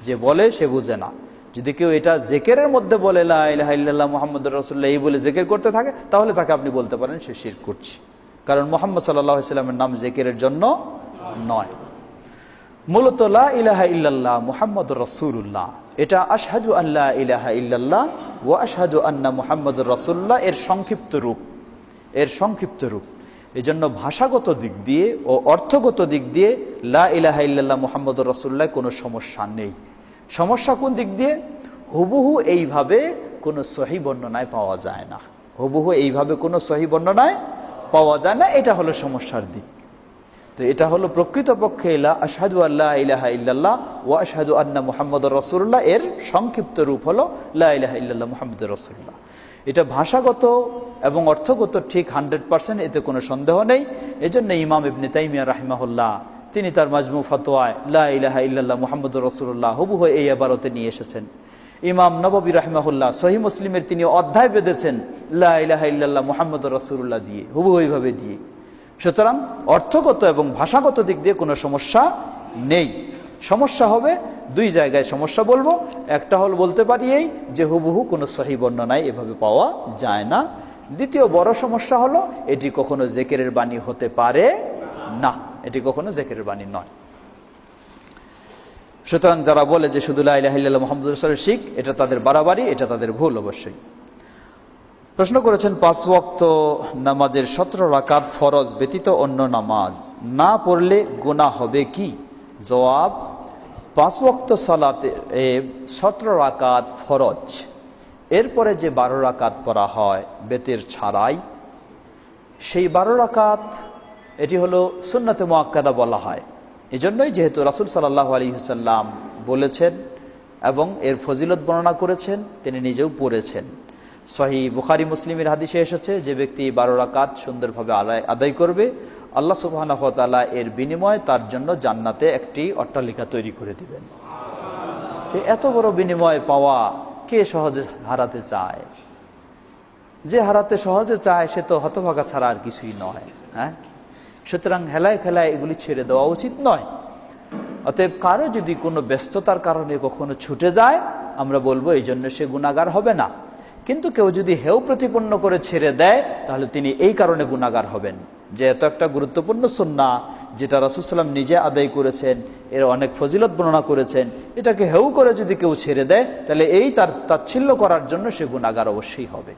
যে বলে সে বুঝে না। যদি কেউ এটা জিকিরের মধ্যে বলে লা ইলাহা ইল্লাল্লাহ মুহাম্মদুর রাসূলুল্লাহ এই বলে জিকির করতে থাকে, তাহলে তাকে আপনি বলতে পারেন সে শিরক করছে। কারণ মুহাম্মদ সাল্লাল্লাহু আলাইহি ওয়াসাল্লামের নাম জিকিরের জন্য নয়। মূলত লা ইলাহা ইল্লাল্লাহ মুহাম্মদুর রাসূলুল্লাহ, এটা আশহাদু আল্লা ইলাহা ইল্লাল্লাহ ওয়া আশহাদু আন্না মুহাম্মদুর রাসূলুল্লাহ এর সংক্ষিপ্ত রূপ, এর সংক্ষিপ্ত রূপ। এজন্য ভাষাগত দিক দিয়ে ও অর্থগত দিক দিয়ে লা ইলাহা ইল্লাল্লাহ মুহাম্মদুর রাসূলুল্লাহ কোনো সমস্যা নেই। সমস্যা কোন দিক দিয়ে? হুবহু এইভাবে কোনো সহিহ বর্ণনায় পাওয়া যায় না। হুবহু এইভাবে কোনো সহিহ বর্ণনায় পাওয়া যায় না, এটা হলো সমস্যার দিক। তো এটা হলো প্রকৃতপক্ষে লা আশহাদু আল্লা ইলাহা ইল্লাল্লাহ ওয়া আশহাদু আন্না মুহাম্মাদুর রাসূলুল্লাহ এর সংক্ষিপ্ত রূপ হলো লা ইলাহা ইল্লাল্লাহ মুহাম্মাদুর রাসূলুল্লাহ। এটা ভাষাগত এবং অর্থগত ঠিক 100%, এতে কোনো সন্দেহ নেই। এজন্য ইমাম ইবনে তাইমিয়া রাহিমাহুল্লাহ তিনি তার মাজমু ফতোয়ায় লা ইলাহা ইল্লাল্লাহ মুহাম্মাদুর রাসূলুল্লাহ হুবহু এই ইবারতে নিয়ে এসেছেন। ইমাম নববী রাহিমাহুল্লাহ সহিহ মুসলিমের তিনি অধ্যায় বেঁধেছেন লা ইলাহা ইল্লাল্লাহ মুহাম্মাদুর রাসূলুল্লাহ দিয়ে, হুবহু এইভাবে দিয়ে। সুতরাং অর্থগত এবং ভাষাগত দিক দিয়ে কোনো সমস্যা নেই। সমস্যা হবে দুই জায়গায় সমস্যা বলবো। একটা হল বলতে পারি এই যে হুবহু কোনো সহিহ বর্ণনায় এভাবে পাওয়া যায় না। দ্বিতীয় বড় সমস্যা হলো এটি কখনো জিকিরের বাণী হতে পারে না, এটি কখনো জিকিরের বাণী নয়। সুতরাং যারা বলে যে শুধু লা ইলাহা ইল্লাল্লাহ মুহাম্মাদুর রাসূলুল্লাহ শিরক, এটা তাদের বাড়াবাড়ি, এটা তাদের ভুল অবশ্যই। প্রশ্ন করেছেন 5 ওয়াক্ত নামাজের 17 রাকাত ফরজ ব্যতীত অন্য নামাজ না পড়লে গুনাহ হবে কি? জবাব, 5 ওয়াক্ত সালাতে 17 রাকাত ফরজ, এরপরে যে 12 রাকাত পড়া হয় বেতের ছাড়াই, সেই 12 রাকাত এটি হলো সুন্নাতে মুআক্কাদা বলা হয়। এজন্যই যেহেতু রাসূল সাল্লাল্লাহু আলাইহি ওয়াসাল্লাম বলেছেন এবং এর ফজিলত বর্ণনা করেছেন, তিনি নিজেও পড়েছেন। সহিহ বুখারী মুসলিমের হাদিসে এসেছে যে ব্যক্তি 12 রাকাত সুন্দরভাবে আদায় করবে, আল্লাহ সুবহানাহু ওয়া তাআলা এর বিনিময়ে তার জন্য জান্নাতে একটি অট্টালিকা তৈরি করে দিবেন। তো এত বড় বিনিময় পাওয়া কে সহজে হারাতে চায়? যে হারাতে সহজে চায় সে তো হতভাগা ছাড়া আর কিছুই নয়। হ্যাঁ, সুতরাং হেলায় খেলায় এগুলি ছেড়ে দেওয়া উচিত নয়। অতএব কারো যদি কোনো ব্যস্ততার কারণে কখনো ছুটে যায়, আমরা বলবো এই জন্য সে গুনাহগার হবে না। কিন্তু কেউ যদি হেউ প্রতিপন্ন করে ছেড়ে দেয়, তাহলে তিনি এই কারণে গুনাহগার হবেন যে এত একটা গুরুত্বপূর্ণ সুন্নাহ যেটা রাসূল সাল্লাল্লাহু আলাইহি ওয়াসাল্লাম নিজে আদায় করেছেন, এর অনেক ফজিলত বর্ণনা করেছেন, এটাকে হেউ করে যদি কেউ ছেড়ে দেয়, তাহলে এই তার তাচ্ছিল্য করার জন্য সে গুনাহগার অবশ্যই হবে।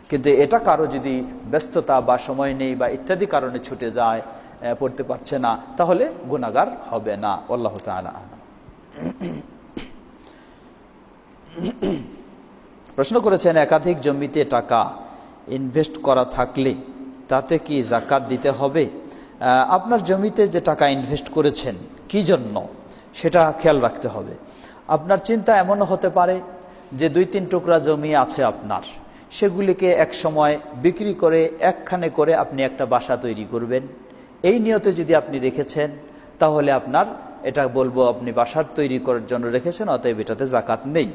কিন্তু এটা কারো যদি ব্যস্ততা বা সময় নেই বা ইত্যাদি কারণে ছুটে যায়, পড়তে পারছে না, তাহলে গুনাহগার হবে না। আল্লাহু তাআলা আ'লাম। প্রশ্ন করেছেন একাধিক জমিতে টাকা ইনভেস্ট করা থাকলে তাতে কি যাকাত দিতে হবে? আপনার জমিতে যে টাকা ইনভেস্ট করেছেন কি জন্য সেটা খেয়াল রাখতে হবে। আপনার চিন্তা এমনও হতে পারে যে 2-3 টুকরা জমি আছে আপনার, সেগুলিকে এক সময় বিক্রি করে একখানে করে আপনি একটা বাসা তৈরি করবেন। এই নিয়তে যদি আপনি রেখেছেন, তাহলে আপনার এটা বলবো আপনি বাসার তৈরি করার জন্য রেখেছেন, অতএব এটাতে যাকাত নেই।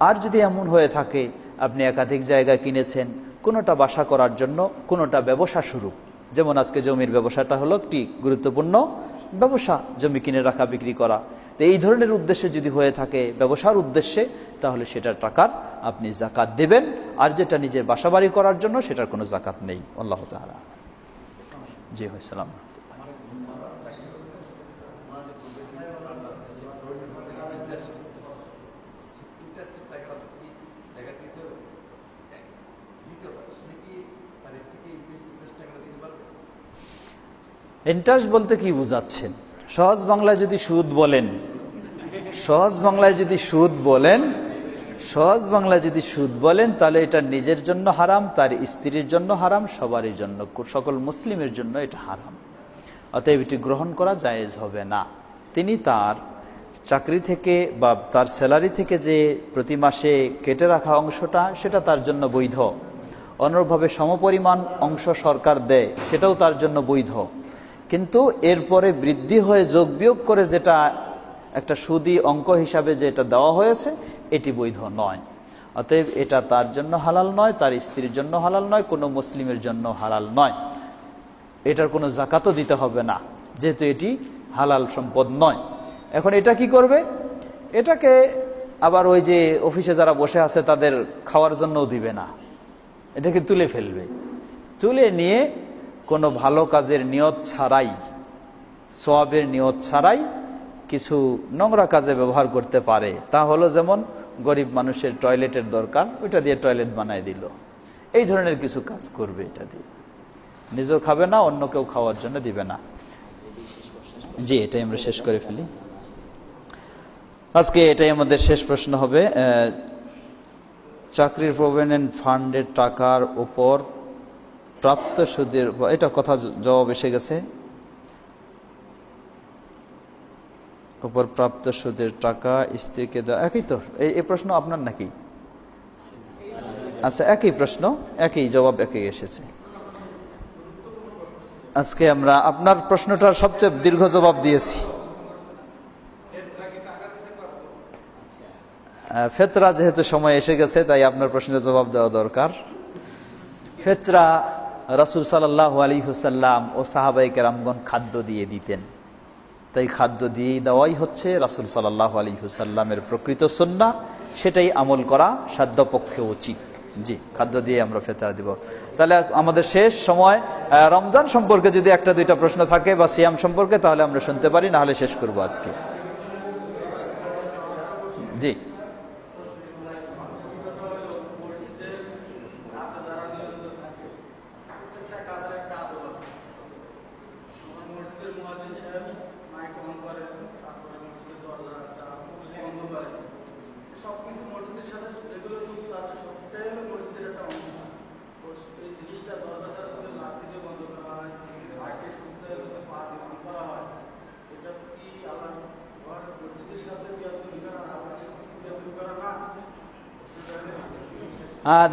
আর যদি এমন হয়ে থাকে আপনি একাধিক জায়গা কিনেছেন, কোনোটা বাসা করার জন্য, কোনোটা ব্যবসা শুরু, যেমন আজকে জমির ব্যবসাটা হলো একটি গুরুত্বপূর্ণ ব্যবসা, জমি কিনে রাখা বিক্রি করা। তো এই ধরনের উদ্দেশ্যে যদি হয়ে থাকে, ব্যবসার উদ্দেশ্যে, তাহলে সেটার টাকার আপনি যাকাত দেবেন। আর যেটা নিজের বাসা বাড়ি করার জন্য, সেটার কোনো যাকাত নেই। আল্লাহু তাআলা। জি ভাই, সালাম। ইন্টারেস্ট বলতে কি বুঝাচ্ছেন? সহজ বাংলায় যদি সুদ বলেন, সহজ বাংলায় যদি সুদ বলেন, সহজ বাংলায় যদি সুদ বলেন, তাহলে এটা নিজের জন্য হারাম, তার স্ত্রীর জন্য হারাম, সবারই জন্য, সকল মুসলিমের জন্য এটা হারাম। অতএব এটি গ্রহণ করা জায়েজ হবে না। তিনি তার চাকরি থেকে বা তার স্যালারি থেকে যে প্রতি মাসে কেটে রাখা অংশটা, সেটা তার জন্য বৈধ। অনুরূপভাবে সমপরিমাণ অংশ সরকার দেয়, সেটাও তার জন্য বৈধ। কিন্তু এরপরে বৃদ্ধি হয়ে যোগ বিয়োগ করে যেটা একটা সুদি অঙ্ক হিসাবে যেটা দেওয়া হয়েছে এটি বৈধ নয়। অতএব এটা তার জন্য হালাল নয়, তার স্ত্রীর জন্য হালাল নয়, কোনো মুসলিমের জন্য হালাল নয়। এটার কোনো জাকাতও দিতে হবে না, যেহেতু এটি হালাল সম্পদ নয়। এখন এটা কি করবে? এটাকে আবার ওই যে অফিসে যারা বসে আছে তাদের খাওয়ার জন্যও দিবে না, এটাকে তুলে ফেলবে। তুলে নিয়ে কোনো ভালো কাজের নিয়ত ছাড়াই, সওয়াবের নিয়ত ছাড়াই কিছু নোংরা কাজে ব্যবহার করতে পারে। তা হলো যেমন গরিব মানুষের টয়লেটের দরকার, ওইটা দিয়ে টয়লেট বানায় দিল, এই ধরনের কিছু কাজ করবে। এটা দিয়ে নিজেও খাবে না, অন্য কেউ খাওয়ার জন্য দিবে না। জি, এটাই আমরা শেষ করে ফেলি আজকে। এটাই আমাদের শেষ প্রশ্ন হবে। চাকরির প্রভিডেন্ট ফান্ডের টাকার উপর প্রাপ্ত সুদের, এটা কথা জবাব এসে গেছে। উপর প্রাপ্ত সুদের টাকা স্ত্রীকে দেওয়া, একই তো এই প্রশ্ন আপনার নাকি? আচ্ছা, একই প্রশ্ন, একই জবাব, একই এসেছে। আজকে আমরা আপনার প্রশ্নটার সবচেয়ে দীর্ঘ জবাব দিয়েছি। ফেতরা যেহেতু সময় এসে গেছে তাই আপনার প্রশ্নের জবাব দেওয়া দরকার। ফেতরা রাসূল সাল্লাল্লাহু আলাইহি ওয়াসাল্লাম ও সাহাবায়ে কেরামগণ খাদ্য দিয়ে দিতেন, তাই খাদ্য দিয়ে দেওয়াই হচ্ছে রাসূল সাল্লাল্লাহু আলাইহি ওয়াসাল্লামের প্রকৃত সুন্নাহ, সেটাই আমল করা সাধ্যপক্ষে উচিত। জি, খাদ্য দিয়ে আমরা ফেতরা দিব। তাহলে আমাদের শেষ সময় রমজান সম্পর্কে যদি একটা দুইটা প্রশ্ন থাকে বা সিয়াম সম্পর্কে, তাহলে আমরা শুনতে পারি, না হলে শেষ করব আজকে। জি,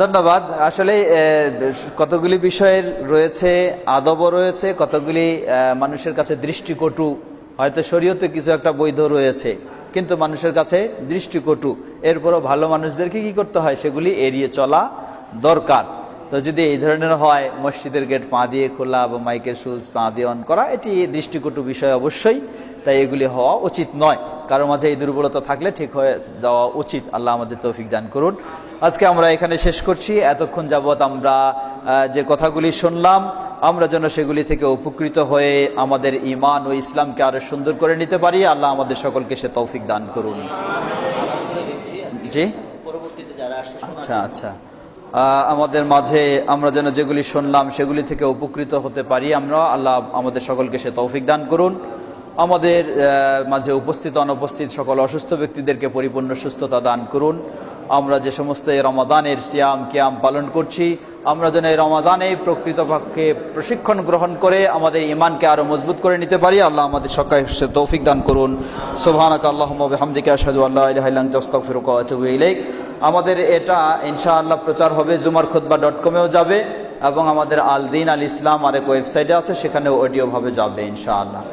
ধন্যবাদ। আসলে কতগুলি বিষয়ের রয়েছে, আদবও রয়েছে, কতগুলি মানুষের কাছে দৃষ্টিকটু, হয়তো শরীয়তে কিছু একটা বৈধ রয়েছে কিন্তু মানুষের কাছে দৃষ্টিকটু, এরপরও ভালো মানুষদেরকে কি করতে হয়, সেগুলি এড়িয়ে চলা দরকার। তো যদি এই ধরনের হয়, মসজিদের গেট পা দিয়ে খোলা বা মাইকের সুইচ পা দিয়ে অন করা, এটি দৃষ্টিকটু বিষয় অবশ্যই, তাই এগুলি হওয়া উচিত নয়। কারো মাঝে এই দুর্বলতা থাকলে ঠিক হয়ে যাওয়া উচিত। আল্লাহ আমাদের তৌফিক দান করুন। আজকে আমরা এখানে শেষ করছি। এতক্ষণ যাবৎ আমরা যে কথাগুলি শুনলাম, আমরা যেন সেগুলি থেকে উপকৃত হয়ে আমাদের ঈমান ও ইসলামকে আরো সুন্দর করে নিতে পারি। আল্লাহ আমাদের সকলকে সে তৌফিক দান করুন। জি, আচ্ছা আচ্ছা, আমাদের মাঝে আমরা যেন যেগুলি শুনলাম সেগুলি থেকে উপকৃত হতে পারি আমরা। আল্লাহ আমাদের সকলকে সে তৌফিক দান করুন। আমাদের মাঝে উপস্থিত অনুপস্থিত সকল অসুস্থ ব্যক্তিদেরকে পরিপূর্ণ সুস্থতা দান করুন। আমরা যে সমস্ত এই রমাদানের সিয়াম কিয়াম পালন করছি, আমরা যেন এই রমাদানে প্রকৃতপক্ষে প্রশিক্ষণ গ্রহণ করে আমাদের ঈমানকে আরো মজবুত করে নিতে পারি। আল্লাহ আমাদের সকলকে তৌফিক দান করুন। সুবহানাকা আল্লাহুম্মা ওয়া বিহামদিকা আশহাদু আল্লা ইলাহা ইল্লা আনতা আস্তাগফিরুকা ওয়া আতুবু ইলাইক। আমাদের এটা ইনশাআল্লাহ প্রচার হবে jumarkhutbah.com-এও যাবে এবং আমাদের আল দিন আল ইসলাম আরেক ওয়েবসাইটে আছে, সেখানেও অডিও ভাবে যাবে ইনশাআল্লাহ।